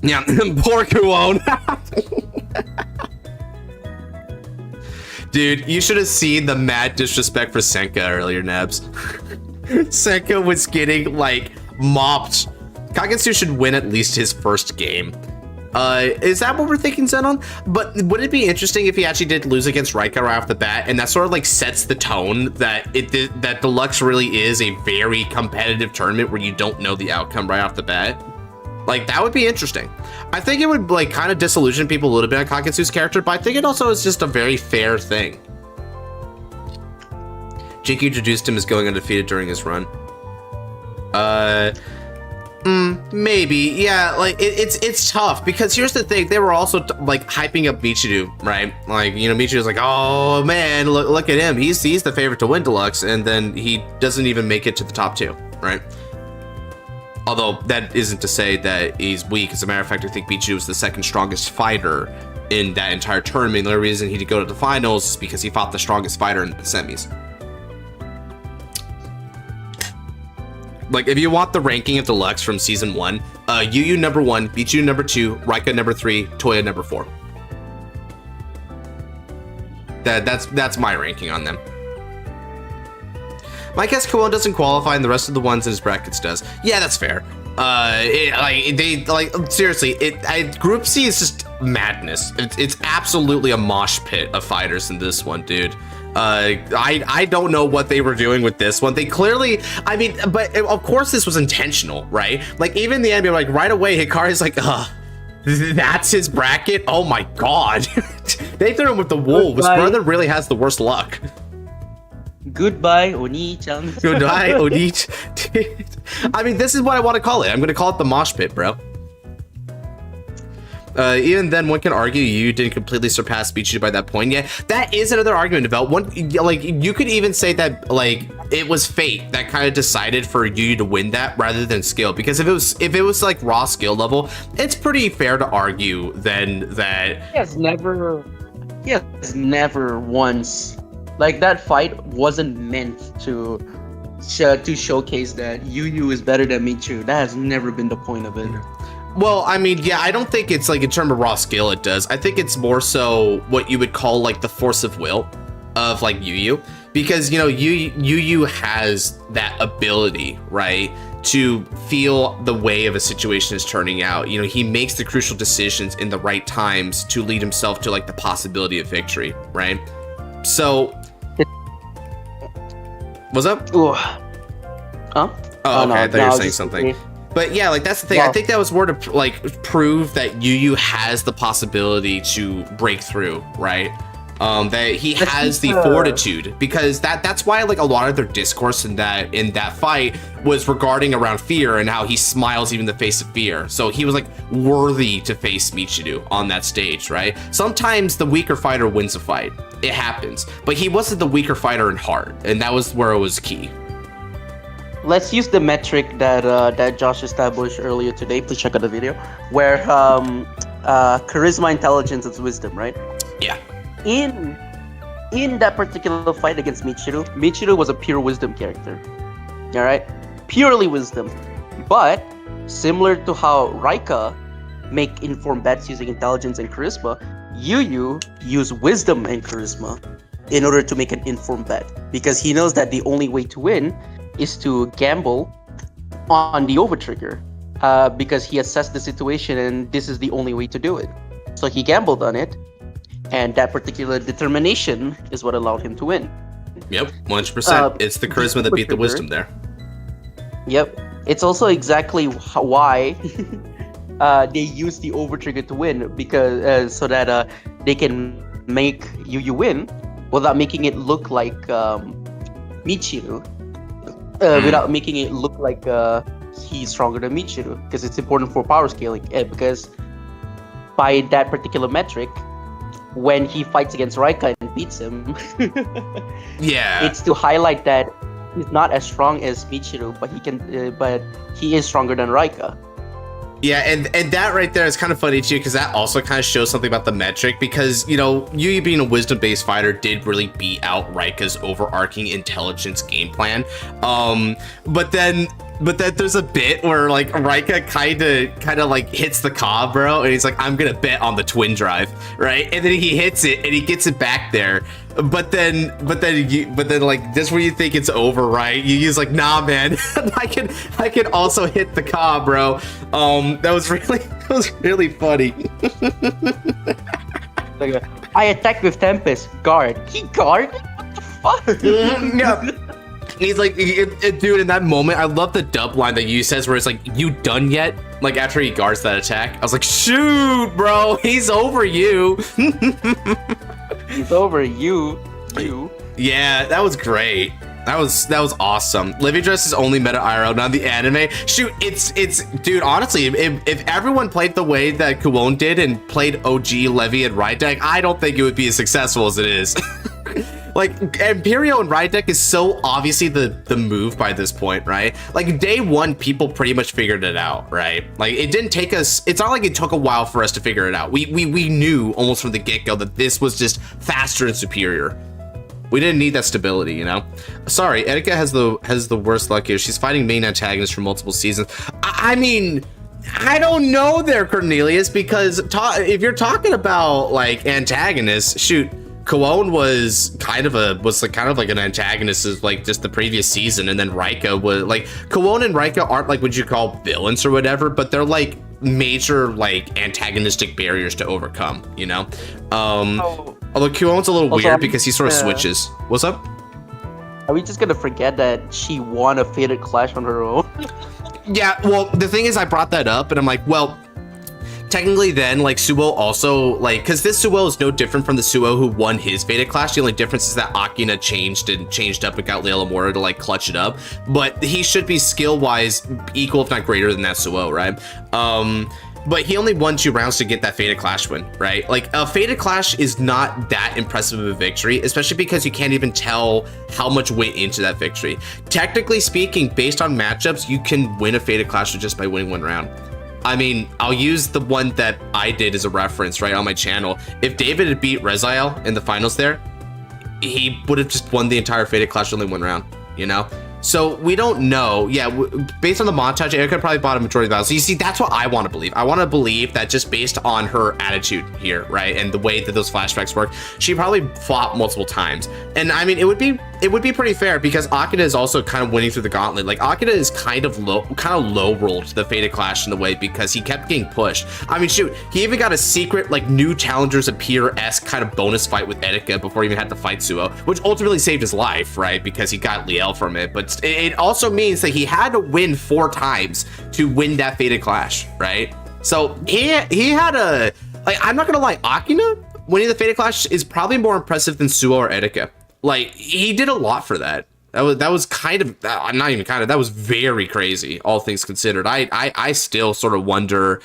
Yeah, poor Kuon. Dude, you should have seen the mad disrespect for Senka earlier, Nabs. Senka was getting, like, mopped. Kagetsu should win at least his first game. Is that what we're thinking, Zenon? But would it be interesting if he actually did lose against Raika right off the bat, and that sort of, like, sets the tone that that Deluxe really is a very competitive tournament where you don't know the outcome right off the bat? Like, that would be interesting. I think it would, like, kind of disillusion people a little bit on Kagetsu's character, but I think it also is just a very fair thing. Jake introduced him as going undefeated during his run. Maybe, yeah, like, it's tough, because here's the thing, they were also, like, hyping up Michiru, right? Like, Michiru's like, oh, man, look at him, he's the favorite to win Deluxe, and then he doesn't even make it to the top 2, right? Although that isn't to say that he's weak. As a matter of fact, I think Michiru was the second strongest fighter in that entire tournament. The only reason he did go to the finals is because he fought the strongest fighter in the semis. Like, if you want the ranking of Deluxe from season 1, Yu number 1, Michiru number 2, Raika number 3, Toya number 4. That's my ranking on them. My guess Kuon doesn't qualify, and the rest of the ones in his brackets does. Yeah, that's fair. Seriously, Group C is just madness. It's absolutely a mosh pit of fighters in this one, dude. I don't know what they were doing with this one. They clearly, but of course this was intentional, right? Like, even the end, like, right away, Hikari's like, that's his bracket? Oh my god. They threw him with the wolves. Goodbye. Brother really has the worst luck. Goodbye, Oni-chan. Goodbye, Oni-chan. I mean, this is what I want to call it. I'm going to call it the mosh pit, bro. Even then, one can argue you didn't completely surpass Michiru by that point. Yeah, that is another argument about one. Like, you could even say that, like, it was fate that kind of decided for you to win that rather than skill. Because if it was like raw skill level, it's pretty fair to argue then that he has never once. Like, that fight wasn't meant to showcase that Yu is better than Michiru. That has never been the point of it. Well, I mean, yeah, I don't think it's like in terms of raw skill it does. I think it's more so what you would call like the force of will of like Yu. Because, Yu has that ability, right, to feel the way of a situation is turning out. He makes the crucial decisions in the right times to lead himself to like the possibility of victory, right? So... What's up? Ooh. Huh? Oh, okay. I thought you were saying something. But yeah, like, that's the thing. Wow. I think that was more to like prove that Yu has the possibility to break through, right? That he has the fortitude, because that's why like a lot of their discourse in that fight was regarding around fear and how he smiles even in the face of fear. So he was like worthy to face Michiru on that stage, right? Sometimes the weaker fighter wins a fight. It happens, but he wasn't the weaker fighter in heart, and that was where it was key. Let's use the metric that Josh established earlier today. Please check out the video where charisma, intelligence, and wisdom, right? Yeah. In that particular fight against Michiru was a pure wisdom character. All right, purely wisdom. But similar to how Raika make informed bets using intelligence and charisma, Yu use wisdom and charisma in order to make an informed bet, because he knows that the only way to win is to gamble on the overtrigger, because he assessed the situation and this is the only way to do it. So he gambled on it, and that particular determination is what allowed him to win. Yep, 100%. It's the charisma that beat the wisdom there. Yep. It's also exactly why they use the overtrigger to win, because so that they can make Yu win without making it look like Michiru. Without making it look like he's stronger than Michiru, because it's important for power scaling. Because by that particular metric, when he fights against Raika and beats him. Yeah. It's to highlight that he's not as strong as Michiru, but he is stronger than Raika. Yeah, and that right there is kind of funny too, because that also kind of shows something about the metric, because, you know, Yugi being a wisdom-based fighter did really beat out Raika's overarching intelligence game plan. But then there's a bit where like Raika kind of like hits the cob, bro, and he's like, I'm gonna bet on the twin drive, right? And then he hits it and he gets it back there. But then like this where you think it's over, right? Yugi's like, nah, man, I can also hit the cob, bro. That was really funny. Like, I attack with Tempest. Guard. He guard? What the fuck? Yeah. He's like, dude, in that moment, I love the dub line that you says where it's like, you done yet? Like after he guards that attack, I was like, shoot, bro, he's over you. He's over you. Yeah, that was great. That was awesome. Livy Dress is only meta IRL, not the anime. Shoot, it's dude, honestly, if everyone played the way that Kuon did and played OG, Levy, and Ride Deck, I don't think it would be as successful as it is. Like, Imperio and Ride Deck is so obviously the move by this point, right? Like, day one, people pretty much figured it out, right? Like, it didn't take us, it's not like it took a while for us to figure it out. We knew almost from the get-go that this was just faster and superior. We didn't need that stability, you know? Sorry, Etika has the worst luck here. She's fighting main antagonists for multiple seasons. I mean, I don't know there, Cornelius, because if you're talking about, like, antagonists, shoot, Kuon was kind of like an antagonist of like just the previous season, and then Raika was like, Kuon and Raika aren't like what you call villains or whatever, but they're like major like antagonistic barriers to overcome, you know? Although Kuon's a little weird because he sort of switches. What's up? Are we just gonna forget that she won a fated clash on her own? Yeah, well, the thing is, I brought that up and I'm like, well, technically then, like, Suo also, like, because this Suo is no different from the Suo who won his Fated Clash. The only difference is that Akina changed up and got Leila Mora to, like, clutch it up. But he should be skill-wise equal, if not greater than that Suo, right? But he only won 2 rounds to get that Fated Clash win, right? Like, a Fated Clash is not that impressive of a victory, especially because you can't even tell how much went into that victory. Technically speaking, based on matchups, you can win a Fated Clash just by winning 1 round. I mean, I'll use the one that I did as a reference, right, on my channel. If David had beat Rezael in the finals there, he would have just won the entire Fated Clash only 1 round, you know? So we don't know. Yeah, based on the montage, Erica probably bought a majority of the battles. So you see, that's what I want to believe. I want to believe that just based on her attitude here, right, and the way that those flashbacks work, she probably fought multiple times. And I mean, it would be pretty fair because Akina is also kind of winning through the gauntlet. Like, Akina is kind of low rolled the Fated Clash in the way because he kept getting pushed. I mean, shoot, he even got a secret like new challengers appear-esque kind of bonus fight with Etika before he even had to fight Suo, which ultimately saved his life, right, because he got Liel from it. But it also means that he had to win 4 times to win that Fated Clash, right? So he had a, like, I'm not gonna lie, Akina winning the Fated Clash is probably more impressive than Suo or Etika. Like, he did a lot for that. That was kind of, not even kind of, that was very crazy, all things considered. I still sort of wonder,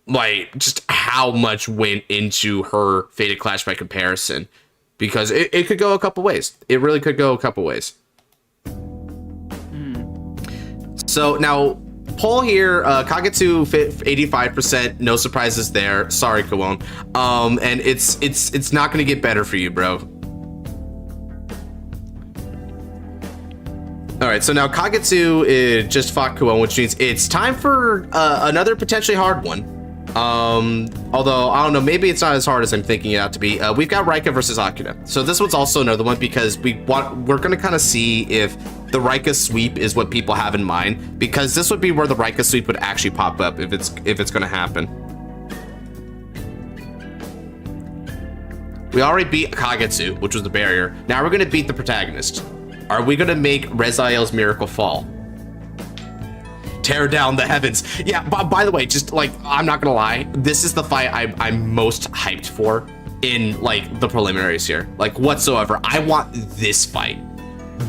like, just how much went into her Fated Clash by comparison, because it could go a couple ways. It really could go a couple ways. So now, poll here, Kagetsu 85%, no surprises there. Sorry, Kuon. And it's not gonna get better for you, bro. All right, so now Kagetsu just fought Kuon, which means it's time for another potentially hard one. Although I don't know, maybe it's not as hard as I'm thinking it out to be. We've got Raika versus Akina. So this one's also another one because we're gonna kind of see if the Raika sweep is what people have in mind, because this would be where the Raika sweep would actually pop up if it's gonna happen. We already beat Kagetsu, which was the barrier. Now we're gonna beat the protagonist. Are we gonna make Rezael's miracle fall? Tear down the heavens. Yeah, by the way, just like, I'm not gonna lie, this is the fight I'm most hyped for in like the preliminaries here, like whatsoever. I want this fight.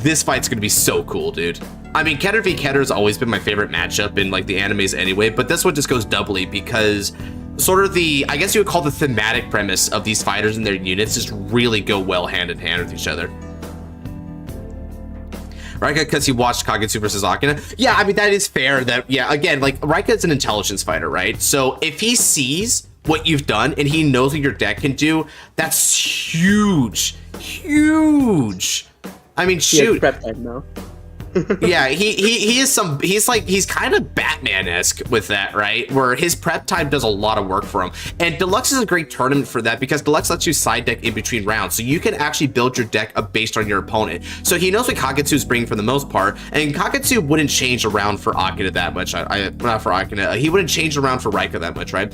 This fight's gonna be so cool, dude. I mean, Keter v Keter has always been my favorite matchup in like the animes anyway, but this one just goes doubly because sort of the, I guess you would call the thematic premise of these fighters and their units just really go well hand in hand with each other. Raika, because he watched Kagetsu versus Akina. Yeah, I mean, that is fair. That, yeah, again, like, Raika is an intelligence fighter, right? So if he sees what you've done and he knows what your deck can do, that's huge. Huge. I mean, shoot. Prep time now. Yeah, he is some, he's kind of Batman-esque with that, right? Where his prep time does a lot of work for him. And Deluxe is a great tournament for that because Deluxe lets you side deck in between rounds. So you can actually build your deck based on your opponent. So he knows what Kagetsu is bringing for the most part. And Kagetsu wouldn't change around for Akina that much. Not for Akina. He wouldn't change around for Raika that much, right?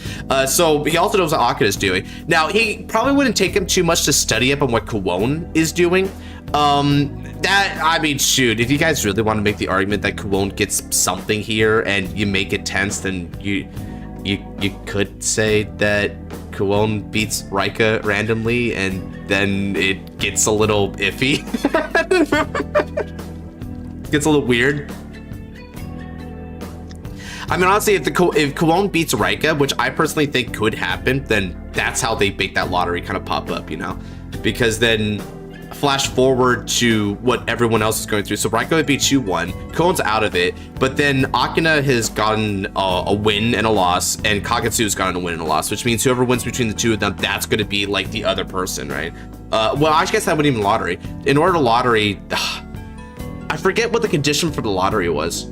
So he also knows what Akina is doing. Now, he probably wouldn't take him too much to study up on what Kuon is doing. That, I mean, shoot, if you guys really want to make the argument that Kuon gets something here and you make it tense, then you could say that Kuon beats Raika randomly and then it gets a little iffy. Gets a little weird. I mean, honestly, if Kuon beats Raika, which I personally think could happen, then that's how they make that lottery kind of pop up, you know? Because then flash forward to what everyone else is going through. So Raika would be 2-1, Kuon's out of it, but then Akina has gotten a win and a loss, and Kagetsu's gotten a win and a loss, which means whoever wins between the two of them, that's going to be like the other person, right? Well, I guess that wouldn't even lottery. In order to lottery, I forget what the condition for the lottery was.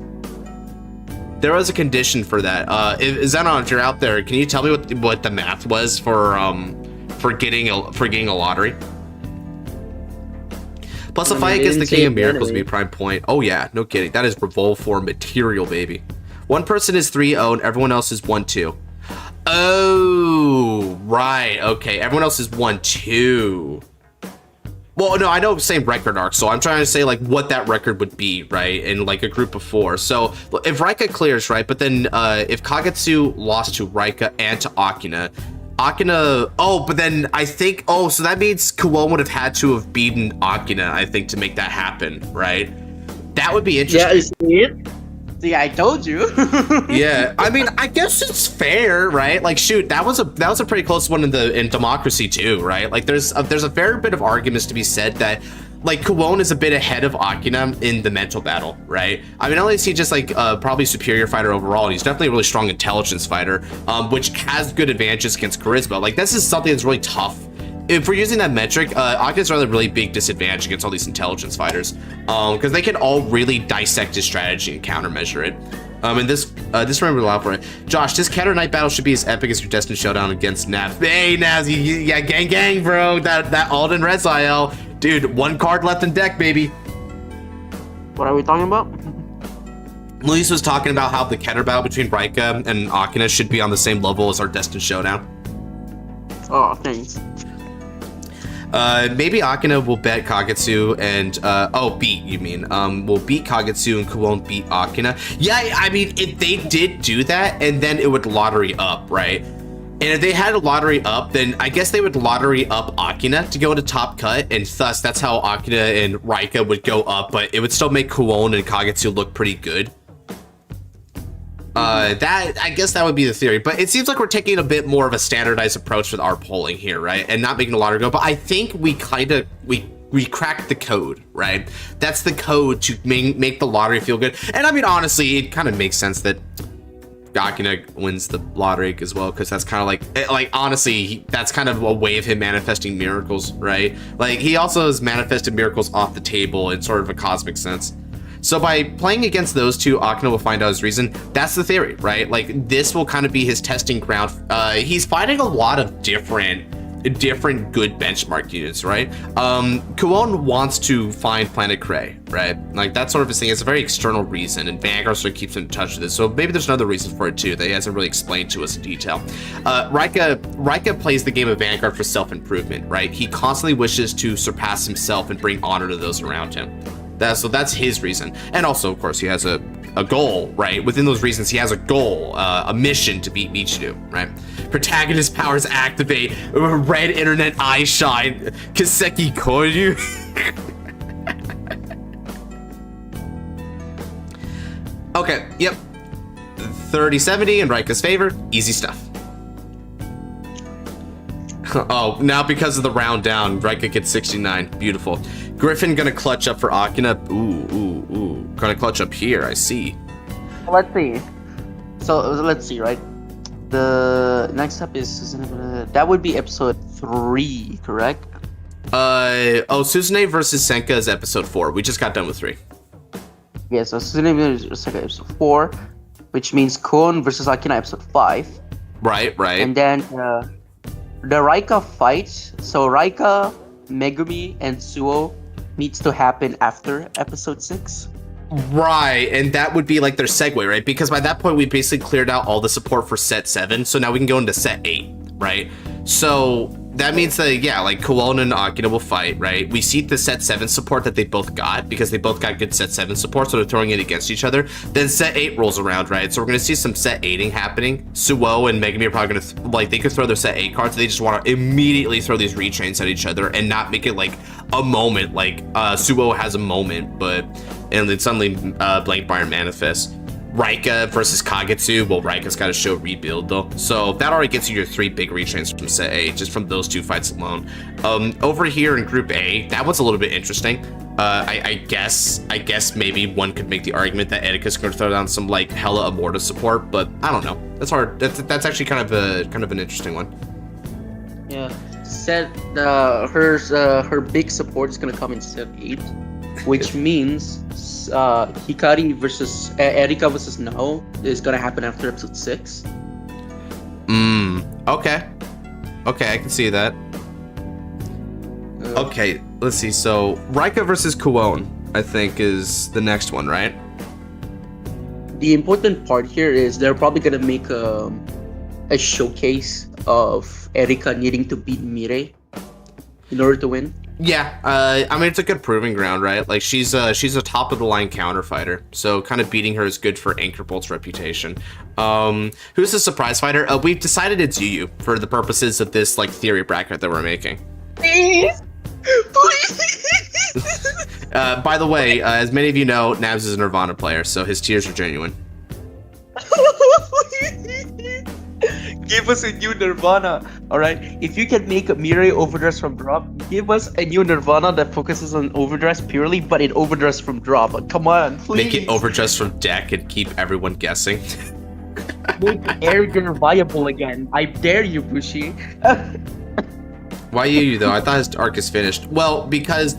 There was a condition for that. Zenon, if you're out there, can you tell me what the math was for getting a lottery? Plus a fight against the King of Miracles would be prime point. Oh yeah, no kidding. That is Revolve for material, baby. One person is 3-0 and everyone else is 1-2. Oh, right. Okay, everyone else is 1-2. Well, no, I know same record arc, so I'm trying to say like what that record would be, right? In like a group of 4. So if Raika clears, right? But then if Kagetsu lost to Raika and to Akina, oh, but then I think, oh, so that means Kuon would have had to have beaten Akina, I think, to make that happen, right? That would be interesting. Yeah, you see it? See, I told you. Yeah, I mean, I guess it's fair, right? Like, shoot, that was a pretty close one in Democracy too, right? Like, there's a fair bit of arguments to be said that, like, Kuon is a bit ahead of Akina in the mental battle, right? I mean, not only is he just like probably superior fighter overall, he's definitely a really strong intelligence fighter, which has good advantages against charisma. Like, this is something that's really tough. If we're using that metric, Akina's a really big disadvantage against all these intelligence fighters, because they can all really dissect his strategy and countermeasure it. And this remember loud for it. Josh, this Counter Night battle should be as epic as your Destiny Showdown against Nav. Hey, Nav, yeah, gang, bro. That Alden Res IL. Dude, 1 card left in deck, baby. What are we talking about? Luis was talking about how the Keter battle between Raika and Akina should be on the same level as our Destined Showdown. Oh, thanks. Maybe Akina will bet Kagetsu and, beat, you mean. Will beat Kagetsu and Kuon beat Akina. Yeah, I mean, if they did do that, and then it would lottery up, right? And if they had a lottery up, then I guess they would lottery up Akina to go into top cut, and thus that's how Akina and Raika would go up, but it would still make Kuon and Kagetsu look pretty good. I guess that would be the theory, but it seems like we're taking a bit more of a standardized approach with our polling here, right? And not making a lottery go, but I think we we cracked the code, right? That's the code to make the lottery feel good. And I mean, honestly, it kind of makes sense that Akina wins the lottery as well, because that's kind of like honestly, that's kind of a way of him manifesting miracles, right? Like, he also has manifested miracles off the table in sort of a cosmic sense. So by playing against those two, Akina will find out his reason. That's the theory, right? Like, this will kind of be his testing ground. He's fighting a lot of different good benchmark units, right? Kuon wants to find Planet Cray, right? Like, that's sort of his thing. It's a very external reason, and Vanguard sort of keeps him in touch with this. So maybe there's another reason for it too that he hasn't really explained to us in detail. Raika plays the game of Vanguard for self-improvement, right? He constantly wishes to surpass himself and bring honor to those around him. So that's his reason. And also, of course, he has a goal, right? Within those reasons, he has a goal, a mission to beat Michiru, right? Protagonist powers activate, red internet eye shine, Kiseki Koryu. Okay, yep. 30-70 in Raika's favor, easy stuff. Oh, now because of the round down, Rika gets 69. Beautiful. Griffin gonna clutch up for Akina. Ooh. Gonna clutch up here, I see. Let's see. So let's see, right? The next up is that would be episode 3, correct? Suzune versus Senka is episode 4. We just got done with 3. Yeah, so Suzune versus Senka episode 4, which means Kon versus Akina episode 5. Right. And then the Rika fight. So Rika, Megumi, and Suo needs to happen after episode 6. Right, and that would be like their segue, right? Because by that point, we basically cleared out all the support for set 7, so now we can go into set 8, right? So that means that, yeah, like Kuon and Akina will fight, right? We see the set 7 support that they both got, because they both got good set 7 support, so they're throwing it against each other. Then set 8 rolls around, right? So we're going to see some set 8ing happening. Suo and Megumi are probably going to, like, they could throw their set 8 cards, they just want to immediately throw these retrains at each other and not make it, like, a moment, like, Suo has a moment, and then suddenly Blank Byron manifests. Rika versus Kagetsu. Well, Rika's got to show rebuild though, so that already gets you your 3 big retrains from set A just from those 2 fights alone. Over here in Group A, that one's a little bit interesting. I guess maybe one could make the argument that Erika's going to throw down some like hella Amorta support, but I don't know. That's hard. That's actually kind of an interesting one. Yeah, her big support is going to come in set 8, which means Hikari versus Erika versus Nao is gonna happen after episode 6. Okay, I can see that. Okay, let's see. So Rika versus Kuon, I think, is the next one, right? The important part here is they're probably gonna make a showcase of Erika needing to beat Mirei in order to win. Yeah, I mean, it's a good proving ground, right? Like, she's a top of the line counter fighter, so kind of beating her is good for Anchor Bolt's reputation. Who's the surprise fighter? We've decided it's Yuyu for the purposes of this like theory bracket that we're making. Please. By the way, as many of you know, Nabs is a Nirvana player, so his tears are genuine. Give us a new Nirvana, alright? If you can make a Mirei Overdress from drop, give us a new Nirvana that focuses on Overdress purely, but it Overdress from drop. Come on, please. Make it Overdress from deck and keep everyone guessing. Make Airgun viable again. I dare you, Bushi. Why you though? I thought his arc is finished. Well, because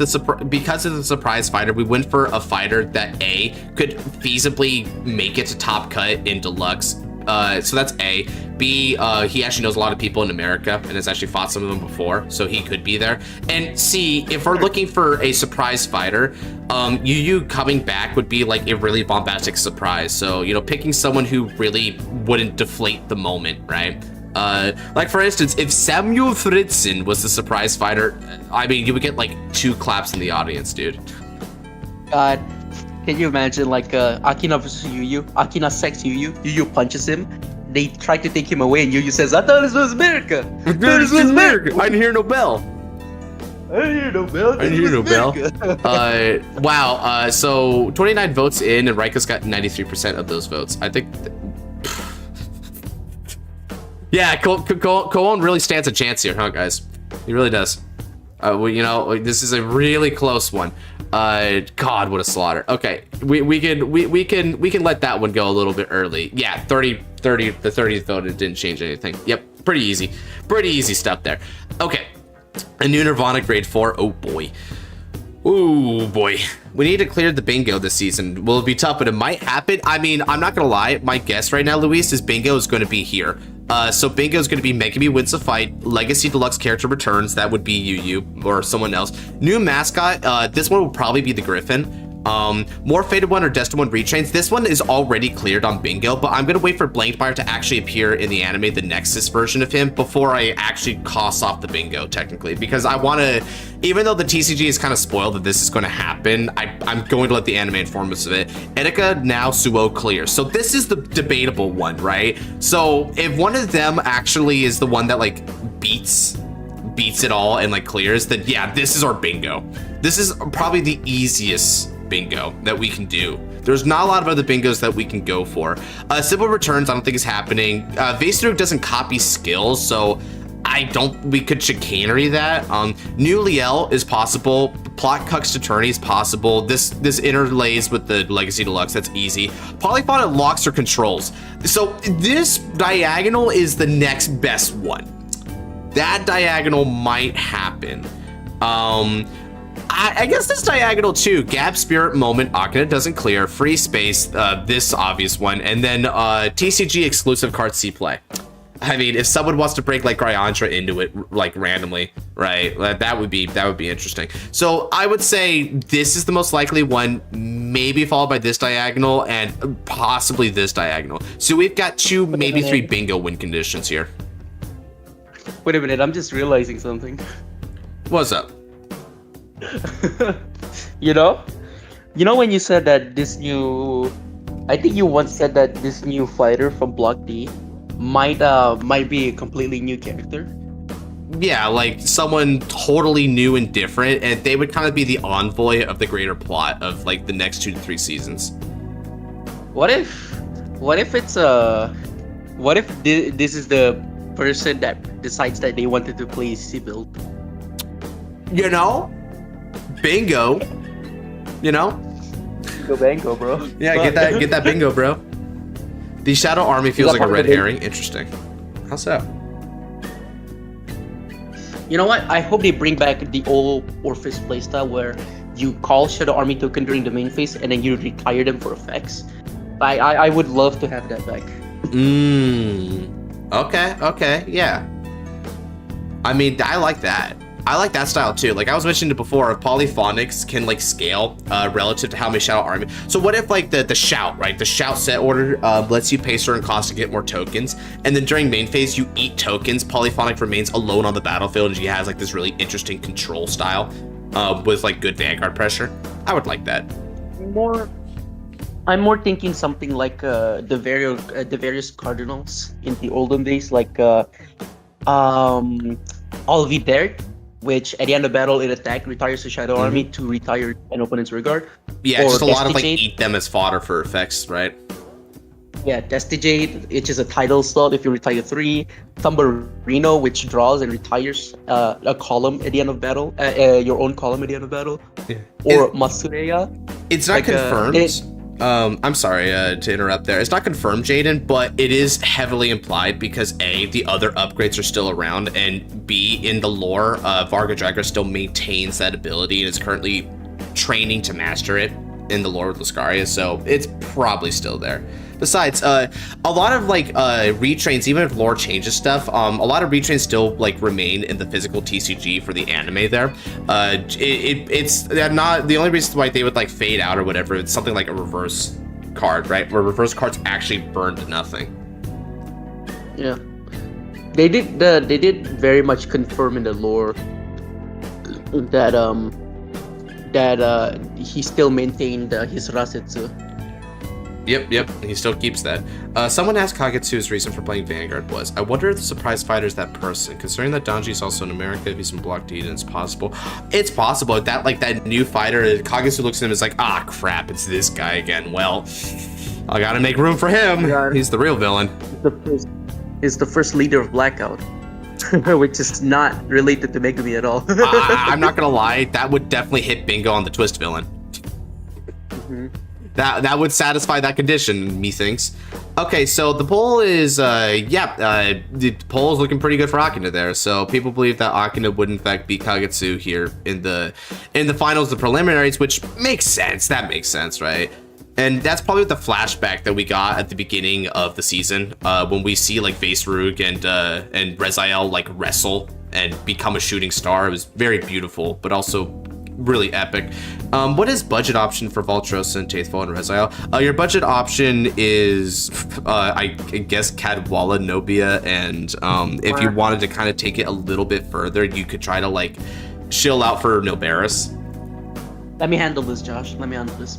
because of the surprise fighter, we went for a fighter that A could feasibly make it to top cut in Deluxe. So that's A. B, he actually knows a lot of people in America and has actually fought some of them before, so he could be there. And C, if we're looking for a surprise fighter, Yuyu coming back would be like a really bombastic surprise. So, you know, picking someone who really wouldn't deflate the moment, right? Like for instance, if Samuel Fritzen was the surprise fighter, I mean, you would get like 2 claps in the audience, dude. God. Can you imagine like Akina versus Yuyu? Akina sacks Yuyu. Yuyu punches him. They try to take him away, and Yuyu says, "I thought this was America. I thought this was America. I didn't hear no bell. I didn't hear no bell. I didn't hear no bell." Wow. So 29 votes in, and Rika's got 93% of those votes. I think. Yeah, Koon really stands a chance here, huh, guys? He really does. Well, you know, this is a really close one. God, what a slaughter. Okay, we can let that one go a little bit early. Yeah, 30, the 30th vote, it didn't change anything. Yep, pretty easy stuff there. Okay, a new Nirvana grade 4. Oh boy. Ooh boy, we need to clear the bingo this season. Will it be tough? But it might happen. I mean, I'm not gonna lie, my guess right now, Luis, is bingo is going to be here. So bingo is going to be Megumi wins a fight, Legacy Deluxe character returns, that would be Yuyu or someone else. New mascot, this one will probably be the Griffin. More Faded One or Destined One retrains. This one is already cleared on bingo, but I'm gonna wait for Blankmeyer to actually appear in the anime, the Nexus version of him, before I actually cost off the bingo technically, because I want to, even though the TCG is kind of spoiled that this is going to happen, I'm going to let the anime inform us of it. Erika now Suo clear, so this is the debatable one, right? So if one of them actually is the one that like beats it all and like clears, then yeah, this is our bingo. This is probably the easiest bingo that we can do. There's not a lot of other bingos that we can go for. Simple returns, I don't think is happening. Vaseruk doesn't copy skills, so we could chicanery that. New Liel is possible. Plot Cucks Attorney is possible. This interlays with the Legacy Deluxe. That's easy. Polyphonic locks or controls. So this diagonal is the next best one. That diagonal might happen. I guess this diagonal too. Gap, Spirit, Moment, Akina doesn't clear. Free Space, this obvious one. And then TCG exclusive card C play. I mean, if someone wants to break like Gryandra into it like randomly, right? That would be interesting. So I would say this is the most likely one, maybe followed by this diagonal and possibly this diagonal. So we've got 2, maybe 3 bingo win conditions here. Wait a minute, I'm just realizing something. What's up? You know when you said that this new, I think you once said that this new fighter from Block D might be a completely new character. Yeah, like someone totally new and different, and they would kind of be the envoy of the greater plot of like the next 2 to 3 seasons. What if this is the person that decides that they wanted to play C build? You know, bingo. You know, bingo, bro. Yeah, get that bingo, bro. The Shadow Army feels like a red herring. Interesting. How so? You know what? I hope they bring back the old Orpheus playstyle where you call Shadow Army token during the main phase and then you retire them for effects. I would love to have that back. Okay, yeah. I mean, I like that. I like that style too. Like I was mentioning it before, polyphonics can like scale relative to how many Shadow Army. So what if like the shout, right? The shout set order lets you pay certain costs to get more tokens, and then during main phase you eat tokens. Polyphonic remains alone on the battlefield, and she has like this really interesting control style with like good Vanguard pressure. I would like that. I'm more thinking something like the various cardinals in the olden days, like Alvidert, which at the end of battle it attack retires the Shadow Army to retire an opponent's Regard. Yeah, just a lot of like eat them as fodder for effects, right? Yeah, Destigate, which is a title slot if you retire 3. Thumbarino, which draws and retires a column at the end of battle, your own column at the end of battle. Yeah. Or Masureya. It's not like confirmed. I'm sorry to interrupt there. It's not confirmed, Jaden, but it is heavily implied because A, the other upgrades are still around, and B, in the lore, Varga Dragra still maintains that ability and is currently training to master it in the lore with Lascaria, so it's probably still there. Besides, a lot of like retrains, even if lore changes stuff, a lot of retrains still like remain in the physical TCG for the anime there. It's not the only reason why they would like fade out or whatever. It's something like a reverse card, right? Where reverse cards actually burn to nothing. Yeah, they did very much confirm in the lore that he still maintained his Rasetsu. Yep, he still keeps that. Someone asked Kagetsu's reason for playing Vanguard was, I wonder if the surprise fighter is that person, considering that Donji is also in America, if he's in Block D, then it's possible. It's possible. That new fighter, Kagetsu looks at him and is like, ah, crap, it's this guy again. Well, I gotta make room for him. He's the real villain. He's the first leader of Blackout, which is not related to Megumi at all. I'm not gonna lie, that would definitely hit bingo on the twist villain. That would satisfy that condition, methinks. Okay, so the poll is, the poll is looking pretty good for Akina there. So people believe that Akina would in fact beat Kagetsu here in the finals, the preliminaries, which makes sense. That makes sense, right? And that's probably the flashback that we got at the beginning of the season, when we see like Vaserug and Rezael like wrestle and become a shooting star. It was very beautiful, but also really epic. What is budget option for Voltros and Taithful and Rezael? Your budget option is, I guess, Cadwalla, Nobia, and if you wanted to kind of take it a little bit further, you could try to like shill out for Noberis. Let me handle this, Josh. Let me handle this.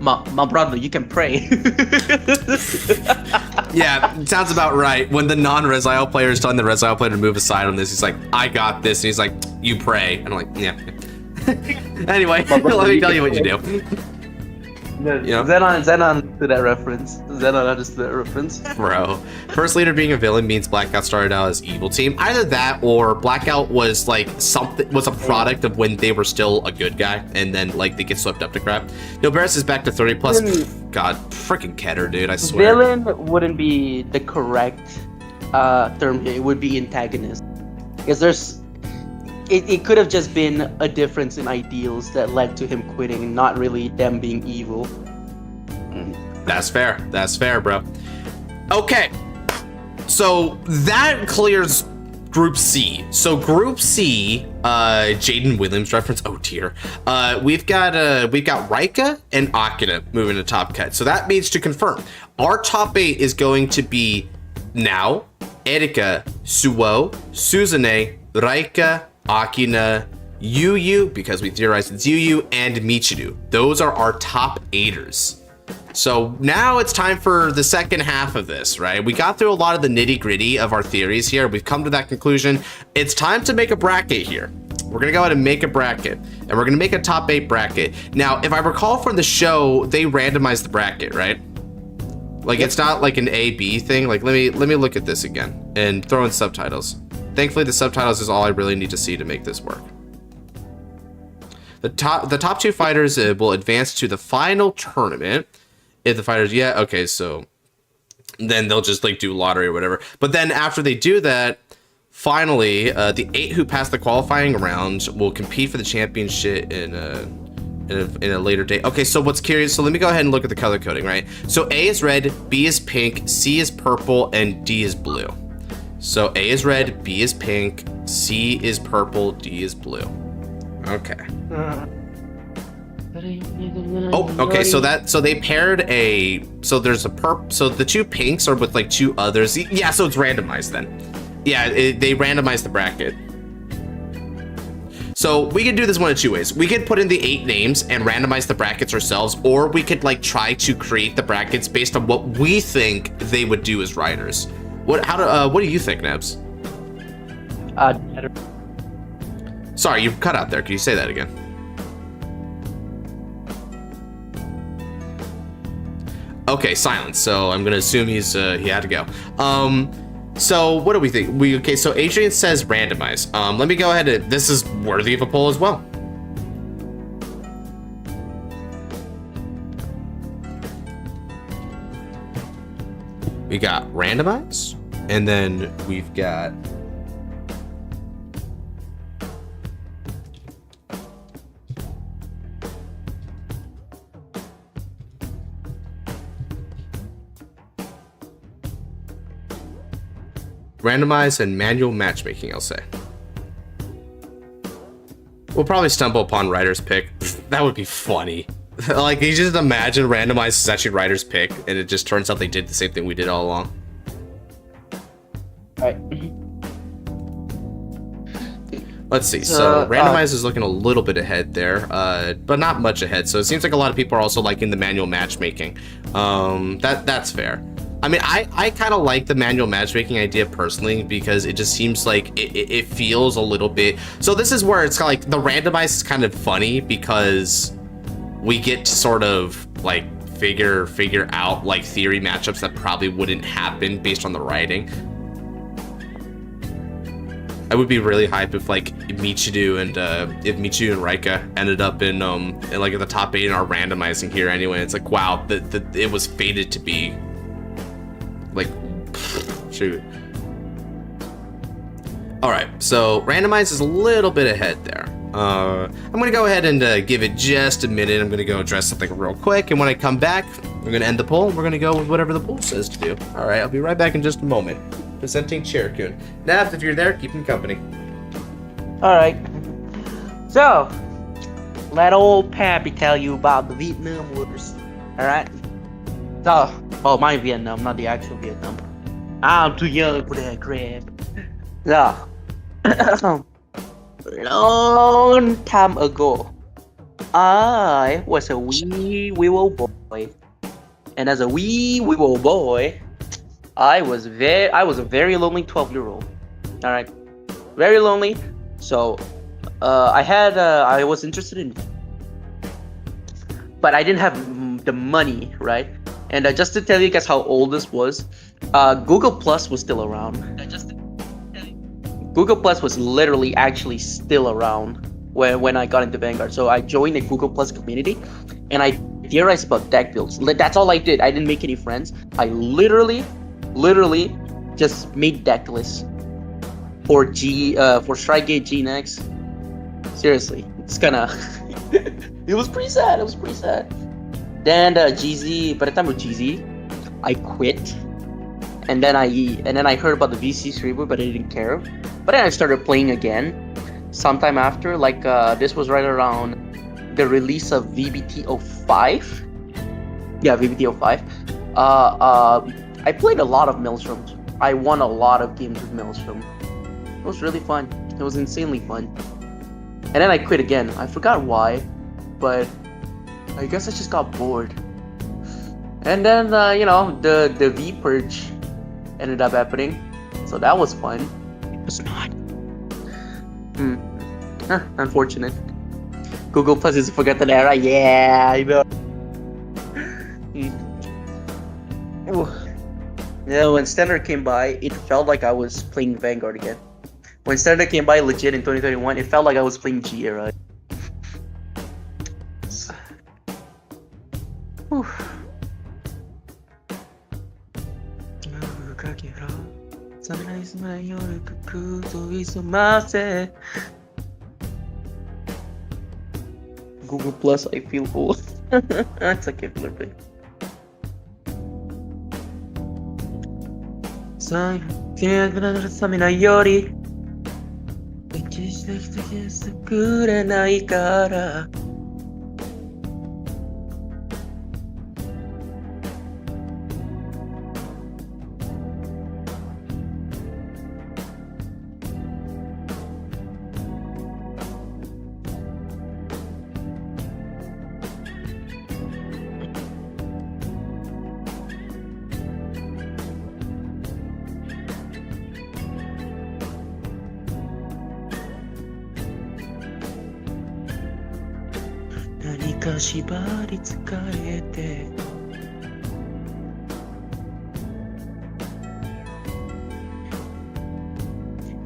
My brother, you can pray. Yeah, sounds about right. When the non-Rezael player is telling the Rezael player to move aside on this, he's like, I got this. And he's like, you pray. And I'm like, yeah. Anyway, let me tell you what you do. know? Zenon understood that reference. Zenon understood that reference. Bro. First leader being a villain means Blackout started out as evil team. Either that or Blackout was like was a product of when they were still a good guy and then like they get swept up to crap. Noberis is back to 30 plus. God, freaking Keter, dude, I swear. Villain wouldn't be the correct term here. It would be antagonist. Because it could have just been a difference in ideals that led to him quitting, not really them being evil. That's fair. That's fair, bro. Okay. So that clears Group C. So Group C, Jaden Williams reference. Oh dear. We've got Rika and Akina moving to top cut. So that means to confirm, our top 8 is going to be Now, Erika, Suo, Suzune, Rika, Akina, Yugioh, because we theorized it's Yugioh, and Michiru. Those are our top 8ers. So now it's time for the second half of this, right? We got through a lot of the nitty gritty of our theories here. We've come to that conclusion. It's time to make a bracket here. We're gonna go ahead and make a bracket, and we're gonna make a top 8 bracket. Now, if I recall from the show, they randomized the bracket, right? Like, it's not like an A-B thing. Like, let me look at this again and throw in subtitles. Thankfully, the subtitles is all I really need to see to make this work. The top 2 fighters will advance to the final tournament. If the fighters, yeah, okay, so then they'll just like do lottery or whatever. But then after they do that, finally, the 8 who pass the qualifying round will compete for the championship in a later date. Okay, so what's curious, so let me go ahead and look at the color coding, right? So A is red, B is pink, C is purple, and D is blue. So A is red, B is pink, C is purple, D is blue. Okay. Oh, okay, so they paired so there's so the 2 pinks are with like 2 others. Yeah, so it's randomized then. Yeah, they randomized the bracket. So we could do this one of 2 ways. We could put in the 8 names and randomize the brackets ourselves, or we could like try to create the brackets based on what we think they would do as riders. What do you think, Nebs? Better. Sorry, you cut out there. Can you say that again? Okay, silence. So I'm gonna assume he had to go. So what do we think? Okay, so Adrian says randomize. Let me go ahead and this is worthy of a poll as well. We got randomize, and then we've got randomize and manual matchmaking, I'll say. We'll probably stumble upon writer's pick. That would be funny. Like, you just imagine randomize is actually writer's pick, and it just turns out they did the same thing we did all along. Alright. Let's see. So randomize is looking a little bit ahead there, but not much ahead. So it seems like a lot of people are also liking the manual matchmaking. That's fair. I mean, I kind of like the manual matchmaking idea personally because it just seems like it feels a little bit. So this is where it's kind of like the randomize is kind of funny because we get to sort of like figure out like theory matchups that probably wouldn't happen based on the writing. I would be really hype if like Michiru and Rika ended up in like at the top 8 in our randomizing here anyway. It's like, wow, it was fated to be like, shoot. All right, so randomize is a little bit ahead there. I'm gonna go ahead and give it just a minute. I'm gonna go address something real quick, and when I come back, we're gonna end the poll. We're gonna go with whatever the poll says to do. All right, I'll be right back in just a moment. Presenting Cherokun. Nabs, if you're there, keep him company. All right. So, let old Pappy tell you about the Vietnam Wars. All right. So, oh, my Vietnam, not the actual Vietnam. I'm too young for that crap. So, long time ago, I was a wee little boy, and as a wee little boy, I was a very lonely 12-year-old. All right, very lonely. So, I was interested in, but I didn't have the money, right? And just to tell you guys how old this was, Google Plus was still around. Google Plus was literally actually still around when I got into Vanguard. So I joined the Google Plus community, and I theorized about deck builds. That's all I did. I didn't make any friends. I literally just made deck lists for Strike Gate G next. Seriously, it's kinda it was pretty sad. Then GZ, by the time of GZ, I quit. And then I heard about the VC's reboot, but I didn't care. But then I started playing again sometime after, like this was right around the release of VBT05. Yeah, VBT05. I played a lot of Maelstroms. I won a lot of games with Maelstrom. It was really fun. It was insanely fun. And then I quit again. I forgot why, but I guess I just got bored. And then the V purge ended up happening, so that was fun. It was not. Unfortunate. Google Plus is a forgotten era. Yeah, I know. Yeah, when Standard came by, it felt like I was playing Vanguard again. When Standard came by legit in 2021, it felt like I was playing G era. Google Plus, I feel old. That's a killer thing.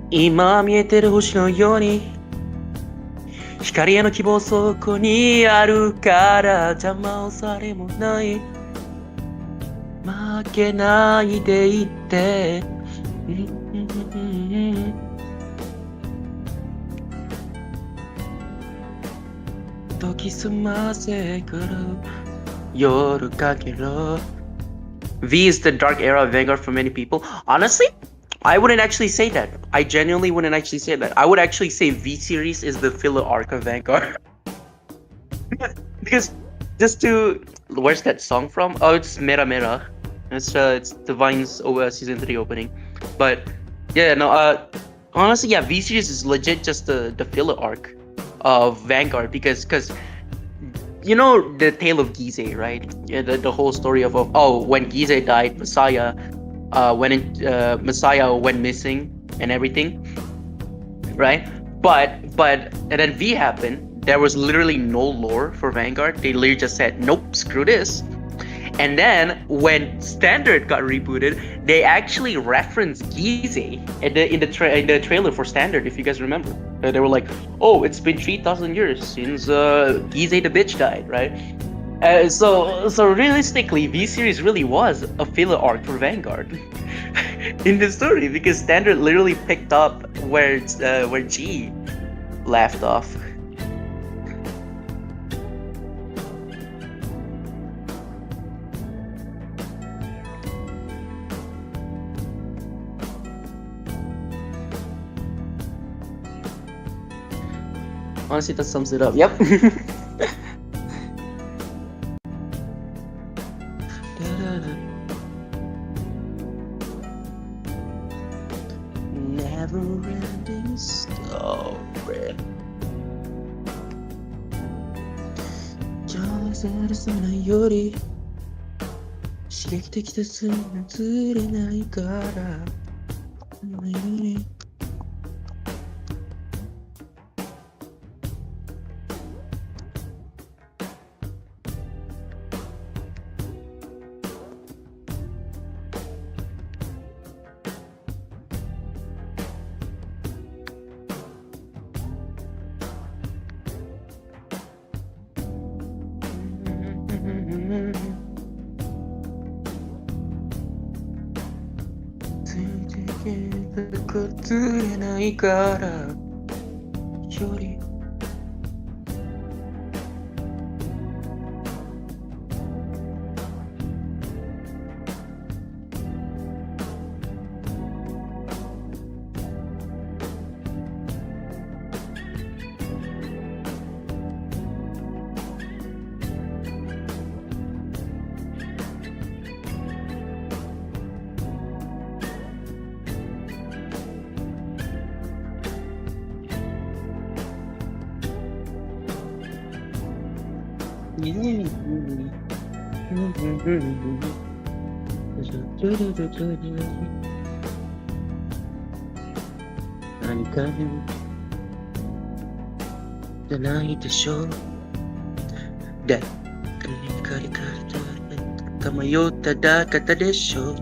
Ima 見えてる星のように光への希望そこにあるから邪魔をされもない負けないでいて時すませから夜かけろ V is the dark era of Vanguard for many people. Honestly, I wouldn't actually say that. I genuinely wouldn't actually say that. I would actually say V series is the filler arc of Vanguard. Because just to where's that song from? Oh, it's Mera Mera. It's Divine's season 3 opening. But yeah, no. Honestly, yeah, V series is legit just the filler arc of Vanguard because you know the tale of Gize, right? Yeah, the whole story of when Gize died, Messiah went missing and everything, right? But and then V happened. There was literally no lore for Vanguard. They literally just said, nope, screw this. And then when Standard got rebooted, they actually referenced Gize in the trailer for Standard, if you guys remember. They were like, oh, it's been 3,000 years since Gize the bitch died, right? So realistically, V series really was a filler arc for Vanguard in the story because Standard literally picked up where G left off. Honestly, that sums it up. Yep. Never-ending story. 今日さらさないより刺激的ですずれないから崩れないからより何かじゃないでしょうだカリカリと迷っただ方でしょう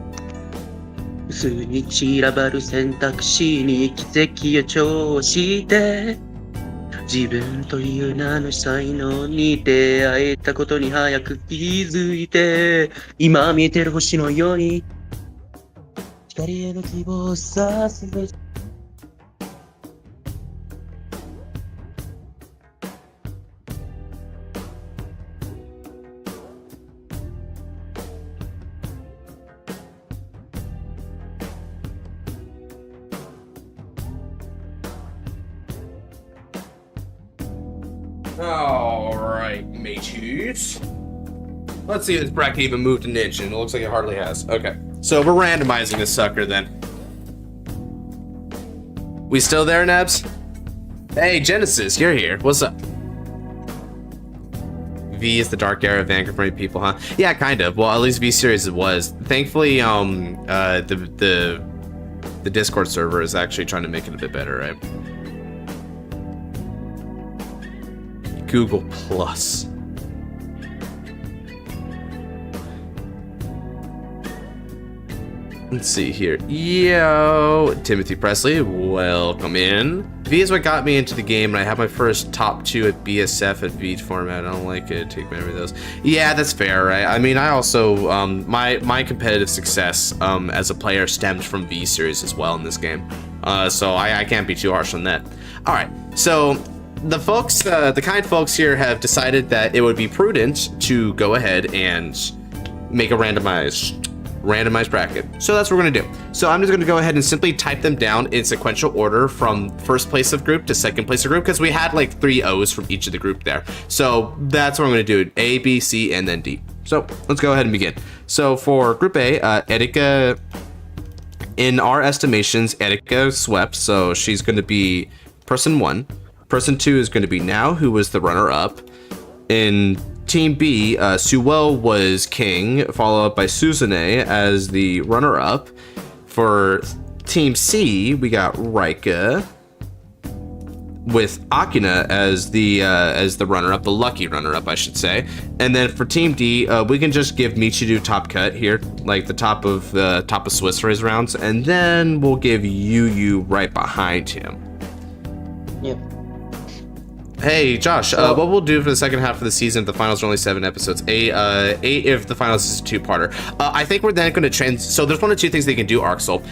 薄に散らばる選択肢に奇跡を調して自分という名の才能に出会えたことに早く気づいて今見えてる星のように光への希望をさすAlright, mateys. Let's see if this bracket even moved an inch, and it looks like it hardly has. Okay, so we're randomizing this sucker then. We still there, Nebs? Hey, Genesis, you're here. What's up? V is the dark era of Vanguard for many people, huh? Yeah, kind of. Well, at least V series it was. Thankfully, the Discord server is actually trying to make it a bit better, right? Google Plus. Let's see here. Yo, Timothy Presley, welcome in. V is what got me into the game, and I have my first top 2 at BSF at beat format. I don't like it. Take memory of those. Yeah, that's fair, right? I mean, I also my competitive success as a player stemmed from V series as well in this game. So I can't be too harsh on that. All right, so the folks, the kind folks here have decided that it would be prudent to go ahead and make a randomized bracket. So that's what we're gonna do. So I'm just gonna go ahead and simply type them down in sequential order from first place of group to second place of group, because we had like 3 O's from each of the group there. So that's what I'm gonna do: A, B, C, and then D. So let's go ahead and begin. So for group A, Erika, in our estimations, Erika swept, so she's gonna be person 1. Person 2 is going to be Now, who was the runner-up. In Team B, Suwo was king, followed up by Suzune as the runner-up. For Team C, we got Raika, with Akina as the runner-up, the lucky runner-up, I should say. And then for Team D, we can just give Michiru top cut here, like the top of Swiss for his rounds, and then we'll give Yugioh right behind him. Yep. Hey Josh, what we'll do for the second half of the season if the finals are only 7 episodes, 8 if the finals is a 2-parter. I think we're then going to so there's 1 or 2 things they can do, Arxel.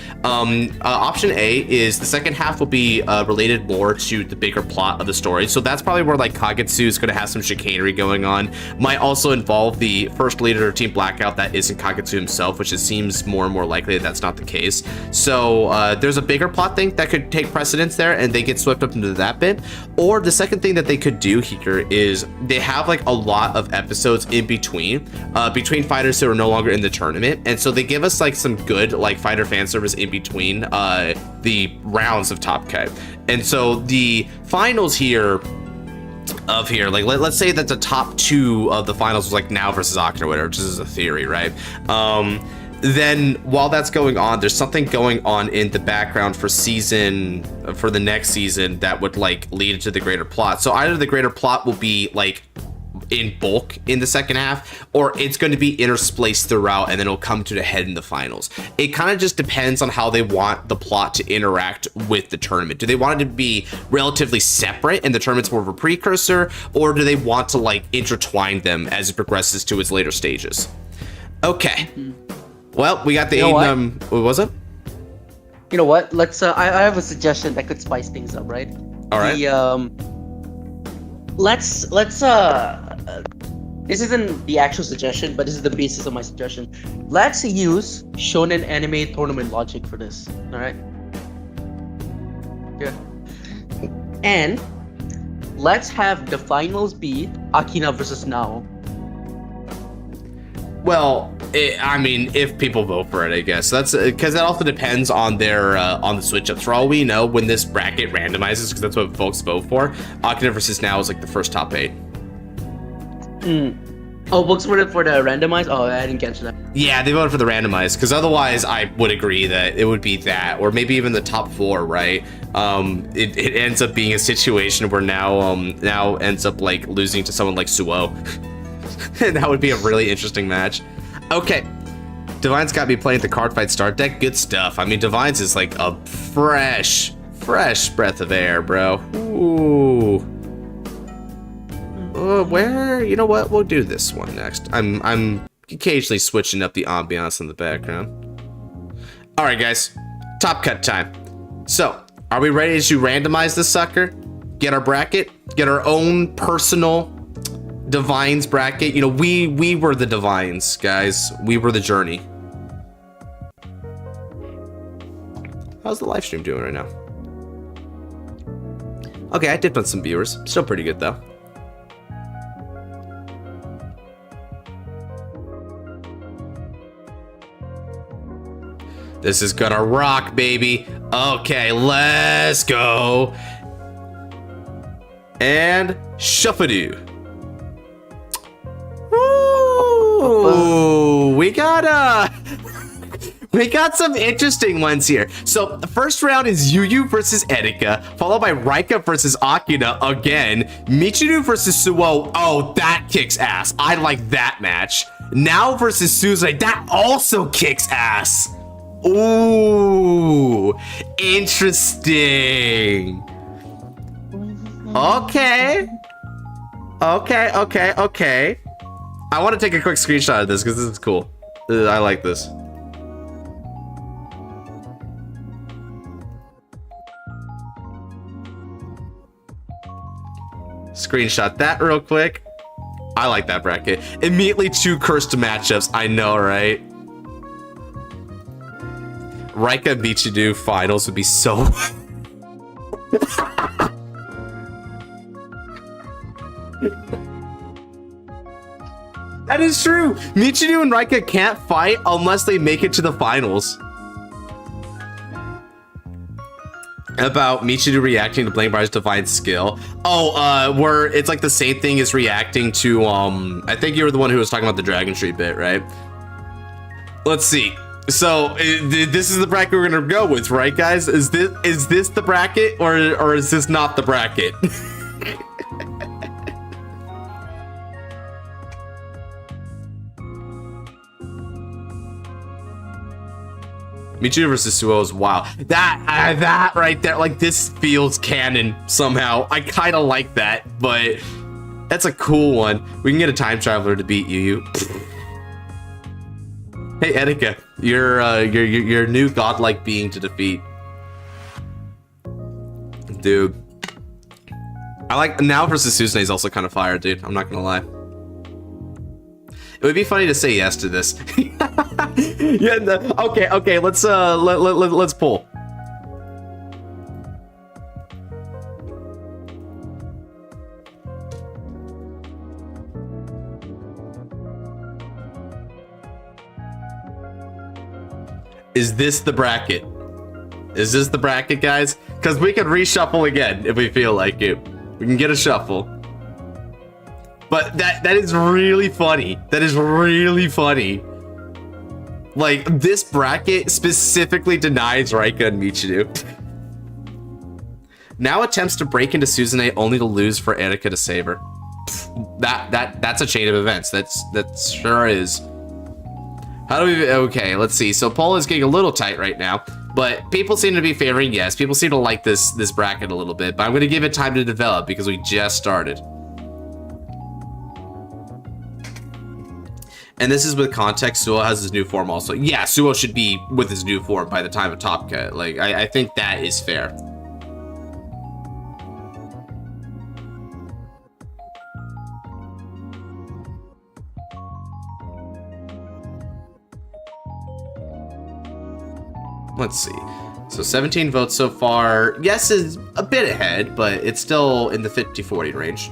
Option A is the second half will be related more to the bigger plot of the story, so that's probably where like Kagetsu is going to have some chicanery going on. Might also involve the first leader of Team Blackout that isn't Kagetsu himself, which it seems more and more likely that's not the case. So there's a bigger plot thing that could take precedence there, and they get swept up into that bit. Or the second thing that they could do here is they have like a lot of episodes in between fighters who are no longer in the tournament, and so they give us like some good like fighter fan service in between the rounds of Top Cut. And so the finals here like let's say that the top 2 of the finals was like Now versus Akina or whatever, which is a theory, right? Then while that's going on, there's something going on in the background for the next season that would like lead to the greater plot. So either the greater plot will be like in bulk in the second half, or it's going to be interspliced throughout and then it'll come to the head in the finals. It kind of just depends on how they want the plot to interact with the tournament. Do they want it to be relatively separate and the tournament's more of a precursor, or do they want to like intertwine them as it progresses to its later stages? Okay. Well, we got the what was it? You know what? Let's. I have a suggestion that could spice things up, right? All right. Let's. This isn't the actual suggestion, but this is the basis of my suggestion. Let's use shonen anime tournament logic for this. All right. Yeah. And let's have the finals be Akina versus Nao. Well, I mean, if people vote for it, I guess that's because that also depends on their on the switch ups. For all we know, when this bracket randomizes, because that's what folks vote for, Akina versus Now is like the first top 8. Oh, books for the randomized? Oh, I didn't catch that. Yeah, they voted for the randomized, because otherwise I would agree that it would be that, or maybe even the top 4, right? It ends up being a situation where now ends up like losing to someone like Suo. That would be a really interesting match. Okay, Divine's got me playing the Cardfight start deck. Good stuff. I mean, Divine's is like a fresh breath of air, bro. Ooh. Where, you know what, we'll do this one next. I'm occasionally switching up the ambiance in the background. All right, guys, top cut time. So, are we ready to randomize this sucker? Get our bracket, get our own personal Divines bracket. You know, we were the Divines, guys. We were the journey. How's the live stream doing right now? Okay, I dipped on some viewers. Still pretty good though. This is gonna rock, baby. Okay, let's go. And shuffle-doo. Ooh, we got some interesting ones here. So the first round is Yugioh versus Erika, followed by Rika versus Akina again. Michiru versus Suo. Oh, that kicks ass. I like that match. Now versus Suzai. That also kicks ass. Ooh, interesting. Okay. I want to take a quick screenshot of this because this is cool. I like this. Screenshot that real quick. I like that bracket. Immediately 2 cursed matchups. I know, right? Rika Michiru finals would be so... That is true. Michiru and Rika can't fight unless they make it to the finals. About Michiru reacting to Blankbar's divine skill. Oh, where it's like the same thing as reacting to, I think you were the one who was talking about the Dragon Tree bit, right? Let's see. So this is the bracket we're gonna go with, right, guys? Is this the bracket, or is this not the bracket? Michiru versus Suo is wow. That right there, like, this feels canon somehow. I kind of like that, but that's a cool one. We can get a time traveler to beat Yugioh. Hey, Erika, you're new godlike being to defeat. Dude. I like Now versus Susune is also kind of fire, dude. I'm not gonna lie. It would be funny to say yes to this. Yeah, okay, let's pull. Is this the bracket? Is this the bracket, guys? Because we can reshuffle again if we feel like it. We can get a shuffle. But that is really funny. That is really funny. Like, this bracket specifically denies Rika and Michiru. Now attempts to break into Suzune only to lose for Erika to save her. That's a chain of events. That sure is. How do we, okay, let's see. So poll is getting a little tight right now, but people seem to be favoring yes. People seem to like this bracket a little bit, but I'm gonna give it time to develop because we just started. And this is with context. Suo has his new form also. Yeah, Suo should be with his new form by the time of Top Cut. Like, I think that is fair. Let's see. So 17 votes so far. Yes is a bit ahead, but it's still in the 50-40 range.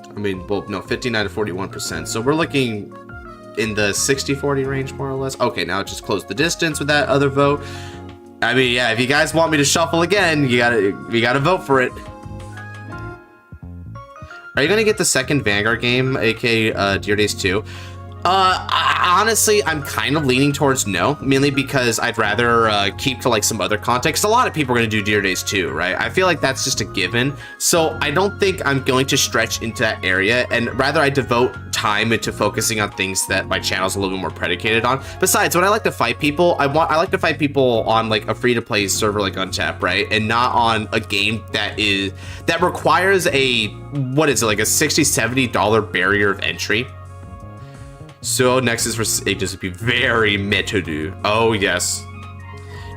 I mean, well, no, 59 to 41%. So we're looking in the 60-40 range, more or less. Okay, now just close the distance with that other vote. I mean, yeah, if you guys want me to shuffle again, you gotta vote for it. Are you gonna get the second Vanguard game, aka Dear Days 2? Honestly, I'm kind of leaning towards no, mainly because I'd rather keep to like some other context. A lot of people are going to do Dear Days 2, right? I feel like that's just a given. So I don't think I'm going to stretch into that area, and rather I devote time into focusing on things that my channel's a little bit more predicated on. Besides, when I like to fight people, I like to fight people on like a free-to-play server like Untap, right? And not on a game that requires a, what is it, like a $60-70 barrier of entry. So Nexus versus Aegis would be very meta, dude. Oh, yes.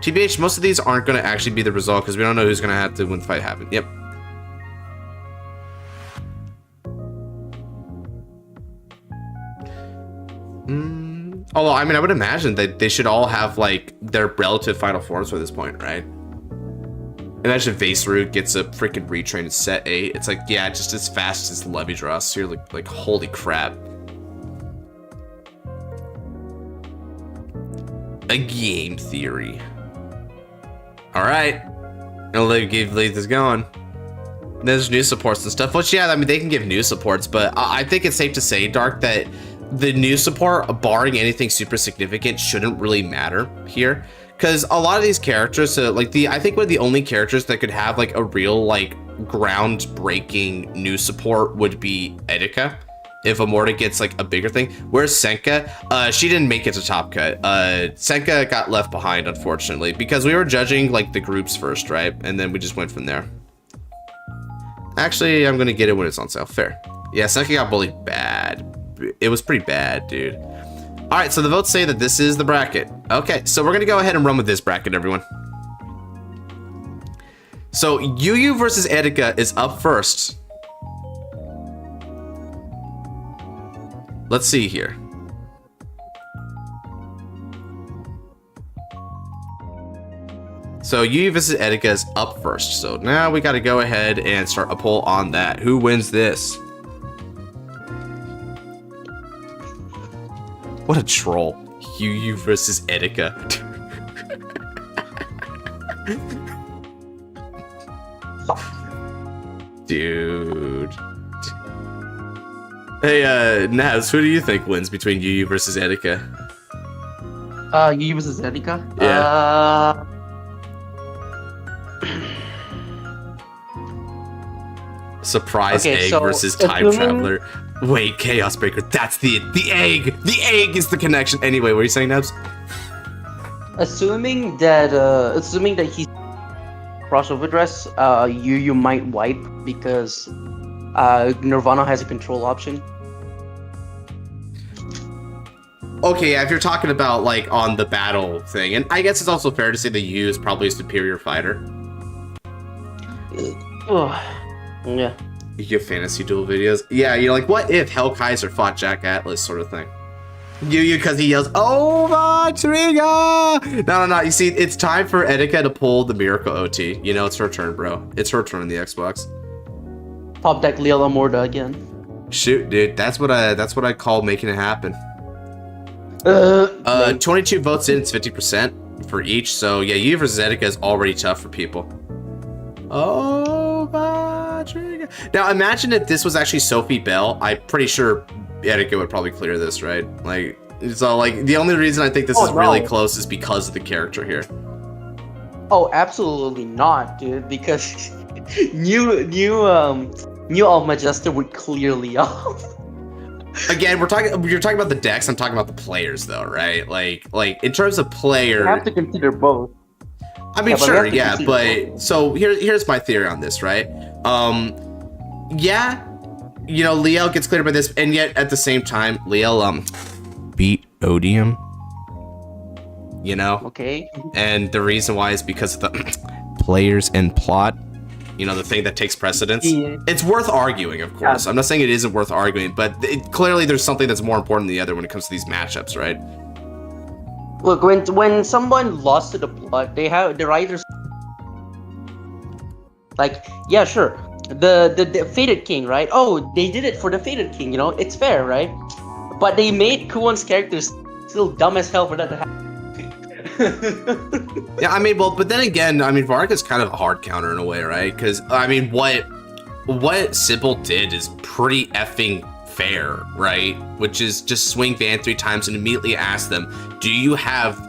TBH, most of these aren't going to actually be the result because we don't know who's going to have to when the fight happens. Yep. Although, I mean, I would imagine that they should all have, like, their relative final forms by this point, right? Imagine Vaseru gets a freaking retrain in set 8. It's like, yeah, just as fast as Levidras. So you're like, holy crap. A game theory. All right, I'll leave this going. There's new supports and stuff. Which, yeah, I mean, they can give new supports, but I think it's safe to say, Dark, that the new support, barring anything super significant, shouldn't really matter here, because a lot of these characters, I think one of the only characters that could have like a real like groundbreaking new support would be Edeka. If Amorta gets like a bigger thing. Where's Senka? She didn't make it to Top Cut. Senka got left behind, unfortunately, because we were judging like the groups first, right? And then we just went from there. Actually, I'm gonna get it when it's on sale. Fair. Yeah, Senka got bullied bad. It was pretty bad, dude. All right, so the votes say that this is the bracket. Okay, so we're gonna go ahead and run with this bracket, everyone. So Yugioh versus Edeka is up first. Let's see here. So Yugioh vs. Edeka is up first. So now we got to go ahead and start a poll on that. Who wins this? What a troll. Yugioh versus Edeka. Dude. Hey, Naz, who do you think wins between Yugioh versus Edeka? Yugioh versus Edeka? Yeah. Surprise egg versus time traveler. Wait, Chaos Breaker. That's the egg. The egg is the connection. Anyway, what are you saying, Nebs? Assuming that he's cross Overdress, Yugioh might wipe because Nirvana has a control option. Okay, yeah, if you're talking about like on the battle thing, and I guess it's also fair to say that Yu is probably a superior fighter. Yeah. You get fantasy duel videos. Yeah, you're like, what if Hellkaiser fought Jack Atlas, sort of thing. Yu because he yells, "Oh, Trigger!" No. You see, it's time for Edeka to pull the Miracle OT. You know, it's her turn, bro. It's her turn on the Xbox. Top deck Leo Amorta again. Shoot, dude. That's what I call making it happen. 22 votes in, it's 50% for each. So yeah, Yugioh versus Edeka is already tough for people. Oh, Trigger. Now imagine if this was actually Sophie Bell. I'm pretty sure Edeka would probably clear this, right? Like, so like the only reason I think this is really close is because of the character here. Oh, absolutely not, dude. Because new Almagestor would clear Leo. Again, you're talking about the decks. I'm talking about the players, though, right? Like in terms of player, you have to consider both. I mean, sure, yeah, but so here's my theory on this, right? Yeah, you know, Leo gets cleared by this, and yet at the same time, Leo beat Odium. You know? Okay. And the reason why is because of the players and plot. You know, the thing that takes precedence. Yeah. It's worth arguing, of course. I'm not saying it isn't worth arguing, but clearly there's something that's more important than the other when it comes to these matchups, right? Look, when someone lost to the plot, they have the writers. Like, yeah, sure. The Fated King, right? Oh, they did it for the Fated King, you know? It's fair, right? But they made Kuon's characters still dumb as hell for that to happen. Yeah, I mean, well, but then again, I mean, Varga's kind of a hard counter in a way, right? Because, I mean, what Sybil did is pretty effing fair, right? Which is just swing Van 3 times and immediately ask them, do you have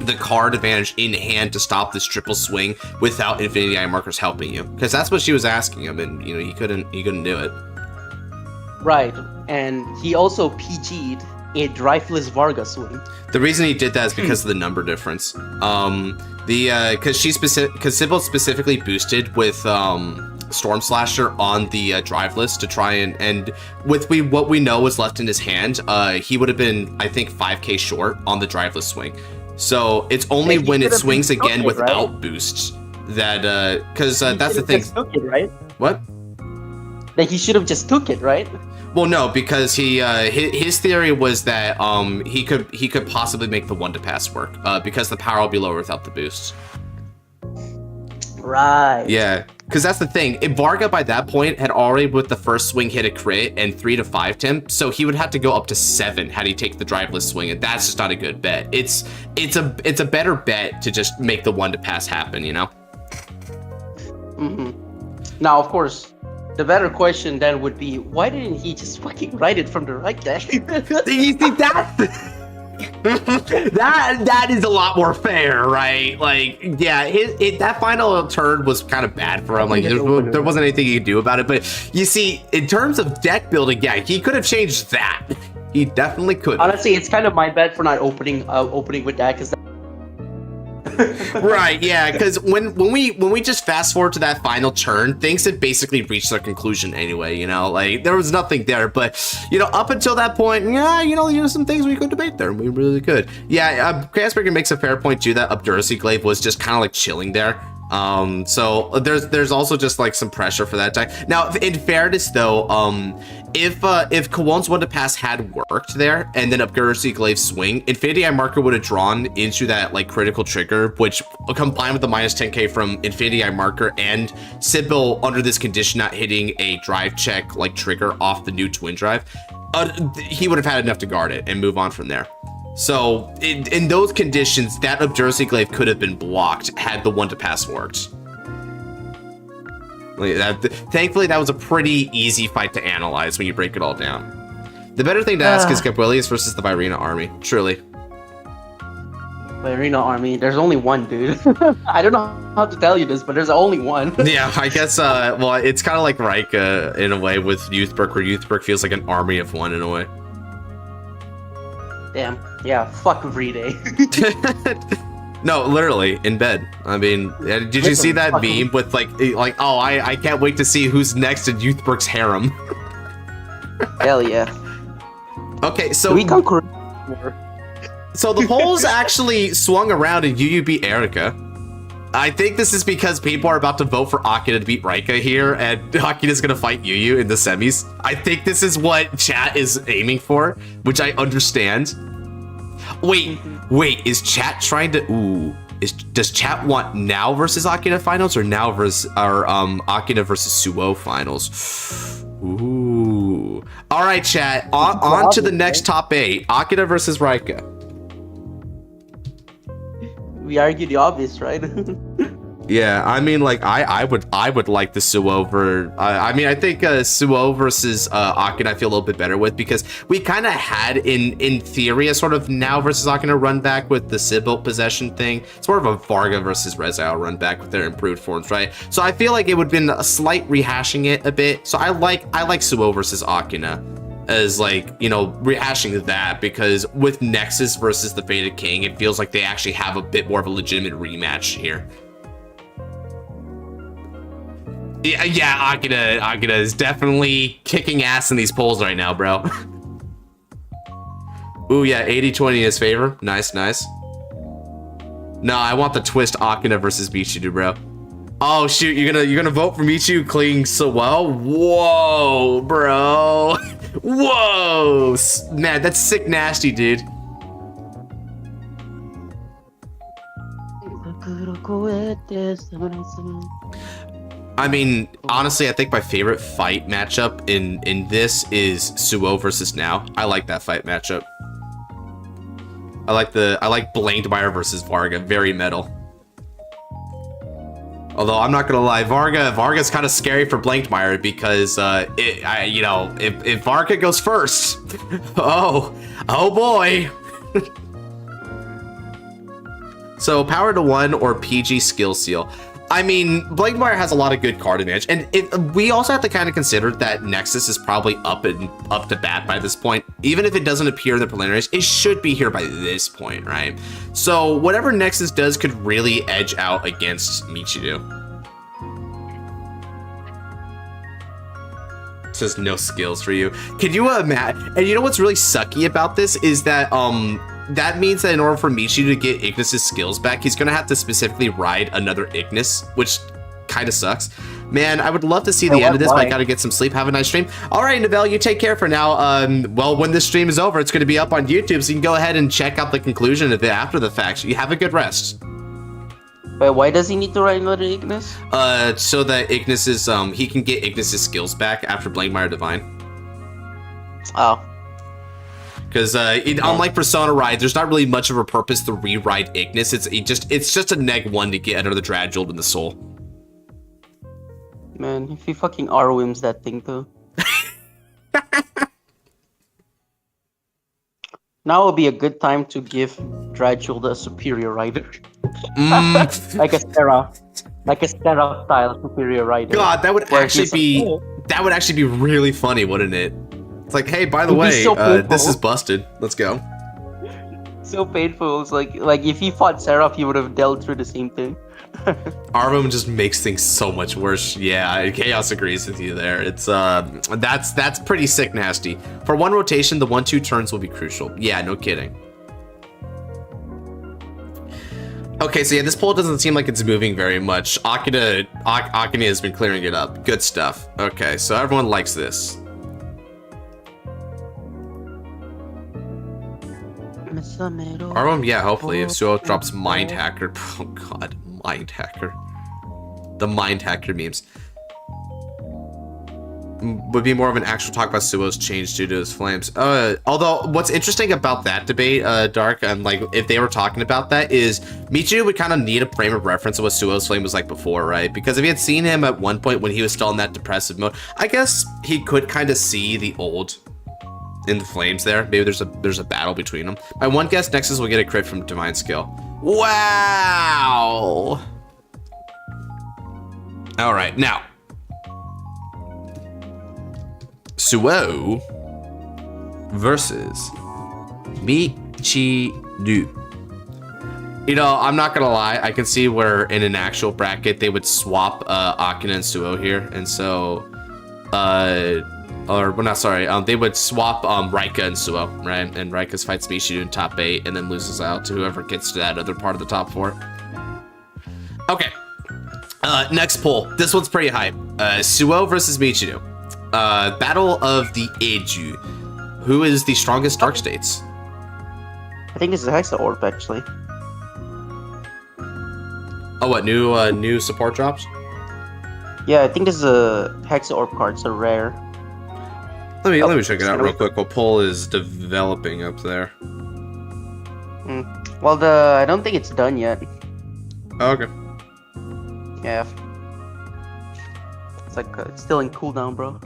the card advantage in hand to stop this triple swing without Infinity Eye markers helping you? Because that's what she was asking him, and, you know, he couldn't do it. Right, and he also PG'd a drifeless Varga swing. The reason he did that is because of the number difference. Because Sybil specifically boosted with Storm Slasher on the driveless to try and with what we know was left in his hand, he would have been, I think, 5k short on the driveless swing. So it's only when it swings again without boosts that because that's the thing. Took it, right? What? Like he should have just took it, right? Well, no, because his theory was that he could possibly make the 1-to-pass work because the power will be lower without the boosts. Right. Yeah, because that's the thing. If Varga by that point had already with the first swing hit a crit and 3 to 5 him, so he would have to go up to 7 had he take the driveless swing, and that's just not a good bet. It's a better bet to just make the 1-to-pass happen, you know. Now, of course, the better question then would be, why didn't he just fucking write it from the right deck? You see that is a lot more fair, right? Like, yeah, that final turn was kind of bad for him. Like, there wasn't anything he could do about it. But you see, in terms of deck building, yeah, he could have changed that. He definitely could. Honestly, it's kind of my bad for not opening with that, because right, yeah, because when we just fast forward to that final turn, things had basically reached their conclusion anyway, you know, like there was nothing there, but you know, up until that point, yeah, you know, some things we could debate there, we really could. Yeah, Gasberger makes a fair point too, that Obduracy Glaive was just kind of like chilling there. So there's also just like some pressure for that deck. Now, in fairness though, if Kawon's 1-to-pass had worked there and then Obduracy Glaive swing, Infinity Eye marker would have drawn into that like critical trigger, which combined with the minus 10k from Infinity Eye marker and Sybil under this condition not hitting a drive check like trigger off the new twin drive, he would have had enough to guard it and move on from there. So in those conditions, that Obduracy Glaive could have been blocked had the 1-to-pass worked. Thankfully, that was a pretty easy fight to analyze when you break it all down. The better thing to ask is Gabrielius versus the Virina army, truly. Virina army, there's only one, dude. I don't know how to tell you this, but there's only one. Yeah, I guess, well, it's kind of like Rika in a way with Youthberg, where Youthberg feels like an army of one in a way. Damn. Yeah, fuck Vride. No, literally, in bed. I mean, did you see that meme with like, oh, I can't wait to see who's next in Youthberg's harem. Hell yeah. Okay, so we conquer. So the polls actually swung around and Yu beat Erica. I think this is because people are about to vote for Akina to beat Rika here, and Akina's gonna fight Yu in the semis. I think this is what chat is aiming for, which I understand. Wait, is chat trying to? Does chat want now versus Akina finals or now versus Akina versus Suo finals? Ooh. All right, chat. On to the next top 8. Akina versus Rika. We argue the obvious, right? Yeah, I mean, like, I would like the Suo over. I mean, I think Suo versus Akina I feel a little bit better with, because we kind of had in theory a sort of now versus Akina run back with the Sybil possession thing. It's more of a Varga versus Rezael run back with their improved forms, right? So I feel like it would have been a slight rehashing it a bit. So I like Suo versus Akina as, like, you know, rehashing that, because with Nexus versus the Fated King, it feels like they actually have a bit more of a legitimate rematch here. Yeah, Akina is definitely kicking ass in these polls right now, bro. Ooh, yeah, 80-20 in his favor. Nice, nice. No, I want the twist Akina versus Michiru, bro. Oh shoot, you're gonna vote for Michiru cleaning so well? Whoa, bro. Whoa, man, that's sick nasty, dude. I mean, honestly, I think my favorite fight matchup in this is Suo versus Now. I like that fight matchup. I like Blankmeyer versus Varga. Very metal. Although I'm not gonna lie, Varga's kind of scary for Blankmeyer because you know, if Varga goes first, oh boy. So power to 1 or PG skill seal. I mean, Blankmeyer has a lot of good card advantage, and we also have to kind of consider that Nexus is probably up to bat by this point. Even if it doesn't appear in the preliminaries, it should be here by this point, right? So whatever Nexus does could really edge out against Michiru. Says no skills for you. Can you imagine? And you know what's really sucky about this is that that means that in order for Michiru to get Ignis's skills back, he's gonna have to specifically ride another Ignis, which kind of sucks. Man, I would love to see the end of this, but I gotta get some sleep. Have a nice stream. All right, Novell, you take care for now. Well, when this stream is over, it's gonna be up on YouTube, so you can go ahead and check out the conclusion of it after the fact. You have a good rest. Wait, why does he need to ride another Ignis? So that Ignis is, he can get Ignis's skills back after Blankmeyer Divine. Oh. Because unlike Persona Ride, there's not really much of a purpose to re-ride Ignis. It's just a -1 to get another Dragula in the soul. Man, if he fucking R-Wims that thing too. Now would be a good time to give Dragula a superior rider. like a Seraph style superior rider. God, that would actually be really funny, wouldn't it? It's like, hey, by the way, so this is busted. Let's go. So painful. It's like if he fought Seraph, he would have dealt through the same thing. Arvum just makes things so much worse. Yeah, Chaos agrees with you there. It's that's pretty sick nasty. For one rotation, the 1-2 turns will be crucial. Yeah, no kidding. Okay, so yeah, this poll doesn't seem like it's moving very much. Akina has been clearing it up. Good stuff. Okay, so everyone likes this. Arvum, yeah, hopefully. If Suo drops Mind Hacker. Oh god, Mind Hacker. The Mind Hacker memes. Would be more of an actual talk about Suo's change due to his flames. Although, what's interesting about that debate, Dark, and like, if they were talking about that, is Michiru would kind of need a frame of reference of what Suo's flame was like before, right? Because if he had seen him at one point when he was still in that depressive mode, I guess he could kind of see the old in the flames there. Maybe there's a battle between them. My one guess, Nexus will get a crit from Divine Skill. Wow! Alright, now. Suo versus Michiru. You know, I'm not gonna lie, I can see where in an actual bracket they would swap Akina and Suo here, and so they would swap Raika and Suo, right? And Raika fights Michiru in top 8 and then loses out to whoever gets to that other part of the top 4. Okay. Next poll. This one's pretty hype. Suo versus Michiru. Battle of the Eiju. Who is the strongest Dark States? I think this is a Hexa Orb, actually. Oh, what? New support drops? Yeah, I think this is a Hexa Orb card. It's a rare. Let me check it out real quick while poll is developing up there. Well, I don't think it's done yet. Oh, okay. Yeah. It's like it's still in cooldown, bro.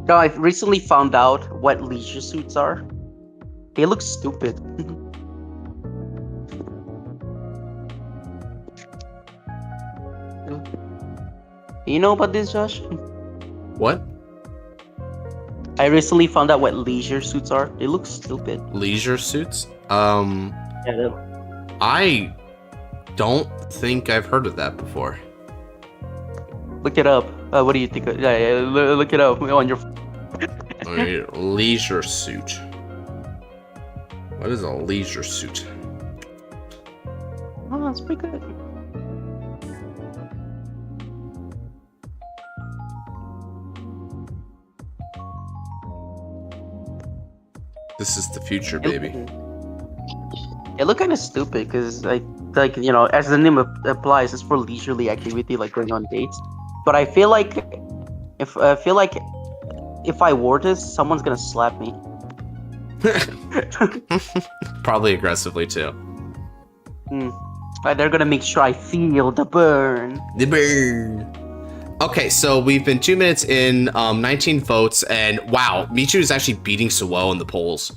No, I've recently found out what leisure suits are. They look stupid. You know about this, Josh? What? I recently found out what leisure suits are. They look stupid. Leisure suits? Yeah, I don't think I've heard of that before. look it up. What do you think? Look it up on your. Alright, leisure suit. What is a leisure suit? Oh, that's pretty good. This is the future, baby. It look kind of stupid because like you know, as the name applies, it's for leisurely activity, like going on dates. But I feel like if I wore this, someone's gonna slap me. Probably aggressively too. They're gonna make sure I feel the burn. The burn. Okay, so we've been 2 minutes in, 19 votes, and wow, Michu is actually beating Suo in the polls.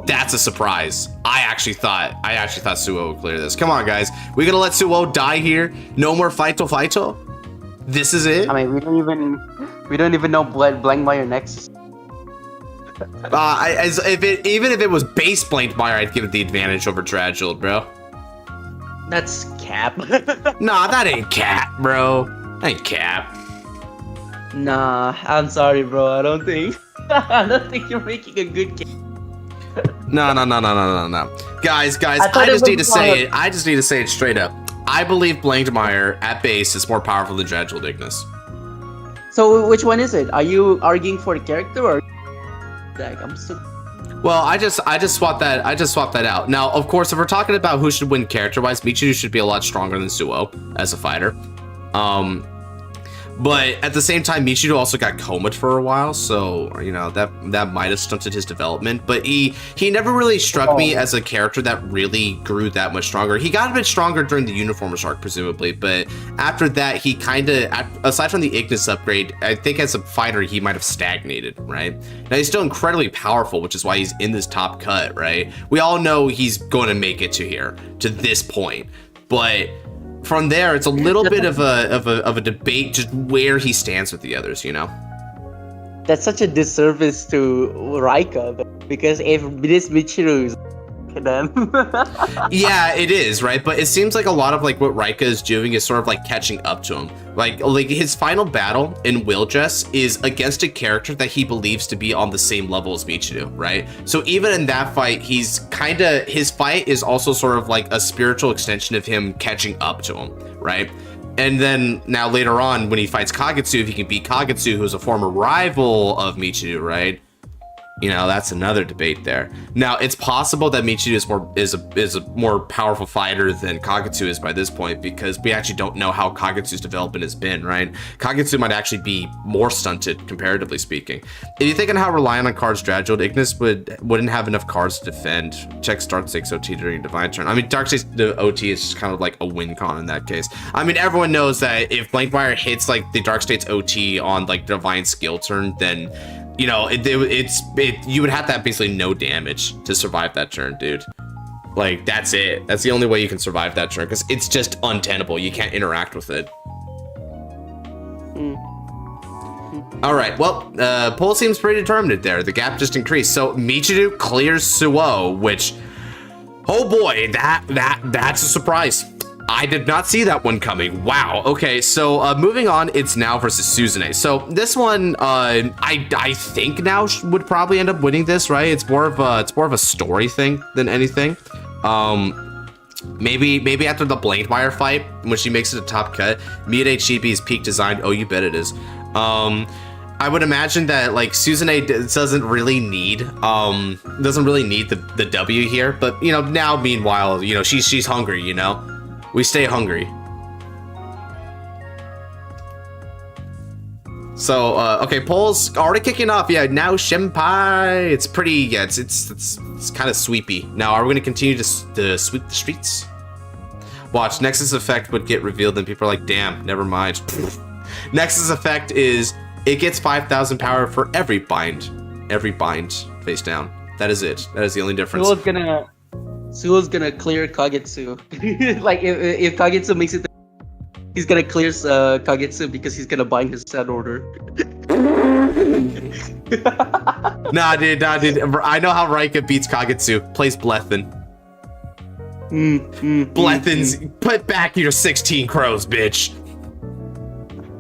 That's a surprise. I actually thought Suo would clear this. Come on, guys, we gonna let Suo die here? No more Fighto? This is it? I mean, we don't even know Blankmeyer next. Even if it was base Blankmeyer, I'd give it the advantage over Dragula, bro. That's cap. Nah, that ain't cap, bro. That ain't cap. Nah, I'm sorry, bro. I don't think you're making a good case. No. Guys, I just need to say it. I just need to say it straight up. I believe Blankmeyer at base is more powerful than Dragula Ignis. So which one is it? Are you arguing for the character or like I'm so Well, I just swapped that out. Now, of course, if we're talking about who should win character-wise, Michiru should be a lot stronger than Suo as a fighter. But at the same time, Michiru also got comaed for a while, so you know that might have stunted his development. But he never really struck me as a character that really grew that much stronger. He got a bit stronger during the Uniformers arc, presumably, but after that, he kind of, aside from the Ignis upgrade, I think as a fighter he might have stagnated. Right now, he's still incredibly powerful, which is why he's in this top cut. Right, we all know he's going to make it to this point, but from there, it's a little bit of a debate just where he stands with the others, you know? That's such a disservice to Raika, because if this Michiru is them. Yeah, it is, right? But it seems like a lot of like what Raika is doing is sort of like catching up to him. Like his final battle in Overdress is against a character that he believes to be on the same level as Michiru, right? So even in that fight, his fight is also sort of like a spiritual extension of him catching up to him, right? And then now later on, when he fights Kagetsu, if he can beat Kagetsu, who's a former rival of Michiru, right? You know, that's another debate there. Now, it's possible that Michiru is a more powerful fighter than Kagetsu is by this point, because we actually don't know how Kagetsu's development has been, right? Kagetsu might actually be more stunted, comparatively speaking. If you think on how reliant on cards Dragula Ignis wouldn't have enough cards to defend, check Dark Stakes OT during Divine turn. I mean, Dark Stakes OT is just kind of like a win con in that case. I mean, everyone knows that if Blankmeyer hits like the Dark States OT on like Divine skill turn, then you know, you would have to have basically no damage to survive that turn, dude. Like, that's it. That's the only way you can survive that turn, because it's just untenable. You can't interact with it. All right, well, poll seems pretty determined there. The gap just increased. So Michiru clears Suo, which, oh boy, that's a surprise. I did not see that one coming. Wow. Okay, so moving on, it's Now versus Suzune. So this one, I think Now would probably end up winning this, right? It's more of a story thing than anything. Maybe after the Blankmeyer fight, when she makes it a top cut, Miyade Chibi's peak design. Oh, you bet it is. I would imagine that like Suzune doesn't really need the W here, but you know, Now meanwhile, you know, she's hungry, you know. We stay hungry. So, okay, polls already kicking off. Yeah, Now Senpai. It's pretty, yeah, it's kind of sweepy. Now, are we going to continue to sweep the streets? Watch, Nexus Effect would get revealed, and people are like, damn, never mind. Nexus Effect is, it gets 5,000 power for every bind face down. That is it. That is the only difference. Suo's gonna clear Kagetsu. Like if Kagetsu makes it, he's gonna clear Kagetsu because he's gonna bind his set order. Nah, dude. I know how Raika beats Kagetsu. Plays Blethen. Blethen's put back your 16 crows, bitch.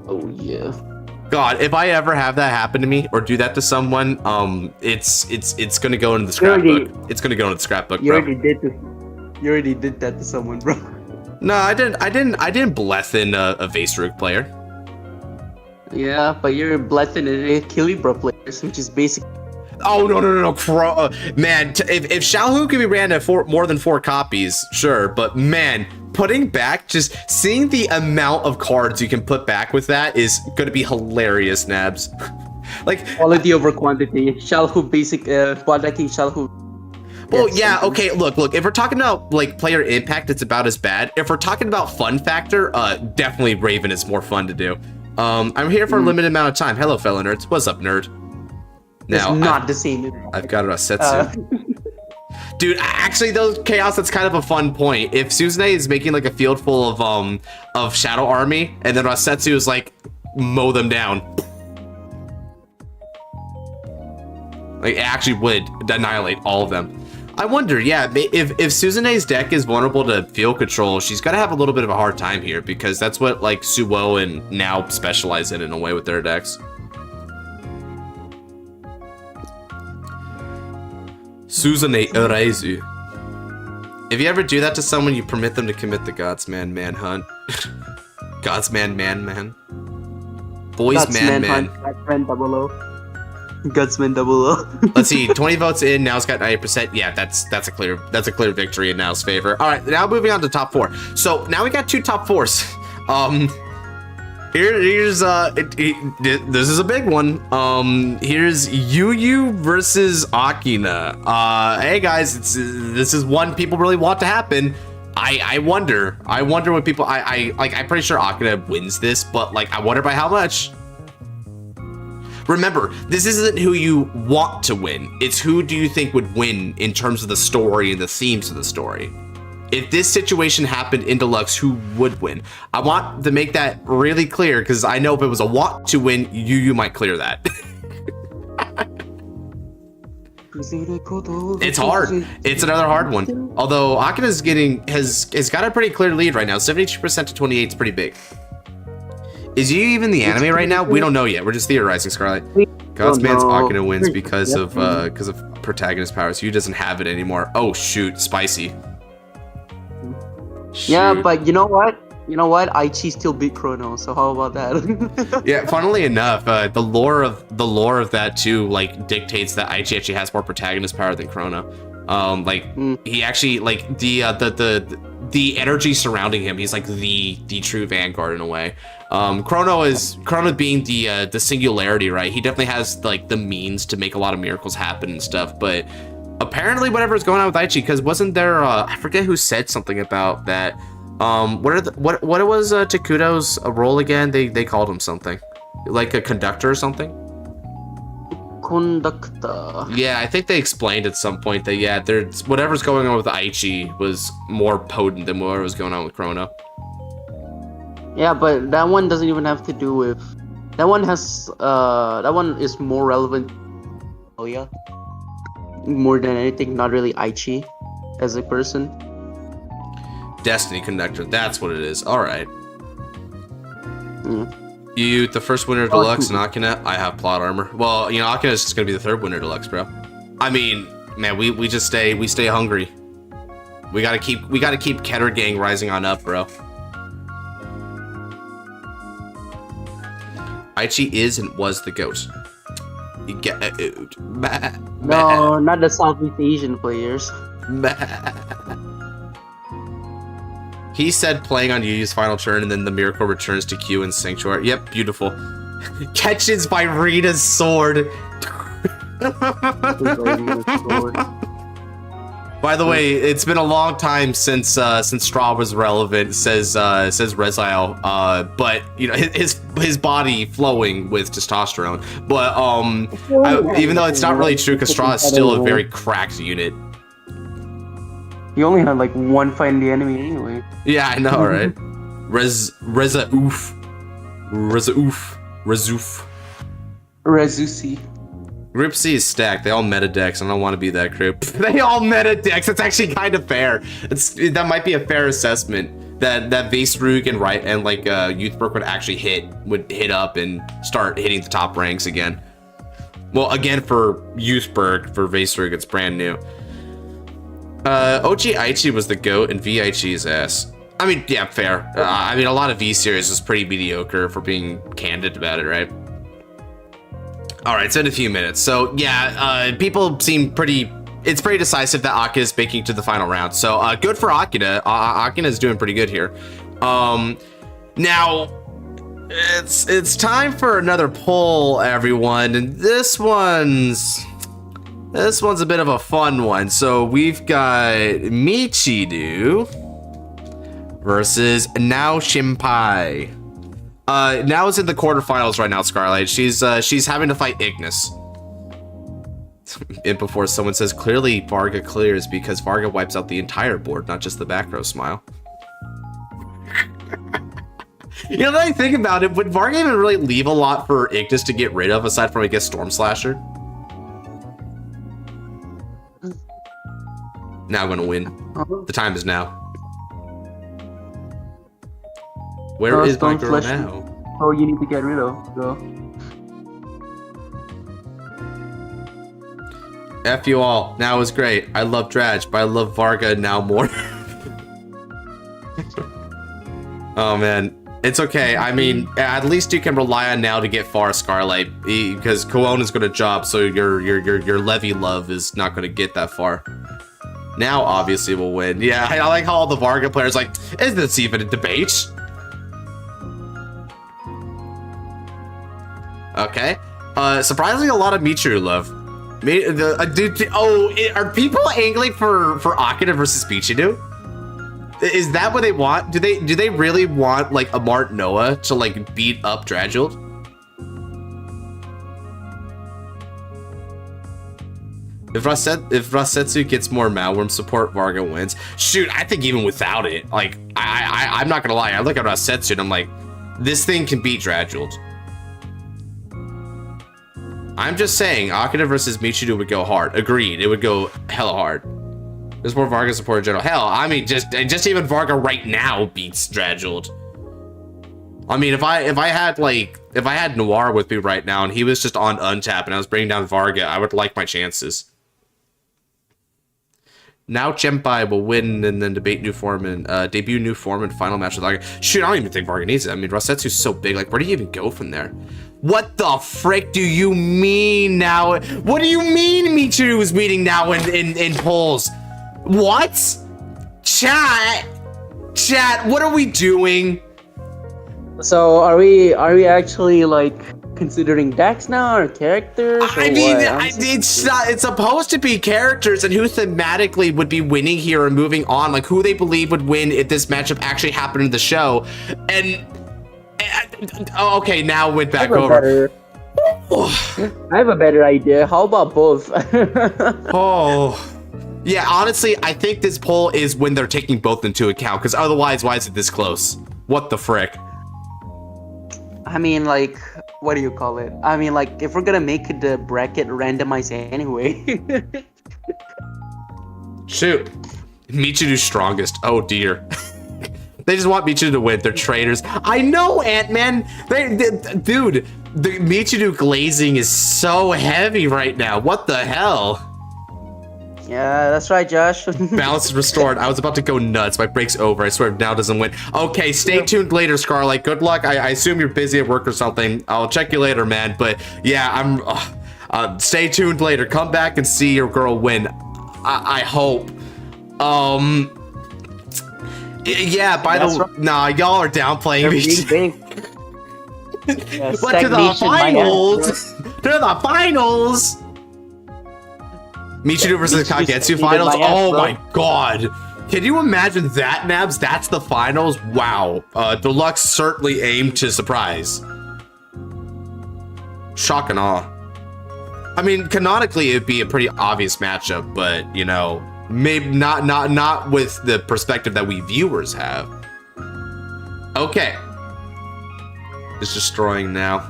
Oh yeah. God, if I ever have that happen to me or do that to someone, it's gonna go into the scrapbook. It's gonna go into the scrapbook, bro. You already did that to someone, bro. No, I didn't Blethen a Vaserug player. Yeah, but you're Blethen and Kilibra players, which is basically. Oh no! Man, if Xiaohu can be ran at more than 4 copies, sure. But man, putting back, just seeing the amount of cards you can put back with that is going to be hilarious, Nabs. Like quality over quantity. Xiaohu basic quantity. Xiaohu. Well, yeah, okay. Look. If we're talking about like player impact, it's about as bad. If we're talking about fun factor, definitely Raven is more fun to do. I'm here for a limited amount of time. Hello, fellow nerds. What's up, nerd? Now, it's not the same. I've got a Setsu. Dude, actually, those Chaos, that's kind of a fun point. If Suzune is making like a field full of Shadow Army, and then Rasetsu is like, mow them down. Like, it actually would annihilate all of them. I wonder, yeah, if Suzune's deck is vulnerable to field control, she's got to have a little bit of a hard time here, because that's what like Suwo and Now specialize in a way with their decks. Suzune Eraizu. If you ever do that to someone, you permit them to commit the Godsman manhunt. Godsman man. Boys Godsman man. Godsman 00. Godsman 00. Let's see, 20 votes in, Now's got 90%. Yeah, that's a clear victory in Now's favor. All right, now moving on to top 4. So now we got 2 top 4s. Here's this is a big one. Here's Yugioh versus Akina. Hey guys, this is one people really want to happen. I wonder what people I'm pretty sure Akina wins this, but like I wonder by how much. Remember, this isn't who you want to win. It's who do you think would win in terms of the story and the themes of the story. If this situation happened in Deluxe, who would win? I want to make that really clear, because I know if it was a want to win, you might clear that. It's hard. It's another hard one. Although Akina's has got a pretty clear lead right now. 72% to 28 is pretty big. Is Yu even the anime right now? We don't know yet. We're just theorizing, Scarlet. Godsman's Akina wins because of protagonist powers. Yu doesn't have it anymore. Oh shoot, spicy. Shoot. Yeah, but you know what? Aichi still beat Chrono, so how about that? Yeah, funnily enough, the lore of that too like dictates that Aichi actually has more protagonist power than Chrono. He actually like the energy surrounding him. He's like the true Vanguard in a way. Chrono being the singularity, right? He definitely has like the means to make a lot of miracles happen and stuff, but apparently whatever's going on with Aichi, because wasn't there I forget who said something about that. What was Takuto's role again? They called him something like a conductor or something. Conductor. Yeah, I think they explained at some point that yeah, there's whatever's going on with Aichi was more potent than whatever was going on with Chrono. Yeah, but that one doesn't even have to do with. That one is more relevant. Oh yeah. More than anything, not really Aichi as a person. Destiny Conductor, that's what it is. All right. Yeah. You, the first winner of Deluxe and Akina. I have plot armor. Well, you know, Akina is just gonna be the third winner of Deluxe, bro. I mean, man, we stay hungry. We gotta keep Keter Gang rising on up, bro. Aichi is and was the GOAT. You get it. No, not the Southeast Asian players. He said playing on Yu's final turn, and then the miracle returns to Q and Sanctuary. Yep, beautiful. Catches by Rita's sword. By the way, it's been a long time since Straw was relevant. Says Rezile. But you know his body flowing with testosterone. But even though it's not really true, because Straw is still a very cracked unit. You only had like one fight in the enemy anyway. Yeah, I know, right? Rezoof. Rezusi. Group C is stacked. They all meta decks. I don't want to be that group. They all meta decks. It's actually kind of fair. That might be a fair assessment. That Vaserug and Youthberg would hit up and start hitting the top ranks again. Well, again for Youthberg, for Vaserug, it's brand new. OG Aichi was the GOAT and V Aichi's ass. I mean, yeah, fair. I mean, a lot of V series was pretty mediocre, for being candid about it, right? All right, it's been a few minutes. So yeah, people seem pretty. It's pretty decisive that Akina is making to the final round. So good for Akina. Akina is doing pretty good here. Now it's time for another poll, everyone, and this one's a bit of a fun one. So we've got Michiru versus Nao Shinpai. Now is in the quarterfinals right now, Scarlight. She's having to fight Ignis. And before someone says, clearly Varga clears because Varga wipes out the entire board, not just the back row. Smile. You know, that I think about it, would Varga even really leave a lot for Ignis to get rid of, aside from, I guess, Storm Slasher? Now I'm gonna win. The time is now. Where is my girl now? Oh, you need to get rid of, girl. F you all. Now is great. I love Dredge, but I love Varga now more. Oh man, it's okay. I mean, at least you can rely on now to get far, Scarlight, because Koon is gonna job, so your Levy love is not gonna get that far. Now obviously will win. Yeah, I like how all the Varga players like, is this even a debate? Okay. Surprisingly, a lot of Michiru love. Are people angling for Akina versus Michiru? Is that what they want? Do they really want like a Mart Noah to like beat up Dragult? If Rasetsu gets more Malworm support, Varga wins. Shoot, I think even without it, like I'm not gonna lie, I look at Rasetsu and I'm like, this thing can beat Dragult. I'm just saying, Akina versus Michiru would go hard. Agreed, it would go hella hard. There's more Varga support in general. Hell, I mean, just even Varga right now beats Dragult. I mean, if I had Noir with me right now and he was just on Untap and I was bringing down Varga, I would like my chances. Now Chenpai will win and then debut new form and final match with Varga. Shoot, I don't even think Varga needs it. I mean, Rasetsu's so big. Like, where do you even go from there? What the frick do you mean now? What do you mean Michiru is beating now in polls? What? Chat, what are we doing? So are we actually like considering decks now or characters? I mean, it's supposed to be characters and who thematically would be winning here and moving on, like who they believe would win if this matchup actually happened in the show. And okay, now it went back over. I have a better idea. How about both? Oh. Yeah, honestly, I think this poll is when they're taking both into account, because otherwise, why is it this close? What the frick? I mean, like, what do you call it? I mean, like, if we're gonna make the bracket randomized anyway. Shoot. Michiru's strongest. Oh, dear. They just want Michiru to win. They're traitors. I know, Ant-Man. Dude, the Michiru glazing is so heavy right now. What the hell? Yeah, that's right, Josh. Balance is restored. I was about to go nuts. My break's over. I swear if now doesn't win. Okay, stay tuned later, Scarlight. Good luck. I assume you're busy at work or something. I'll check you later, man. But yeah, stay tuned later. Come back and see your girl win. I hope. Yeah, by the way, nah, y'all are downplaying me. But to the finals! To the finals! Michiru versus Kagetsu finals? Oh my god! Can you imagine that, Nabs? That's the finals? Wow. Deluxe certainly aimed to surprise. Shock and awe. I mean, canonically, it'd be a pretty obvious matchup, but, you know, maybe not with the perspective that we viewers have. Okay. It's destroying now.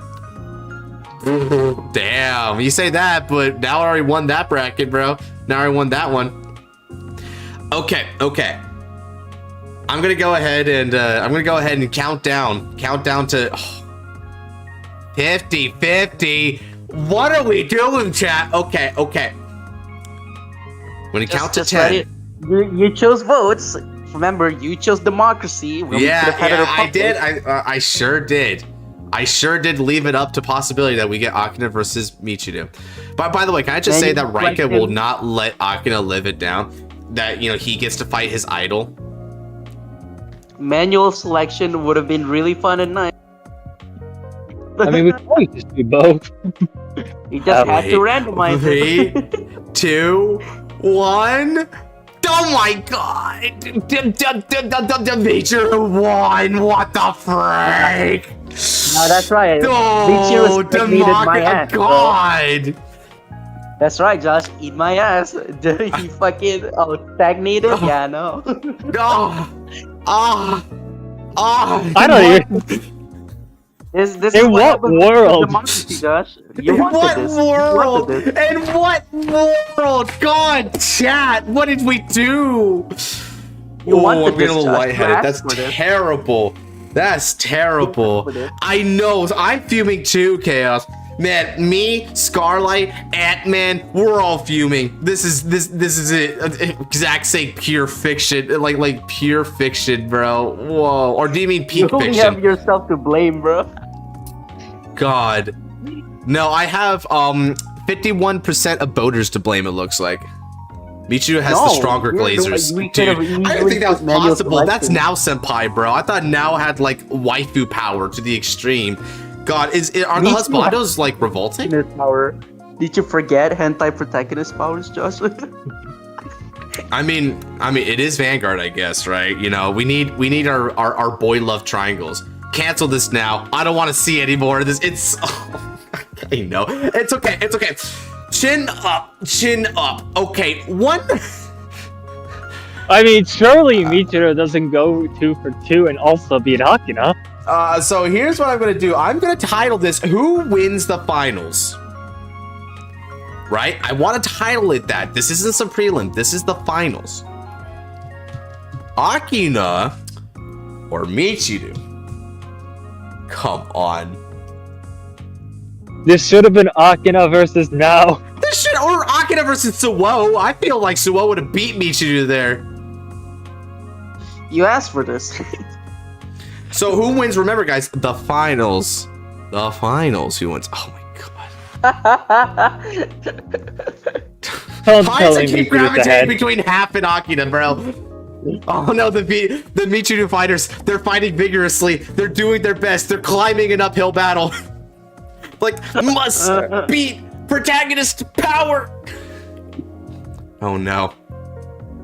Damn, you say that, but now I already won that bracket, bro. Now I already won that one. Okay. I'm gonna go ahead and count down to 50-50. What are we doing, chat? Okay. When you count to 10. You chose votes. Remember, you chose democracy. Yeah, I did. I sure did. I sure did leave it up to possibility that we get Akina versus Michiru. But by the way, can I just say that Raika will not let Akina live it down? That, you know, he gets to fight his idol. Manual selection would have been really fun and nice. I mean, we could always just do both. You just had to randomize 3, 2, 1. Oh my god! Michiru won! What the frick? No, that's right. Oh, my ass, god! That's right, Josh. Eat my ass. He fucking stagnated? Yeah, no. I don't even... This In what world? Democracy, Josh. In what world? In what world? God, chat, what did we do? I'm getting a little lightheaded. That's terrible. That's terrible. I know. I'm fuming too, Chaos. Man, me, Scarlight, Ant-Man, we're all fuming. This is it. Exact same pure fiction, like pure fiction, bro. Whoa. Or do you mean peak fiction? You have yourself to blame, bro. God. No, I have 51% of voters to blame, it looks like. Michiru has the stronger glazers. Dude, I didn't think that was possible. That's Now Senpai, bro. I thought Now had like waifu power to the extreme. God, are the husbandos like revolting? Power. Did you forget hentai protagonist powers, Josh? I mean, it is Vanguard, I guess, right? You know, we need our boy love triangles. Cancel this now. I don't want to see any more of this. It's I know. It's okay. Chin up. Okay, one. I mean, surely Michiru doesn't go 2 for 2 and also beat Akina. So here's what I'm gonna do. I'm gonna title this "Who Wins the Finals?" Right? I want to title it that. This isn't some prelim. This is the finals. Akina or Michiru? Come on. This should have been Akina versus Now. Or Akina versus Suwo. I feel like Suwo would have beat Michiru there. You asked for this. So who wins? Remember, guys, the finals. The finals. Who wins? Oh my god. Why does it keep gravitating between Half and Akina, bro? Oh no, the Michiru fighters, they're fighting vigorously. They're doing their best. They're climbing an uphill battle. Like, must beat protagonist power. Oh no.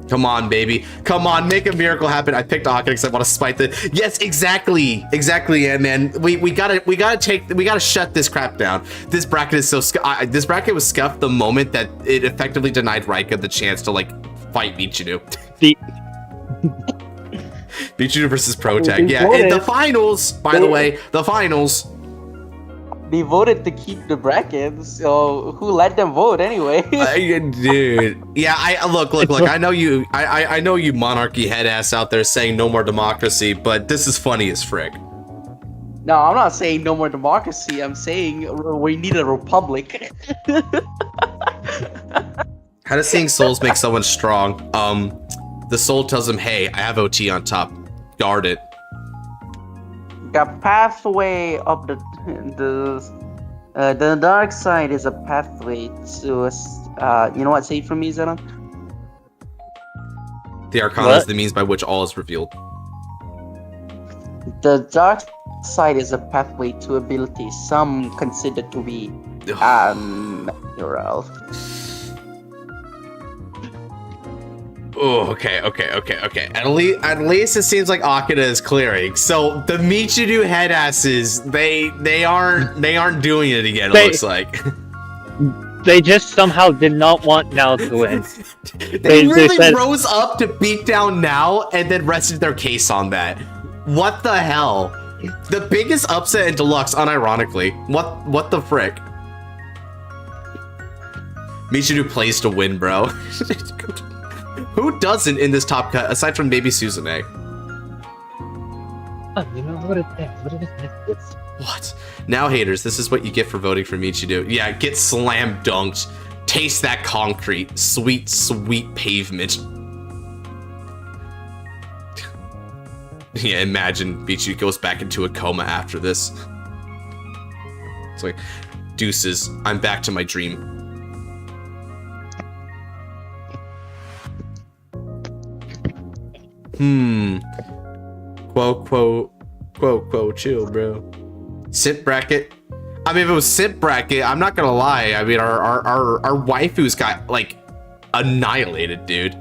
Come on, baby. Come on, make a miracle happen. I picked Akina because I want to spite the. Yes, exactly, yeah, man. We gotta shut this crap down. This bracket is so. This bracket was scuffed the moment that it effectively denied Raika the chance to like fight Michiru. Michiru versus Protag. Yeah, in the finals. By the way, the finals. They voted to keep the bracket, so who let them vote anyway? Dude, yeah. Look. I know you. I know you monarchy head ass out there saying no more democracy, but this is funny as frick. No, I'm not saying no more democracy. I'm saying we need a republic. How does seeing souls make someone strong? The soul tells him, "Hey, I have OT on top. Guard it." The pathway of the dark side is a pathway to you know what? Say it for me, Zenon. The Arcana is the means by which all is revealed. The dark side is a pathway to ability. Some consider to be natural. Oh, okay. At least it seems like Akina is clearing. So the Michiru head asses, they aren't doing it again. It looks like they just somehow did not want Now to win. they really rose up to beat down Now and then rested their case on that. What the hell? The biggest upset in Deluxe, unironically. What the frick? Michiru plays to win, bro. Who doesn't in this top cut, aside from maybe Suzume? Oh, you know what it is? What it is? What? Now, haters, this is what you get for voting for Michiru. Yeah, get slam dunked. Taste that concrete. Sweet, sweet pavement. Yeah, imagine Michiru goes back into a coma after this. It's like, deuces, I'm back to my dream. Quote, chill, bro. Simp bracket. I mean, if it was simp bracket, I'm not gonna lie. I mean, our waifus got like annihilated, dude.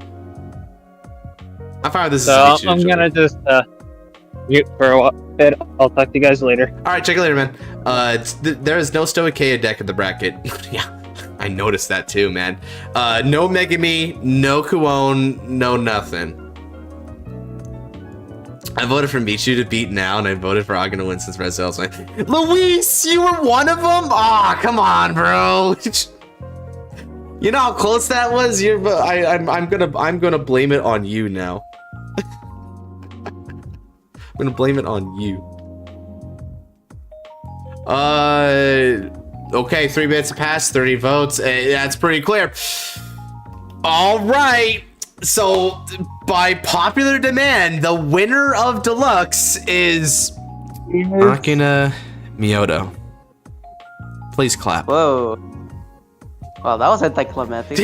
I found this. So I'm gonna just mute for a bit. I'll talk to you guys later. All right, check it later, man. There is no Stoicheia deck in the bracket. Yeah, I noticed that too, man. No Megami, no Kuon, no nothing. I voted for Michiru to beat now, and I voted for Agano win since Red Sail's like, Luis, you were one of them? Aw, oh, come on, bro. You know how close that was? I'm gonna blame it on you now. I'm gonna blame it on you. Okay, 3 minutes passed, 30 votes. That's pretty clear. All right. So, by popular demand, the winner of Deluxe is Akina Miyoto. Please clap. Whoa. Wow, that was anticlimactic.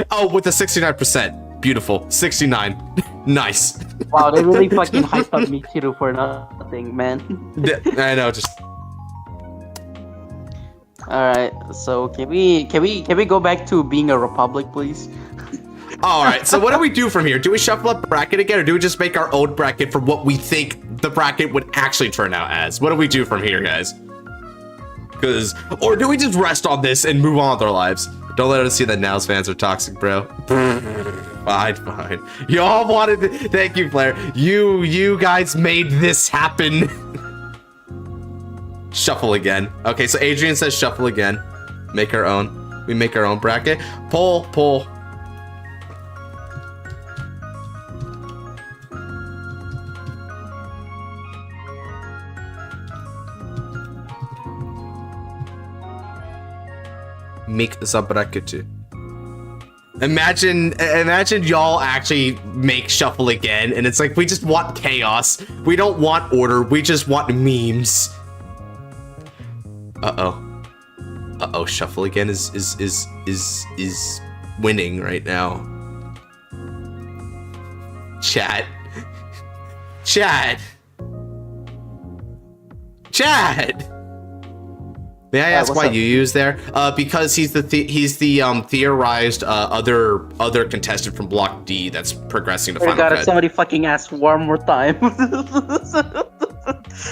Oh, with the 69%. Beautiful. 69. Nice. Wow, they really fucking hyped up Michiru for nothing, man. I know, just... Alright, so can we go back to being a republic, please? Alright, so what do we do from here? Do we shuffle up bracket again, or do we just make our own bracket for what we think the bracket would actually turn out as? What do we do from here, guys? Or do we just rest on this and move on with our lives? Don't let us see that Now's fans are toxic, bro. Fine. Y'all wanted to, thank you, Blair. You guys made this happen. Shuffle again. Okay, so Adrian says shuffle again. Make our own. We make our own bracket. Pull. Make the bracket. Imagine y'all actually make shuffle again, and it's like we just want chaos. We don't want order. We just want memes. Uh-oh, shuffle again is winning right now. Chat. May I ask why you use there? Because he's the theorized other contestant from Block D that's progressing to final cut. Somebody fucking ask one more time. By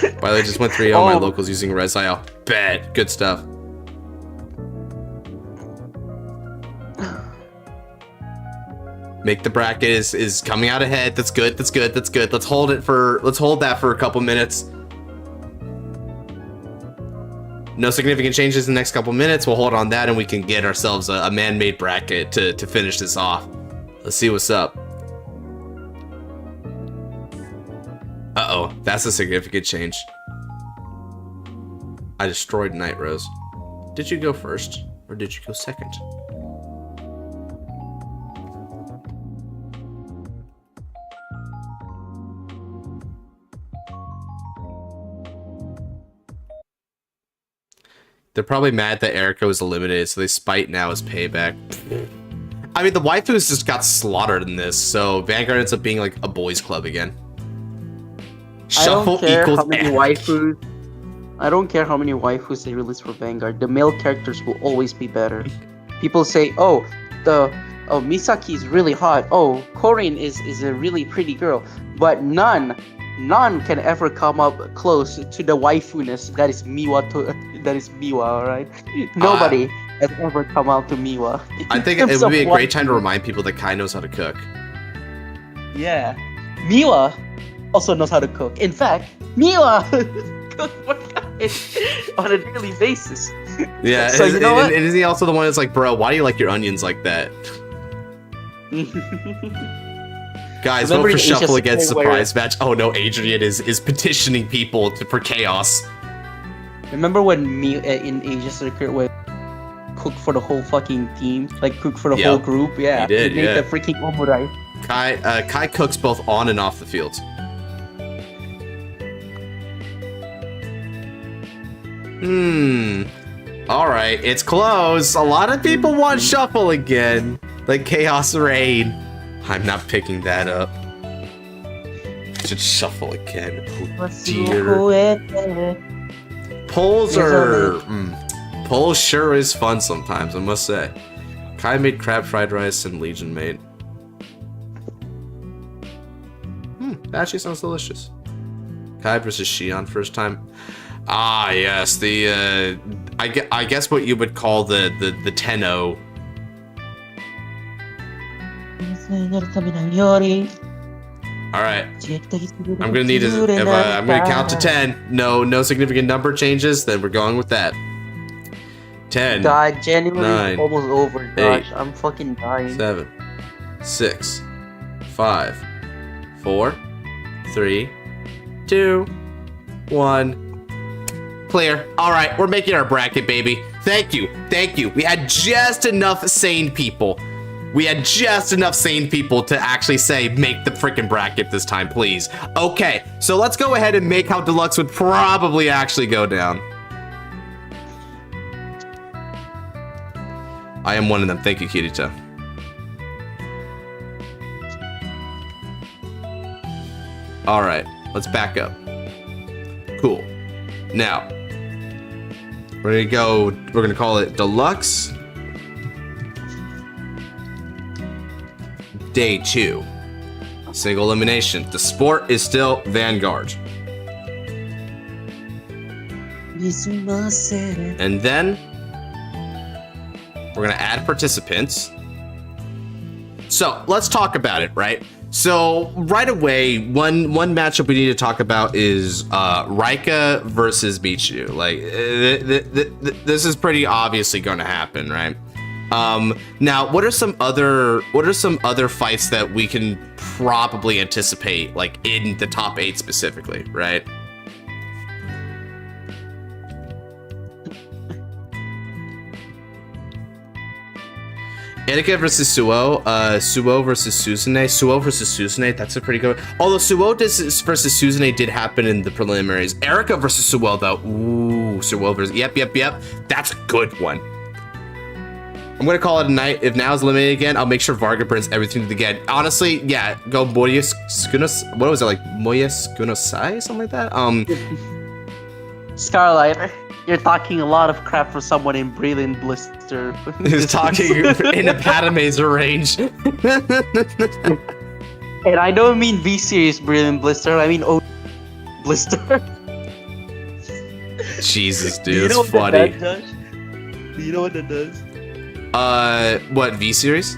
the way, I just went 3-0 my locals using Resile. Bet. Good stuff. Make the bracket is coming out ahead. That's good. Let's hold that for a couple minutes. No significant changes in the next couple minutes. We'll hold on that, and we can get ourselves a man-made bracket to finish this off. Let's see what's up. Uh-oh, that's a significant change. I destroyed Night Rose. Did you go first, or did you go second? They're probably mad that Erica was eliminated, so they spite now as payback. I mean, the waifus just got slaughtered in this, so Vanguard ends up being like a boys' club again. Shuffle equals waifus. I don't care how many waifus they release for Vanguard. The male characters will always be better. People say, oh, Misaki is really hot. Oh, Korin is a really pretty girl. But none can ever come up close to the waifuness that is Miwa. That is Miwa, alright? Nobody has ever come out to Miwa. I think it would be a great time to remind people that Kai knows how to cook. Yeah. Miwa also knows how to cook. In fact, Miwa cooked for Kai. on a daily basis. Yeah, So you know what? and isn't he also the one that's like, bro, why do you like your onions like that? Guys, Remember vote for in Asia Shuffle against Secret Surprise Match. Oh no, Adrian is petitioning people for chaos. Remember when me in Asia Circuit where cook for the whole fucking team, like cook for the whole group? Yeah, he did. He made Yeah, the freaking omurice. Kai cooks both on and off the field. All right, it's close. A lot of people want Shuffle again, like Chaos Rain. I'm not picking that up. Should Shuffle again. Oh dear. Polls are polls sure is fun sometimes, I must say. Kai made crab fried rice and Legion made. That actually sounds delicious. Kai versus Shion first time. Ah yes, the I guess what you would call the 10-0. Alright. I'm gonna need I'm gonna count to 10. No significant number changes, then we're going with that. 10. God, January 9, is almost over, 8, gosh. I'm fucking dying. 7, 6, 5, 4, 3, 2, 1. Clear. Alright, we're making our bracket, baby. Thank you. We had just enough sane people. To actually say, make the freaking bracket this time, please. Okay, so let's go ahead and make how Deluxe would probably actually go down. I am one of them. Thank you, Kirito. Alright, let's back up. Cool. Now, we're gonna call it Deluxe Day 2. Single elimination. The sport is still Vanguard. And then we're gonna add participants. So let's talk about it, right? So right away, one matchup we need to talk about is Raika versus Michiru. Like this is pretty obviously going to happen, right? Now, what are some other fights that we can probably anticipate, like in the top 8 specifically, right? Etika versus Suo, Suo versus Suzune, that's a pretty good one. Although Suo versus Suzune did happen in the preliminaries. Erika versus Suo though, ooh, Suo versus, yep, that's a good one. I'm gonna call it a night. If now is eliminated again, I'll make sure Varga burns everything to the again. Honestly, yeah, go Moya Skunos, what was it, like Moya Skunosai, something like that? Scarlight, you're talking a lot of crap for someone in Brilliant Blister. He's talking in a Padme's range. And I don't mean V-Series Brilliant Blister, I mean O Blister. Jesus, dude, that's funny. Do you know what that does? What, V-Series?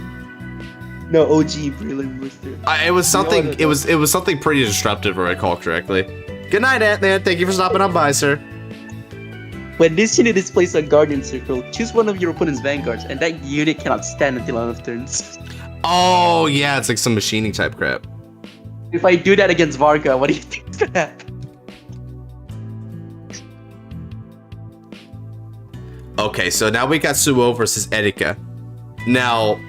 No, OG Brilliant Blister. It was something. It was something pretty disruptive, if I recall correctly. Good night, Ant-Man. Thank you for stopping on by, sir. When this unit is placed on Guardian Circle, choose one of your opponent's Vanguards, and that unit cannot stand until end of turns. Oh yeah, it's like some machining type crap. If I do that against Varga, what do you think is gonna happen? Okay, so now we got Suo versus Etika. Now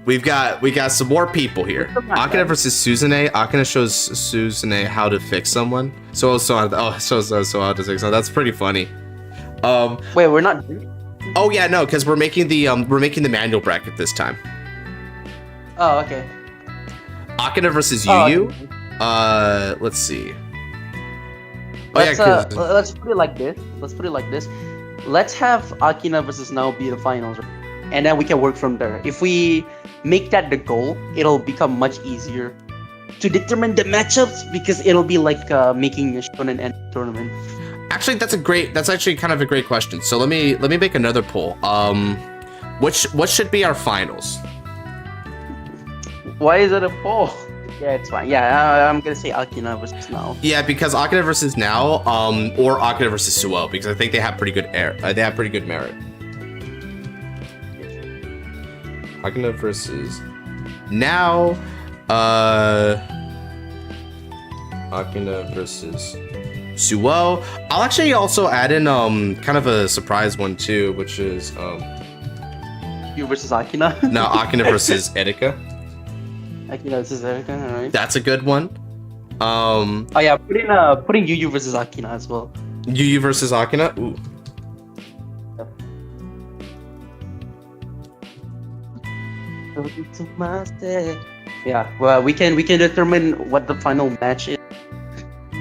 we've got some more people here. Akane versus Suzune. Akane shows Suzune how to fix someone. So how to fix someone. That's pretty funny. Wait, we're not. Oh yeah, no, because we're making the manual bracket this time. Oh, okay. Akane versus Yu. Let's see. Let's put it like this. Let's have Akina versus Nao be the finals, and then we can work from there. If we make that the goal, it'll become much easier to determine the matchups because it'll be like making a shonen end tournament. Actually, that's actually kind of a great question. So let me make another poll. What should be our finals? Why is it a poll? Yeah, it's fine. Yeah, I'm gonna say Akina versus Now. Yeah, because Akina versus Now, or Akina versus Suo, because I think they have pretty good they have pretty good merit. Akina versus Now, Akina versus Suo. I'll actually also add in kind of a surprise one too, which is You versus Akina. no, Akina versus Erika. Akina versus Erika. All right. That's a good one. Oh yeah, putting Yu versus Akina as well. Yu versus Akina. Ooh. Yeah, well, we can determine what the final match is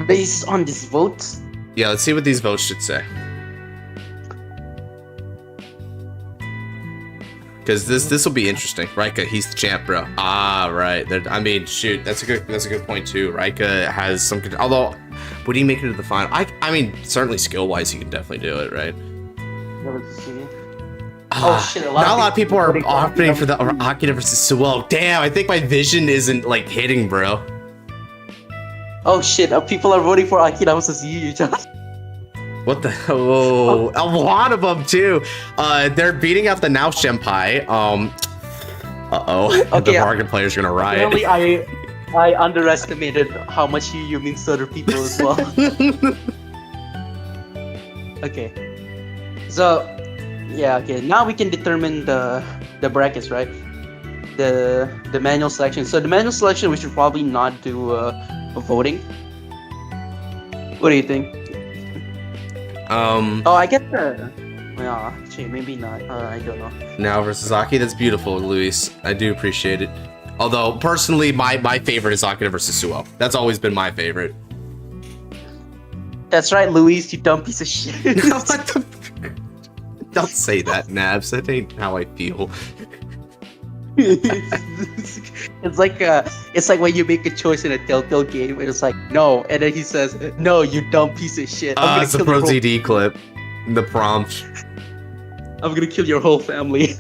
based on these votes. Yeah, let's see what these votes should say. Because this will be interesting. Raika, he's the champ, bro. Ah, right. I mean, shoot, that's a good point too. Raika has some good. Although, would he make it to the final? I mean, certainly skill wise, he can definitely do it, right? Oh shit! Not a lot of people are opting for the Akina versus Suo. Damn, I think my vision isn't like hitting, bro. Oh shit! People are voting for Akina versus Yu. What the? Oh, a lot of them too. They're beating up the Now Senpai. Okay, the Bargain players are gonna riot. Apparently, I underestimated how much Yu means to other people as well. Okay, so yeah, okay. Now we can determine the brackets, right? The manual selection. So the manual selection, we should probably not do voting. What do you think? Oh, I get the. Yeah, actually, maybe not. I don't know. Now versus Aki, that's beautiful, Luis. I do appreciate it. Although personally, my favorite is Akina versus Suo. That's always been my favorite. That's right, Luis. You dumb piece of shit. What the? Don't say that, Nabs. That ain't how I feel. It's like when you make a choice in a Telltale game and it's like no, and then he says no, you dumb piece of shit. It's the Pro CD clip, the prompt. I'm gonna kill your whole family.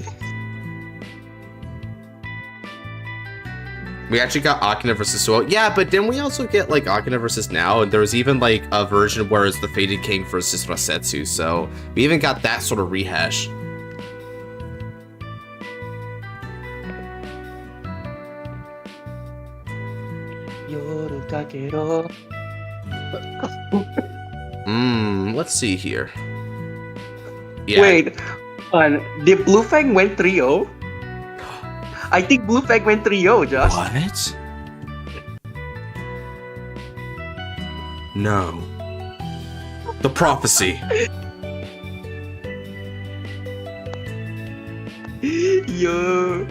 We actually got Akina versus Suo. Yeah, but then we also get like Akina versus Now, and there was even like a version where it's the Fated King versus Rasetsu. So we even got that sort of rehash. Let's see here. Yeah. Wait, did Blue Fang went 3-0? I think Blue Fang went 3-0, Josh. What? No. The prophecy. Yo.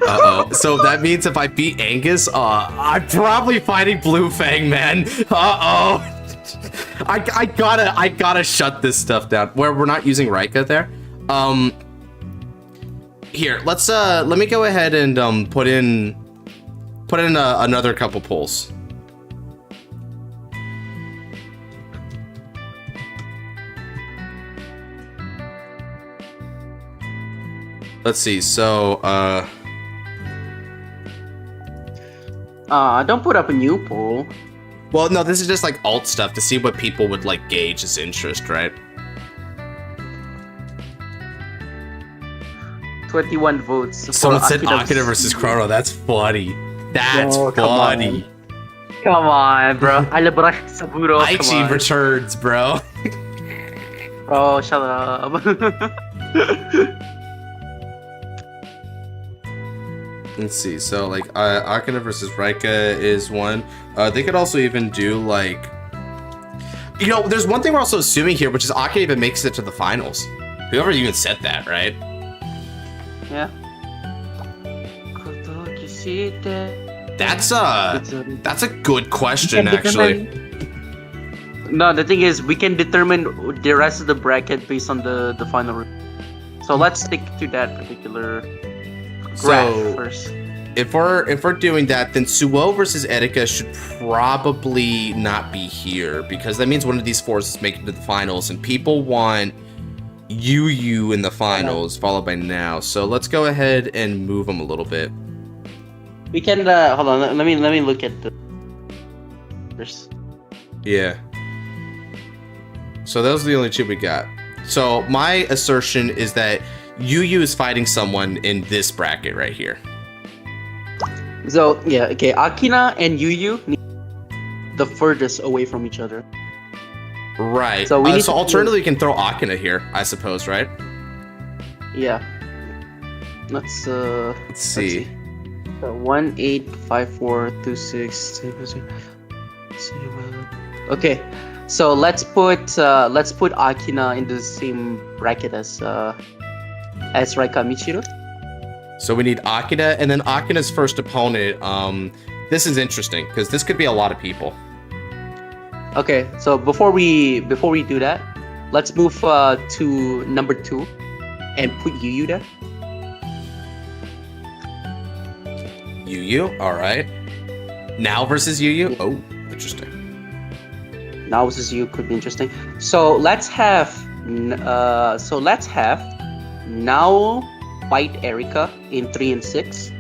Uh-oh. So that means if I beat Angus, I'm probably fighting Blue Fang, man. Uh-oh. I gotta shut this stuff down. Where we're not using Raika there. Here, let me go ahead and put in another couple polls. Let's see. So, don't put up a new poll. well, no, this is just like alt stuff to see what people would like gauge as interest, right? 21 votes. Someone said Akina versus Chrono. That's funny. That's funny. Come on, bro. Alabrak Saburo. Aichi returns, bro. Oh, shut up. Let's see. So, like, Akina versus Raika is one. They could also even do, like... You know, there's one thing we're also assuming here, which is Akina even makes it to the finals. Whoever even said that, right? Yeah. That's a good question, actually. No, the thing is, we can determine the rest of the bracket based on the final. So let's stick to that particular graph first. if we're doing that, then Suo versus Erika should probably not be here, because that means one of these fours is making it to the finals, and people want Yu in the finals, followed by Now. So let's go ahead and move them a little bit. We can hold on. Let me look at the. Yeah. So those are the only two we got. So my assertion is that Yu is fighting someone in this bracket right here. So yeah, okay. Akina and Yu need the furthest away from each other. Right. So we need so alternatively, we can throw Akina here, I suppose, right? Yeah. Let's see. So 1, 8, 5, 4, 2, 6, 2, okay. So let's put Akina in the same bracket as Raika Michiru. So we need Akina, and then Akina's first opponent. This is interesting because this could be a lot of people. Okay, so before we do that, let's move to number 2 and put Yu there. Yu, all right. Now versus Yu. Oh, interesting. Now versus Yu could be interesting. So let's have Now fight Erika in 3 and 6.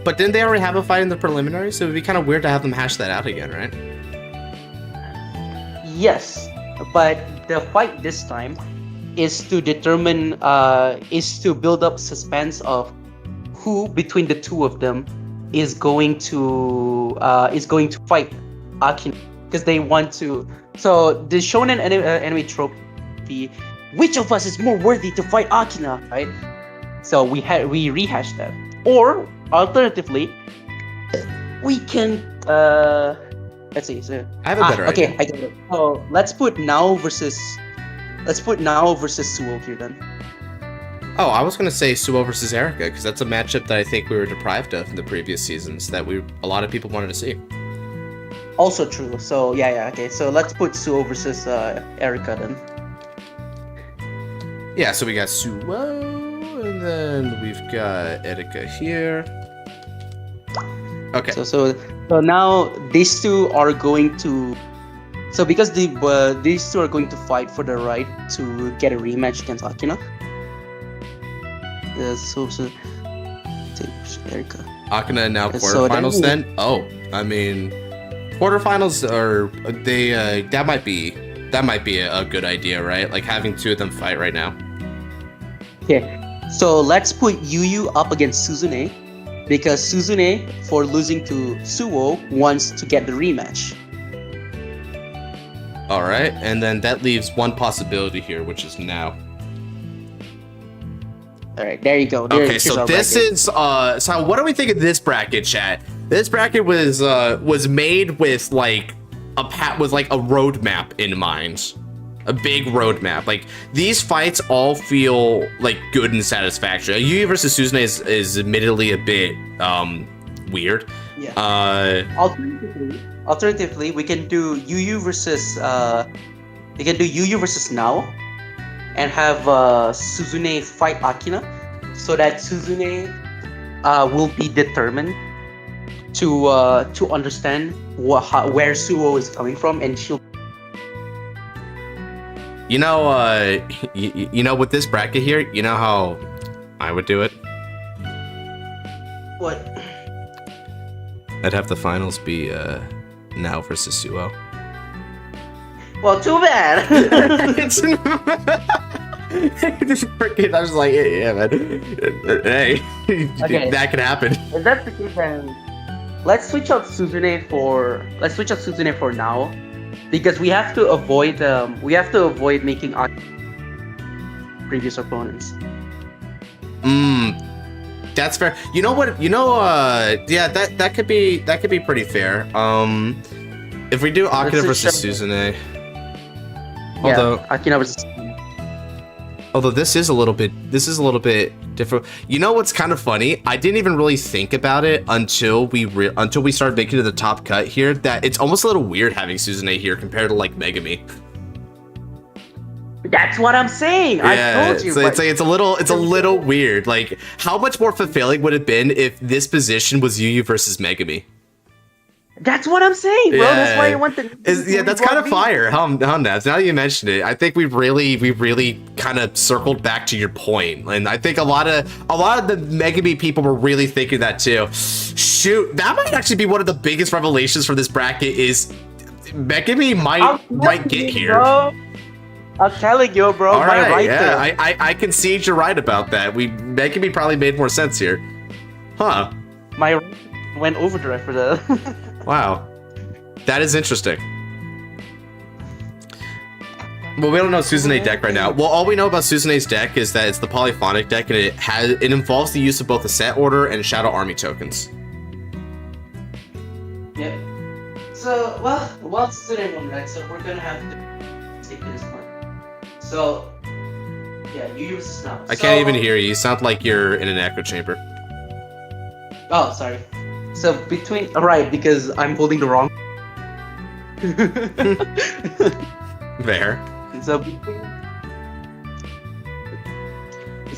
But didn't they already have a fight in the preliminary? So it'd be kind of weird to have them hash that out again, right? Yes, but the fight this time is to determine, is to build up suspense of who between the two of them is going to fight Akina, because they want to. So the shonen anime trope, which of us is more worthy to fight Akina, right? So we rehashed that, or alternatively, we can let's see. So, I have a better idea. Okay, I get it. So let's put Now versus Suo here then. Oh, I was gonna say Suo versus Erika, because that's a matchup that I think we were deprived of in the previous seasons that a lot of people wanted to see. Also true. So yeah, okay. So let's put Suo versus Erika then. Yeah, so we got Suo, and then we've got Erika here. Okay. So now these two are going to. So because these two are going to fight for the right to get a rematch against Akina. So Erika. Akina now quarterfinals then? Oh, I mean, quarterfinals are that might be a good idea, right? Like having two of them fight right now. Okay, so let's put Yu up against Suzune, because Suzune, for losing to Suo, wants to get the rematch. All right, and then that leaves one possibility here, which is Now. All right, there you go. Okay, so this is so what do we think of this bracket, chat? This bracket was made with like a roadmap in mind. A big roadmap. Like these fights all feel like good and satisfactory. Yu versus Suzune is admittedly a bit weird. Yeah. Alternatively, we can do Yu versus Now, and have Suzune fight Akina, so that Suzune will be determined to understand where Suo is coming from, and she'll. You know, with this bracket here, you know how I would do it? What? I'd have the finals be Now versus Suo. Well, too bad. I was like, yeah, man. Hey, okay. That could happen. If that's the case, then let's switch out Suzune for Now, because we have to avoid making our previous opponents. That's fair. You know what? Yeah, that could be pretty fair. If we do Akina versus Suzune. Akina versus. Although this is a little bit different. You know what's kind of funny? I didn't even really think about it until we started making it to the top cut here. That it's almost a little weird having Suzune here compared to like Megami. That's what I'm saying. Yeah, I told you. so it's a little weird. Like, how much more fulfilling would it have been if this position was Yu versus Megami? That's what I'm saying, bro. Yeah. That's why I want the. Yeah, that's kind of fire. How Nats? Now you mentioned it, I think we really kind of circled back to your point, and I think a lot of the Megami people were really thinking that too. Shoot, that might actually be one of the biggest revelations for this bracket. Is Megami might get here. Bro. I'm telling you, bro. All right, right yeah, I concede you're right about that. Megami probably made more sense here, huh? My went Overdress for the. Wow, that is interesting. Well, we don't know Suzune's deck right now. Well, all we know about Suzune's deck is that it's the polyphonic deck, and it involves the use of both the set order and shadow army tokens. Yeah. So, well, Suzune won, right? So we're gonna have to take this one. So, yeah, you use this now. I can't even hear you. You sound like you're in an echo chamber. Oh, sorry. So right, because I'm holding the wrong. There. So between.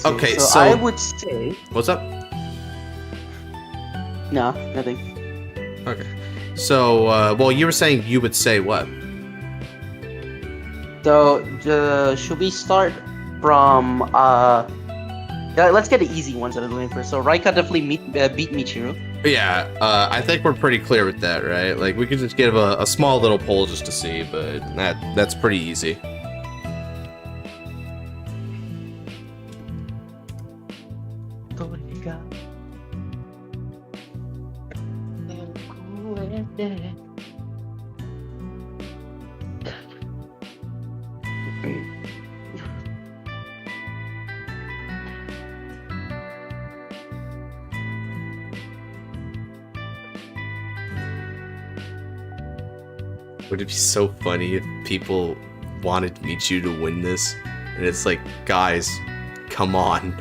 Okay, so I would say. What's up? No, nothing. Okay. So, well, you were saying you would say what? So, should we start from let's get the easy ones out of the way first. So Raika definitely beat Michiru. Yeah, I think we're pretty clear with that, right? Like, we could just give a small little poll just to see, but that's pretty easy. Would it be so funny if people wanted Michiru to win this? And it's like, guys, come on.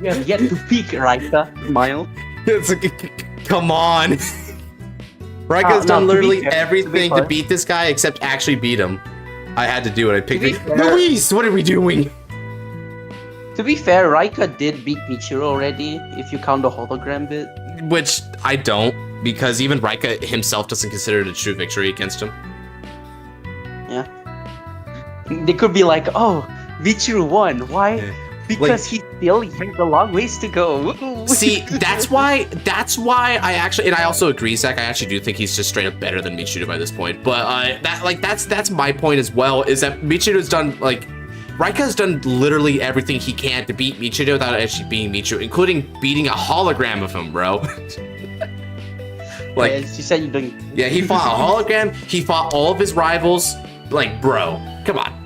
We have yet to peak, Raika. Smile. It's like, come on. Raika's done literally everything to beat this guy except actually beat him. I had to do it. I picked it. Luis, what are we doing? To be fair, Raika did beat Michiru already, if you count the hologram bit. Which I don't, because even Raika himself doesn't consider it a true victory against him. Yeah. They could be like, oh, Michiru won. Why? Yeah. Because he still has a long ways to go. See, that's why I actually, and I also agree, Zach, I actually do think he's just straight up better than Michiru by this point. But that's my point as well, is that Michiru's done, like, Raika's done literally everything he can to beat Michiru without actually beating Michiru, including beating a hologram of him, bro. Like, yeah, she said you didn't. Yeah, he fought a hologram, he fought all of his rivals, like, bro, come on.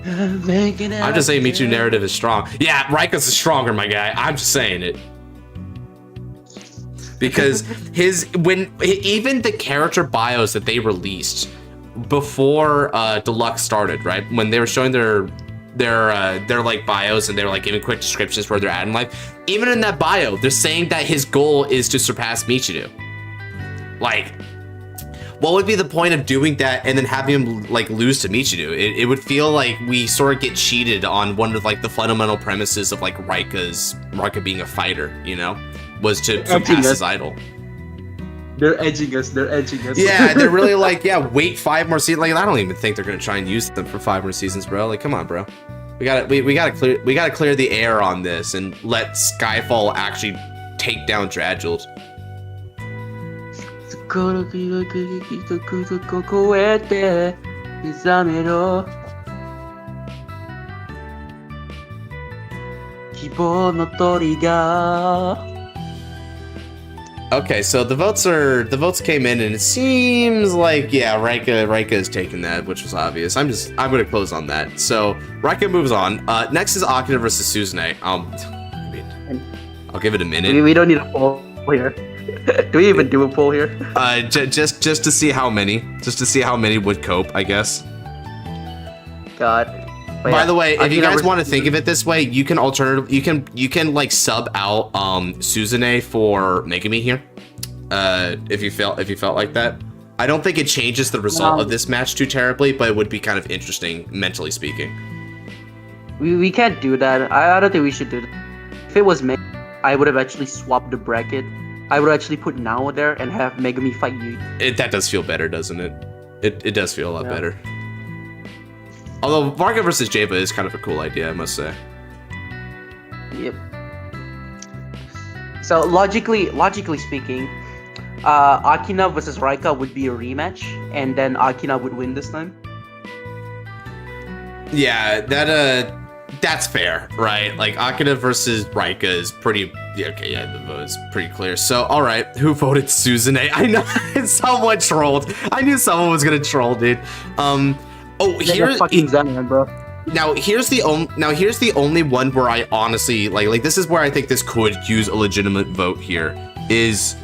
I'm just saying Michiru narrative is strong. Yeah, Raika's is stronger, my guy. I'm just saying it. Because even the character bios that they released before Deluxe started, right? When they were showing their like bios and they were like giving quick descriptions where they're at in life, even in that bio, they're saying that his goal is to surpass Michiru. Like, what would be the point of doing that and then having him like lose to Michiru? It would feel like we sort of get cheated on one of like the fundamental premises of like Raika being a fighter, you know, was to surpass his idol. They're edging us. Yeah, they're really like, yeah, wait 5 more seasons. Like, I don't even think they're gonna try and use them for 5 more seasons, bro. Like, come on, bro. We gotta clear the air on this and let Skyfall actually take down Dradules. Okay, so the votes came in, and it seems like, yeah, Raika is taking that, which was obvious. I'm gonna close on that. So Raika moves on. Next is Akira versus Suzune. I mean, I'll give it a minute. We don't need a poll here. Do we even do a poll here? Just to see how many would cope, I guess. God. But by yeah, the way, if you guys want to think of it this way, you can you can like sub out Suzune for Megami here. If you felt like that. I don't think it changes the result of this match too terribly, but it would be kind of interesting, mentally speaking. We can't do that. I don't think we should do that. If it was me, I would have actually swapped the bracket. I would actually put Nao there and have Megami fight you. That does feel better, doesn't it? It does feel a lot better. Although Varga versus Java is kind of a cool idea, I must say. Yep. So logically speaking, Akina versus Raika would be a rematch, and then Akina would win this time. Yeah, that's fair, right? Like Akina versus Raika is pretty. Yeah, okay, yeah, the vote is pretty clear. So, all right, who voted Suzune? I know someone trolled. I knew someone was gonna troll, dude. Here's fucking Zen, bro. Now here's the only one where I honestly like this is where I think this could use a legitimate vote here is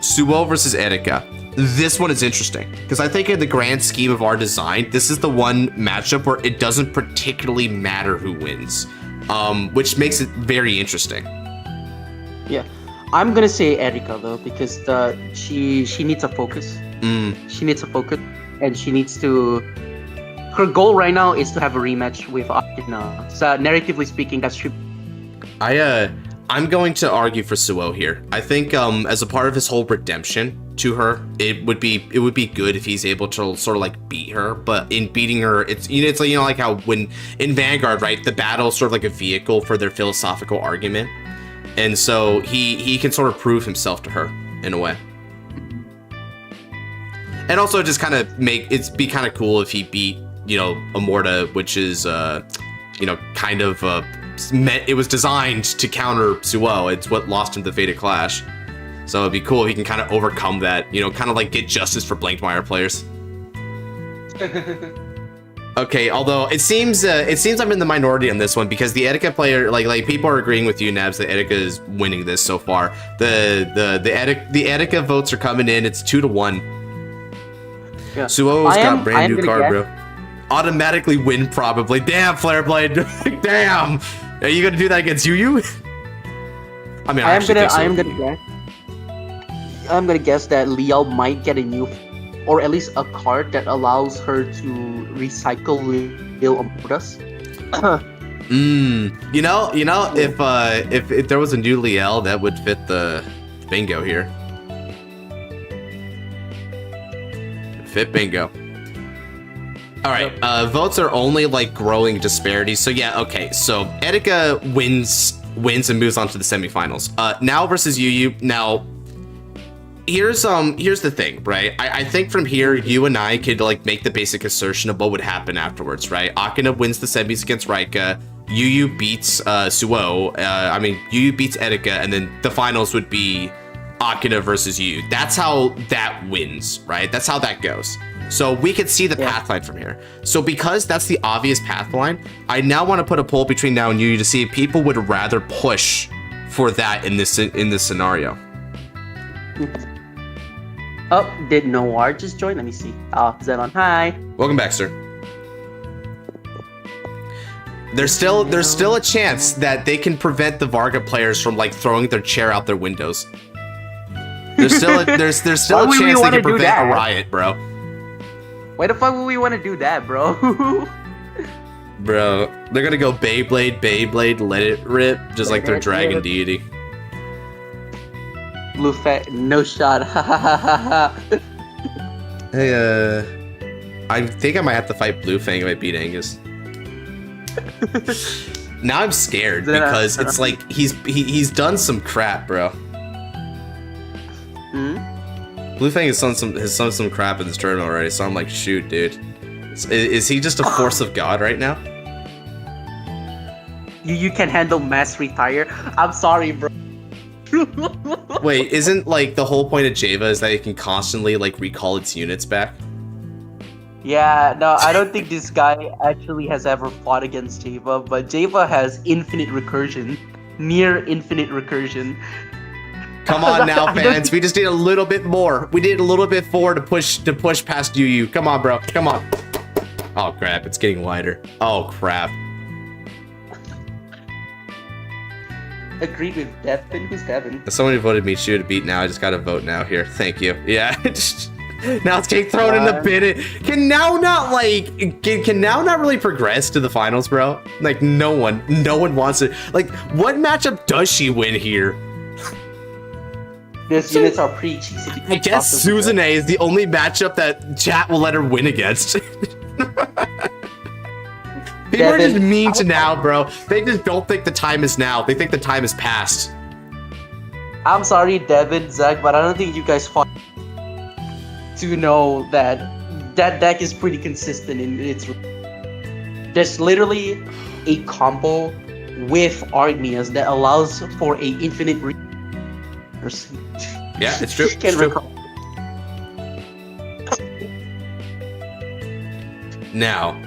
Suo versus Erika. This one is interesting because I think in the grand scheme of our design, this is the one matchup where it doesn't particularly matter who wins, which makes it very interesting. Yeah, I'm gonna say Erika though because she needs a focus. She needs a focus, and she needs to. Her goal right now is to have a rematch with Akina. So narratively speaking, that's true. I'm going to argue for Suo here. I think as a part of his whole redemption to her, it would be good if he's able to sort of like beat her. But in beating her, it's like how when in Vanguard, right, the battle is sort of like a vehicle for their philosophical argument, and so he can sort of prove himself to her in a way. And also just kind of be kind of cool if he beat Amorta, which is kind of it was designed to counter Suo. It's what lost him the Fated Clash. So it'd be cool if he can kind of overcome that, kind of like get justice for Blankmeyer players. Okay, although it seems I'm in the minority on this one because the Erika player, like people are agreeing with you, Nabs, that Erika is winning this so far. The Erika votes are coming in. It's 2-1. Yeah. Suo's got brand new card, bro. Automatically win probably. Damn, Flare Blade. Damn. Are you gonna do that against Yu? I mean, I'm gonna guess that Liao might get a new, or at least a card that allows her to recycle Lil Amortas. If there was a new Liel, that would fit the bingo here. Fit bingo. All right, votes are only like growing disparities. So yeah, okay. So Erika wins and moves on to the semifinals. Now versus Yu. Now, here's the thing, right? I think from here you and I could like make the basic assertion of what would happen afterwards, right? Akina wins the semis against Raika. Yu beats Suo. Yu beats Erika, and then the finals would be Akina versus Yu. That's how that wins, right? That's how that goes. So we could see the pathline from here. So because that's the obvious pathline, I now want to put a poll between now and Yu to see if people would rather push for that in this scenario. Oh, did Noir just join? Let me see. Zenon, hi. Welcome back, sir. There's still a chance that they can prevent the Varga players from like throwing their chair out their windows. There's still a chance they can prevent a riot, bro. Why the fuck would we want to do that, bro? Bro, they're gonna go Beyblade, let it rip, just like their dragon deity. Blue Fat, no shot. Hey, I think I might have to fight Blue Fang if I beat Angus. Now I'm scared because it's like he's done some crap, bro. Blue Fang has done some crap in this tournament already, so I'm like, shoot, dude. Is he just a force of God right now? You can handle mass retire? I'm sorry, bro. Wait, isn't like the whole point of Java is that it can constantly like recall its units back? Yeah, no, I don't think this guy actually has ever fought against Java, but Java has infinite recursion, near infinite recursion. Come on now, fans. We just need a little bit more. We need a little bit more to push past Yu. Come on, bro. Come on. Oh crap! It's getting wider. Oh crap. Agreed with Devin. Who's Devin? As someone who voted me to beat now, I just gotta vote now here. Thank you. Yeah. Now it's getting thrown in the bin. Can now not really progress to the finals, bro? Like no one wants it. Like what matchup does she win here? These units are pretty cheesy. I guess Suzune is the only matchup that chat will let her win against. People are just mean to now, bro. They just don't think the time is now. They think the time is past. I'm sorry, Devin, Zach, but I don't think you guys fought to know that that deck is pretty consistent in its. There's literally a combo with Armias that allows for a infinite. Yeah, it's true. Can recall. Now.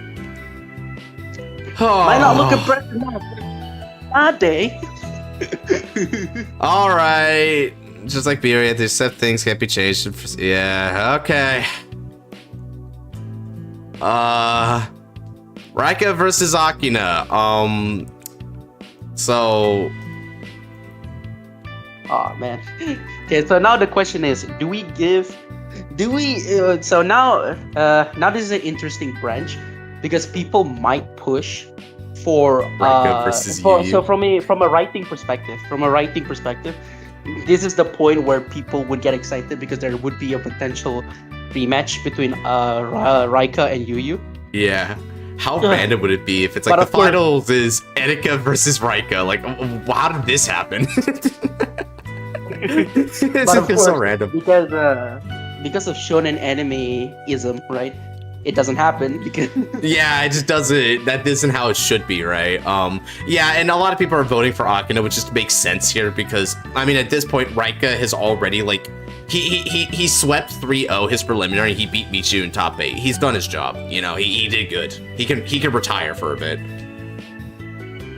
Might not look impressive enough. Not day. All right. Just like Beery, there's set things can't be changed. Yeah. Okay. Rika versus Akina. So. Oh man. Okay, so now the question is, so now this is an interesting branch because people might push for so from a writing perspective, this is the point where people would get excited because there would be a potential rematch between Rika and Yugioh. Yeah. How random would it be if it's like the finals is Etika versus Rika? Like, how did this happen? It's so random. Because of shonen anime-ism, right? It doesn't happen because yeah, it just doesn't. That isn't how it should be, right? Yeah, and a lot of people are voting for Akina, which just makes sense here because I mean, at this point, Rika has already like he swept 3-0 his preliminary. He beat Michiu in top 8. He's done his job. You know, he did good. He can retire for a bit.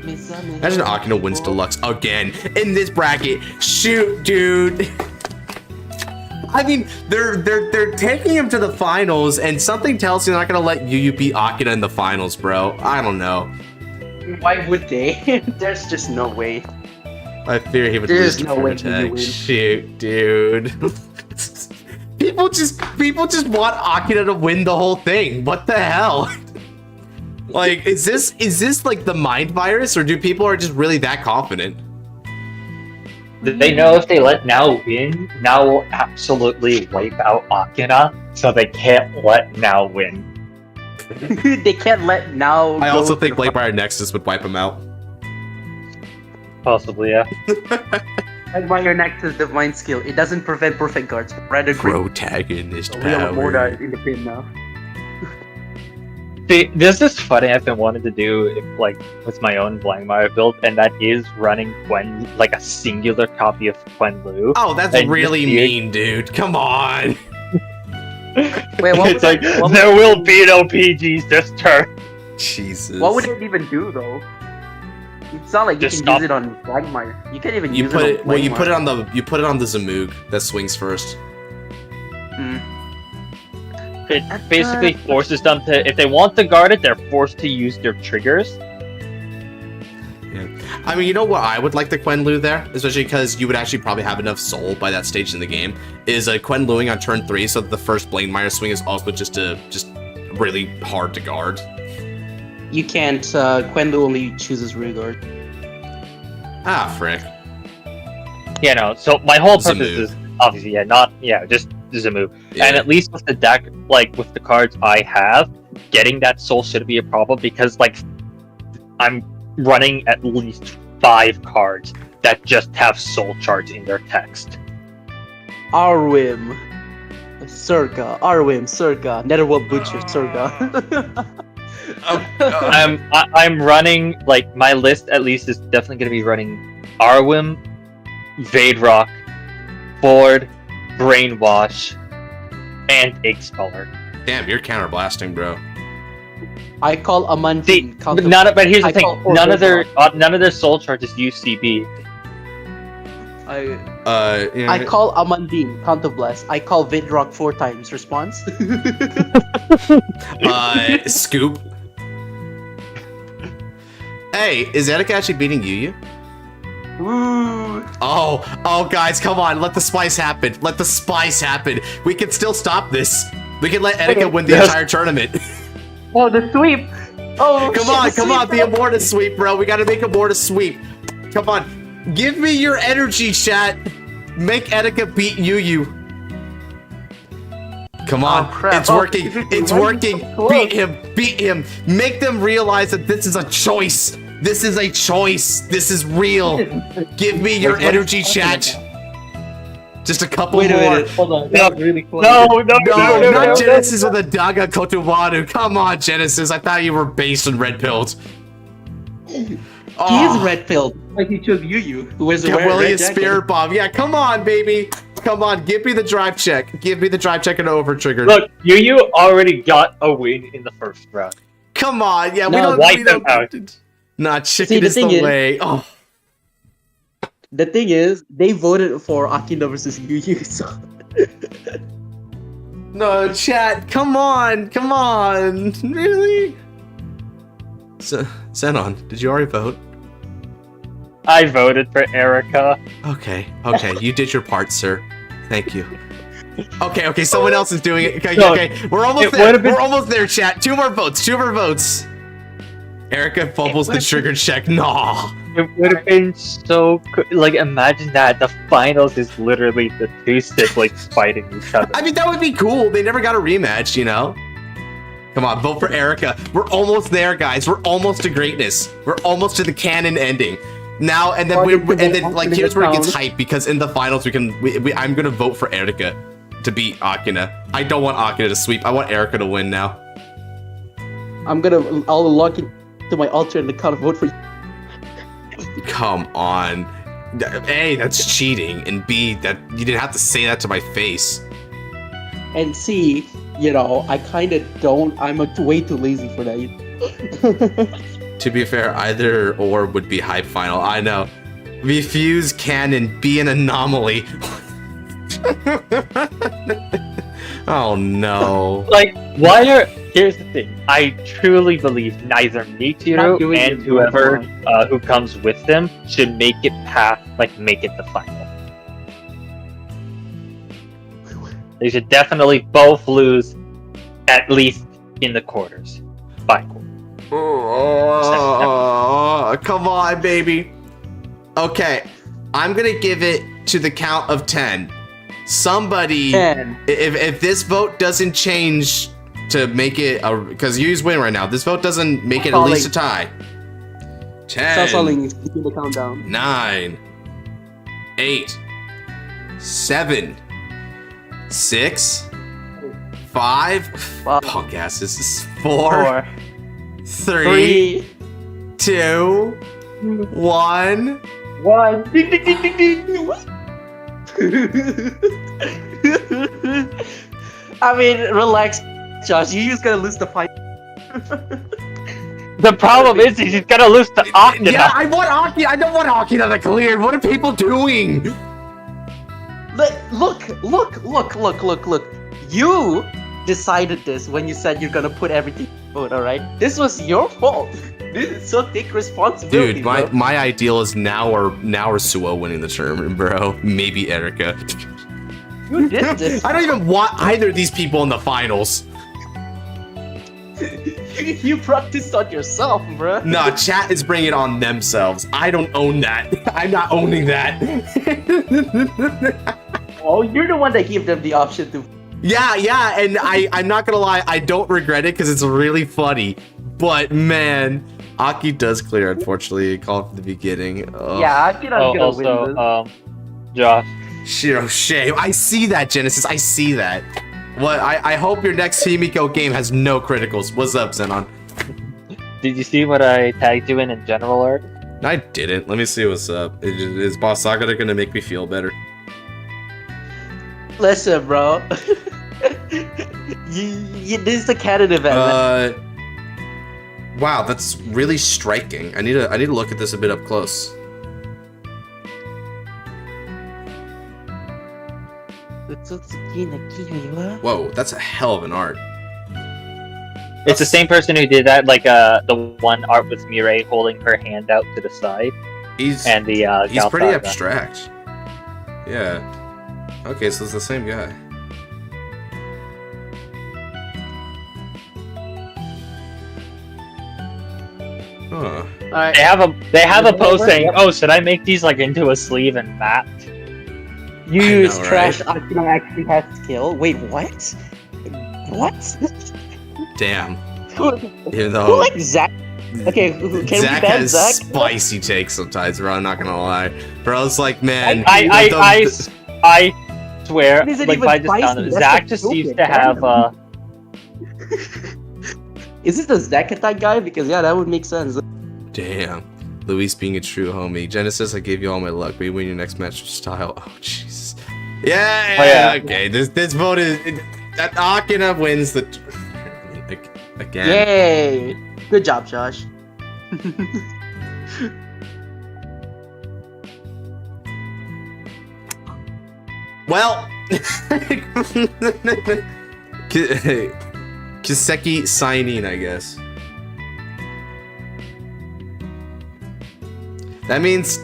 Imagine Akina wins Deluxe again in this bracket. Shoot, dude. I mean, they're taking him to the finals, and something tells me they're not gonna let Yugioh beat Akina in the finals, bro. I don't know. Why would they? There's just no way. I fear he would lose to Protect. Shoot, dude. people just want Akina to win the whole thing. What the hell? Like, is this like the mind virus, or do people are just really that confident? They know if they let Now win, Now will absolutely wipe out Akina, so they can't let Now win. They can't let Now. I also think Blackbriar Nexus would wipe him out. Possibly, yeah. Blackbriar Nexus Divine Skill. It doesn't prevent perfect guards. Rather, protagonist power. We have more in the pin now. See, there's this funny I've been wanting to do, like, with my own Blackbriar build, and that is running Quen, like a singular copy of Quen Lu. Oh, that's really mean, dude. Come on. Wait, what it's like, there will be no PGs this turn. Jesus. What would it even do, though? It's not like you can use it on Blackbriar. You can't even use it on Well, you put it on the Zamoog that swings first. It basically forces them to, if they want to guard it, they're forced to use their triggers. Yeah. I mean, you know what I would like the Quen Lu there? Especially because you would actually probably have enough soul by that stage in the game. Is a Quen Luing on turn 3 so that the first Blankmire swing is also just really hard to guard. You can't, Quen Lu only chooses rear guard. Ah, frick. Yeah, no, so my whole purpose is, obviously, just Zamu. Yeah. And at least with the deck, like with the cards I have, getting that soul shouldn't be a problem because like I'm running at least 5 cards that just have soul charge in their text. Arwim, Circa, Netherworld Butcher, Circa. I'm running, like, my list at least is definitely going to be running Arwim, Vaderock, Ford, Brainwash, and Eggspeller. Damn, you're counterblasting, bro. I call Amandine. But here's the thing: none of their soul charges use CB. I call Amandine Counterblast. I call Vidrock 4 times. Response. Scoop. Hey, is Etika actually beating Yugioh? Ooh. Oh, guys, come on. Let the spice happen. Let the spice happen. We can still stop this. We can let Etika win the entire tournament. Oh, the sweep. Oh, Come on, the Immortus sweep, bro. We gotta make Immortus sweep. Come on. Give me your energy, chat. Make Etika beat Yugioh. Come on. Oh, crap. It's working. It's working. Close. Beat him. Beat him. Make them realize that this is a choice. This is a choice. This is real. Give me your energy, chat. Just a couple Wait a more. minute. Hold on. That was really close. No, Not Genesis with a Daga Kotomaru. Come on, Genesis. I thought you were based on red pilled. He is red pilled. Like he chose Yugioh, who was wearing Willie red is jacket. Spirit Bomb. Yeah, come on, baby. Come on, give me the drive check. Give me the drive check and over trigger. Look, Yugioh already got a win in the first round. Come on, yeah, we No, don't. wipe We them don't. out. Nah, chicken See, the is the thing is- way. Oh, The thing is, they voted for Akina versus Yugioh, so... no, chat. Come on, come on. Really? Zenon, did you already vote? I voted for Erica. Okay, you did your part, sir. Thank you. Okay, someone else is doing it. Okay, No, okay. We're almost it there. would've been- We're almost there, chat. Two more votes. Erica fumbles the trigger check. Nah. It would have been so like imagine that the finals is literally the two siblings fighting each other. I mean, that would be cool. They never got a rematch, you know? Come on, vote for Erica. We're almost there, guys. We're almost to greatness. We're almost to the canon ending. Now, and then like, here's where it gets hype, because in the finals, I'm gonna vote for Erica to beat Akina. I don't want Akina to sweep. I want Erica to win now. I'll log into my altar and account vote for you. Come on. A, that's cheating, and B, that you didn't have to say that to my face. And C, you know, I kinda don't, I'm way too lazy for that. To be fair, either or would be hype final. I know. Refuse canon, be an anomaly. Oh no. Like, here's the thing. I truly believe neither Not Michiru doing and it whoever well. who comes with them should make it make it the final. They should definitely both lose, at least in the quarters. Fine. Come on, baby. Okay, I'm gonna give it to the count of 10. Somebody, 10. if this vote doesn't change to make it a, because Yu's win right now. This vote doesn't make it at least a tie. 10, Sasaling, keep the countdown. 9, 8, 7, 6, 5. Punk asses. This is 4, 3, 2, 1. 1. Ding, ding, ding, ding, ding. I mean, relax, Josh. You're just gonna lose the fight. The problem is he's gonna lose to Akina. Yeah, I want Akina. I don't want Akina to clear. What are people doing? Look. You decided this when you said you're gonna put everything in vote, alright? This was your fault. So take responsibility. Dude, bro. my ideal is now or Suo winning the tournament, bro. Maybe Erica. You did this. I don't even want either of these people in the finals. You brought this on yourself, bro. Nah, chat is bringing it on themselves. I don't own that. I'm not owning that. Oh, you're the one that gave them the option to. Yeah, and I'm not gonna lie, I don't regret it because it's really funny. But man, Aki does clear, unfortunately. I called from the beginning. Ugh. Yeah, Akina's gonna win this. Josh. Shiro, shame. I see that, Genesis. I see that. What? I hope your next Himiko game has no criticals. What's up, Zenon? Did you see what I tagged you in general art? I didn't. Let me see what's up. Is Boss Saga gonna make me feel better? Listen, bro. This is the canon event. Man. Wow, that's really striking. I need to look at this a bit up close. Whoa, that's a hell of an art. It's the same person who did that, like the one art with Mirai holding her hand out to the side. and the he's pretty Galtaga. abstract. Yeah. Okay, so it's the same guy. Huh. Alright. They have a post saying, "Oh, should I make these like into a sleeve and matte?" You I use know, trash. right? Akina actually has skill. Wait, what? What? Damn. Who Even though like Zach? Okay, can Zach we ban has Zach? spicy takes sometimes, bro. I'm not gonna lie. Bro's like, man. I swear, It isn't like even by the sound spicy, of it, that's Zach a just joke, seems to man. have Is this the Zach attack guy? Because yeah, that would make sense. Damn. Luis being a true homie. Genesis, I gave you all my luck, but you win your next match with style. Oh, jeez. Yeah, Oh, yeah. okay. This vote is... That Akina wins the... Again. Yay! Good job, Josh. Well... Kiseki signing, I guess. That means...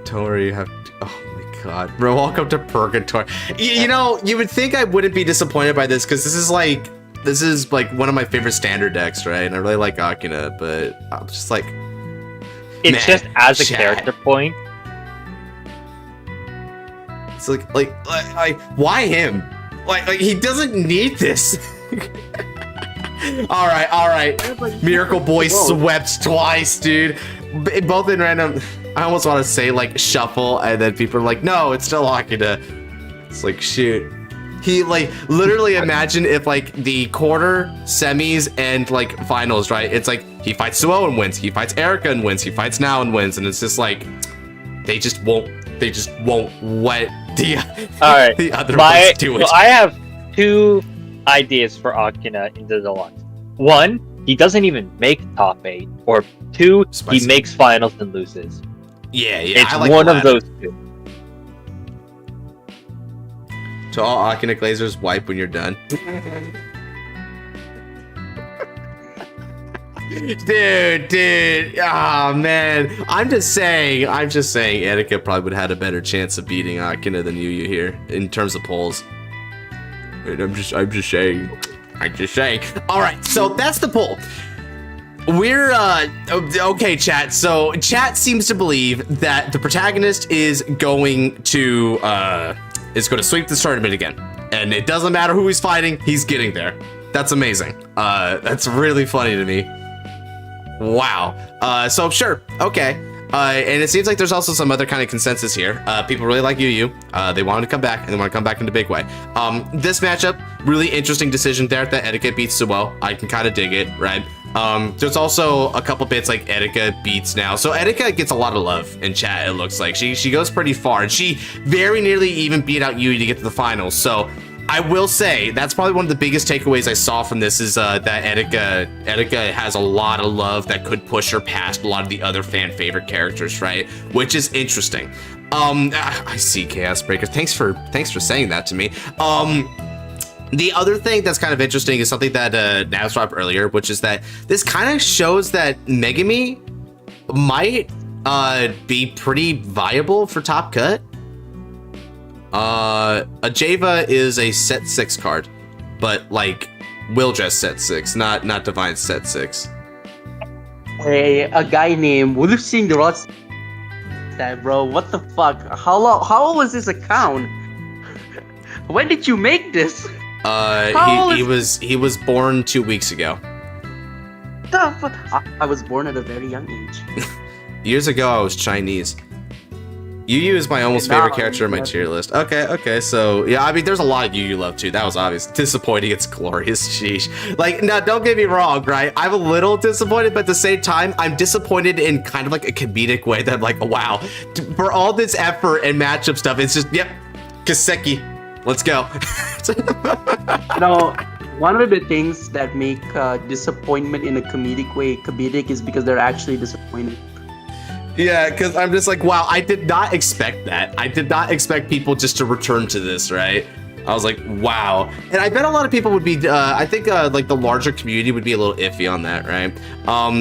Don't worry, you have... Oh my god. Bro, welcome to Purgatory. You know, you would think I wouldn't be disappointed by this, because this is like one of my favorite standard decks, right? And I really like Akina, but I'm just like... it's Man, just as a chat. character point. It's like, why him? Like he doesn't need this. All right. Miracle Boy swept twice, dude. Both in random. I almost want to say like shuffle, and then people are like, no, it's still Akina. It's like, shoot. He like literally imagine if like the quarter, semis, and like finals, right? It's like he fights Suo and wins. He fights Erica and wins. He fights Now and wins. And it's just like they just won't let the All right, the other ones do it. So I have two ideas for Akina in the Deluxe. One, he doesn't even make top 8, or two, Spicy. he makes finals and loses. Yeah, It's I like one the of latter. those two. To all Akina Glazers, wipe when you're done. Dude. Oh man. I'm just saying Etika probably would have had a better chance of beating Akina than Yu here in terms of polls. I'm just saying. Alright, so that's the poll. We're okay, chat. So chat seems to believe that the protagonist is going to sweep this tournament again. And it doesn't matter who he's fighting, he's getting there. That's amazing. That's really funny to me. Wow. So sure, okay. And it seems like there's also some other kind of consensus here. People really like Yugioh. They wanted to come back, and they want to come back in a big way. This matchup, really interesting decision there that Etika beats Suo. I can kind of dig it, right? There's also a couple bits like Etika beats Now. So Etika gets a lot of love in chat, it looks like. She goes pretty far, and she very nearly even beat out Yugioh to get to the finals. So I will say that's probably one of the biggest takeaways I saw from this is that Etika has a lot of love that could push her past a lot of the other fan favorite characters, right? Which is interesting. I see Chaos Breaker. Thanks for saying that to me. The other thing that's kind of interesting is something that Naz brought up earlier, which is that this kind of shows that Megami might be pretty viable for Top Cut. A Java is a set 6 card, but like Wildress set 6, not Divine set 6. A guy named Wolf Sing the Rods. That bro, what the fuck? How old was this account? When did you make this? He was born 2 weeks ago. The fuck? I was born at a very young age. Years ago, I was Chinese. Yu is my almost favorite character in my tier list. Okay, so yeah, I mean, there's a lot of Yu love too. That was obvious. Disappointing, it's glorious. Sheesh. Like, now, don't get me wrong, right? I'm a little disappointed, but at the same time, I'm disappointed in kind of like a comedic way that I'm like, wow, for all this effort and matchup stuff, it's just, yep, Kaseki, let's go. You know, one of the things that make disappointment in a comedic way comedic is because they're actually disappointed. Yeah, because I'm just like, wow, I did not expect that. I did not expect people just to return to this, right? I was like, wow. And I bet a lot of people would be, I think like the larger community would be a little iffy on that, right?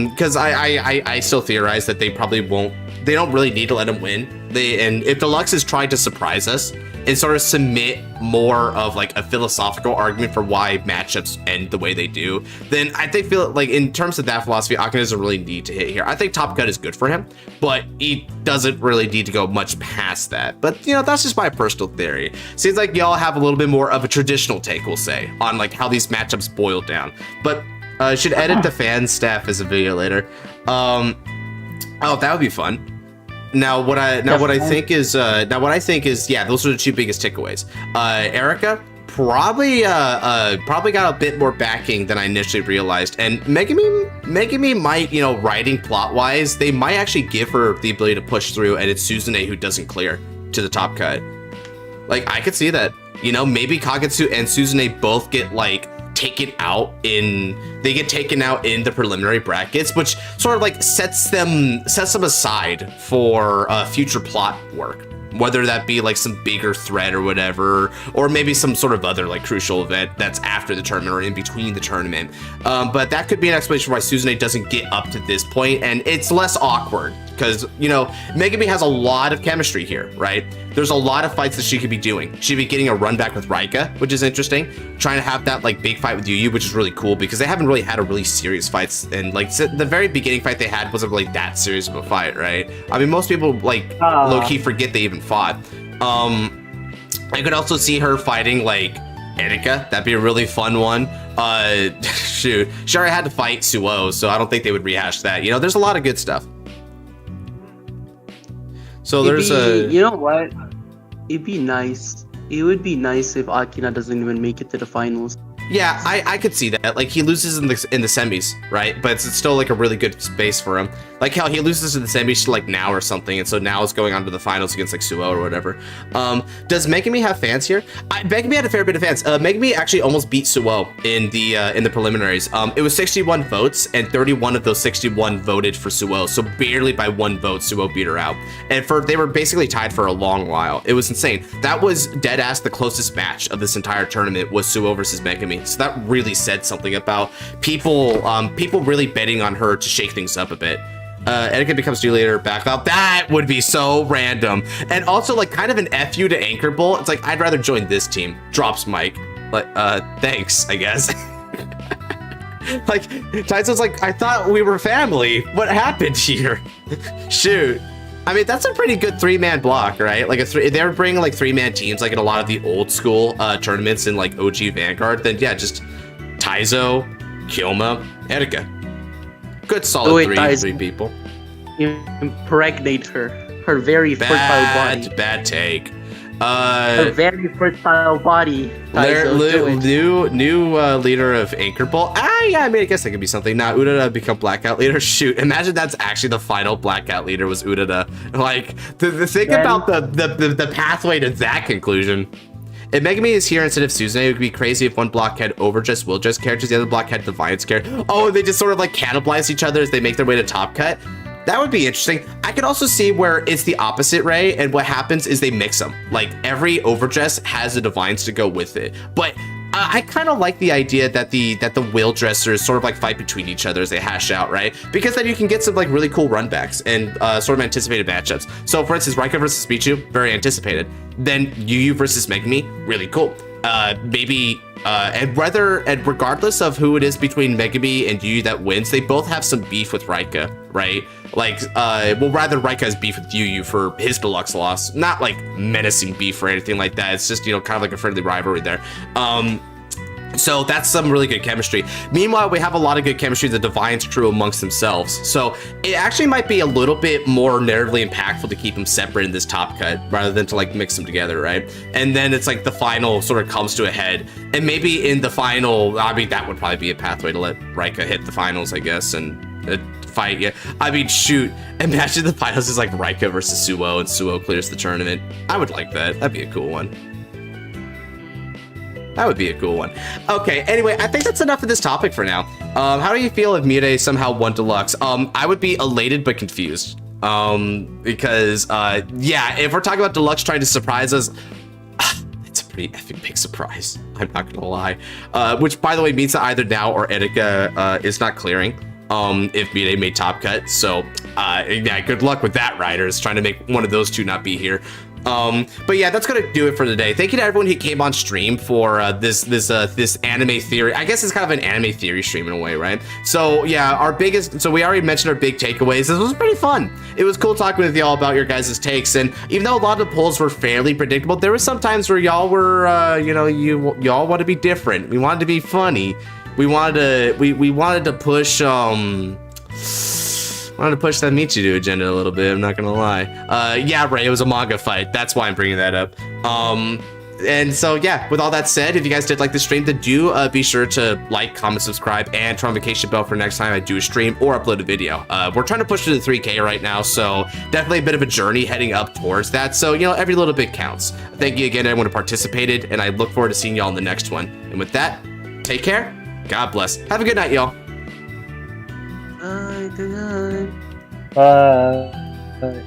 Because I still theorize that they probably won't they don't really need to let him win. And if Deluxe is trying to surprise us and sort of submit more of like a philosophical argument for why matchups end the way they do, then I think feel like in terms of that philosophy, Akina doesn't really need to hit here. I think top cut is good for him, but he doesn't really need to go much past that. But you know, that's just my personal theory. Seems like y'all have a little bit more of a traditional take, we'll say, on like how these matchups boil down. But should edit the fan staff as a video later. Oh, that would be fun. Now what I think is yeah, those are the two biggest takeaways. Erica probably got a bit more backing than I initially realized, and Megami might, you know, writing plot wise, they might actually give her the ability to push through, and it's Suzune who doesn't clear to the top cut. Like I could see that, you know, maybe Kagetsu and Suzune both get like taken out in the preliminary brackets, which sort of like sets them aside for future plot work, whether that be like some bigger threat or whatever, or maybe some sort of other like crucial event that's after the tournament or in between the tournament. But that could be an explanation why Suzune doesn't get up to this point, and it's less awkward because, you know, Megami has a lot of chemistry here, right? There's a lot of fights that she could be doing. She'd be getting a run back with Raika, which is interesting. Trying to have that like big fight with Yugioh, which is really cool because they haven't really had a really serious fights. And like the very beginning fight they had wasn't really that serious of a fight, right? I mean, most people like low-key forget they even fought. I could also see her fighting like Erika. That'd be a really fun one. Shoot, she already had to fight Suo, so I don't think they would rehash that. You know, there's a lot of good stuff. So there's you know what? It'd be nice. It would be nice if Akina doesn't even make it to the finals. Yeah, I could see that. Like, he loses in the semis, right? But it's still, like, a really good space for him. Like, hell, he loses in the semis to, like, Now or something, and so Now is going on to the finals against, like, Suo or whatever. Does Megami have fans here? Megami had a fair bit of fans. Megami actually almost beat Suo in the preliminaries. It was 61 votes, and 31 of those 61 voted for Suo, so barely by 1 vote, Suo beat her out. And they were basically tied for a long while. It was insane. That was dead-ass the closest match of this entire tournament was Suo versus Megami. So that really said something about people really betting on her to shake things up a bit. Erika becomes due later back up. That would be so random. And also like kind of an FU to Anchor Bowl. It's like, I'd rather join this team. Drops mic. Like, thanks, I guess. Like, Taizo's like, I thought we were family. What happened here? Shoot. I mean, that's a pretty good 3-man block, right? Like they were bringing like 3-man teams, like in a lot of the old school tournaments in like OG Vanguard. Then yeah, just Taizo, Kyoma, Erika. Good solid three people. Impregnate her very fertile body. Bad take. Her very fertile body. New leader of Anchor Bowl. Yeah, I mean, I guess that could be something. Now Urara become Blackout leader. Shoot, imagine that's actually the final Blackout leader was Urara. Like, think about the pathway to that conclusion. If Megami is here instead of Suzune, it would be crazy if one block had Overdress, Will-Dress characters, the other block had Defiance characters. Oh, they just sort of like cannibalize each other as they make their way to top cut. That would be interesting. I could also see where it's the opposite, Ray, and what happens is they mix them. Like, every Overdress has a Divines to go with it. But I kind of like the idea that the Will Dressers sort of like fight between each other as they hash out, right? Because then you can get some like really cool runbacks and sort of anticipated matchups. So for instance, Raika versus Pichu, very anticipated. Then Yugioh versus Megami, really cool. Maybe and regardless of who it is between Megami and Yugioh that wins, they both have some beef with Raika, right? Like, well, rather Raika has beef with Yugioh for his Deluxe loss, not like menacing beef or anything like that. It's just, you know, kind of like a friendly rivalry there. So that's some really good chemistry. Meanwhile, we have a lot of good chemistry the Defiance crew amongst themselves. So it actually might be a little bit more narratively impactful to keep them separate in this top cut rather than to like mix them together, right? And then it's like the final sort of comes to a head. And maybe in the final, I mean, that would probably be a pathway to let Raika hit the finals, I guess, and fight. Yeah, I mean, shoot, imagine the finals is like Raika versus Suo and Suo clears the tournament. I would like that. That'd be a cool one. That would be a cool one. Okay, anyway, I think that's enough of this topic for now. How do you feel if Mute somehow won Deluxe? I would be elated but confused. Because, yeah, if we're talking about Deluxe trying to surprise us, it's a pretty epic big surprise. I'm not gonna lie. Which, by the way, means that either Now or Erika is not clearing. if they made Top Cut. So yeah, good luck with that, Riders, trying to make one of those two not be here. But yeah, that's gonna do it for today. Thank you to everyone who came on stream for this anime theory. I guess it's kind of an anime theory stream in a way, right? So yeah, so we already mentioned our big takeaways. This was pretty fun. It was cool talking with y'all about your guys' takes, and even though a lot of the polls were fairly predictable, there were some times where y'all were, y'all want to be different. We wanted to be funny. We wanted to push I wanted to push that Michiru agenda a little bit, I'm not gonna lie. Yeah, Ray, it was a manga fight. That's why I'm bringing that up. And so, yeah, with all that said, if you guys did like the stream, then do be sure to like, comment, subscribe, and turn on notification bell for next time I do a stream or upload a video. We're trying to push to the 3K right now, so definitely a bit of a journey heading up towards that. So, every little bit counts. Thank you again, everyone who participated, and I look forward to seeing y'all in the next one. And with that, take care. God bless. Have a good night, y'all. Bye. Good night. Bye.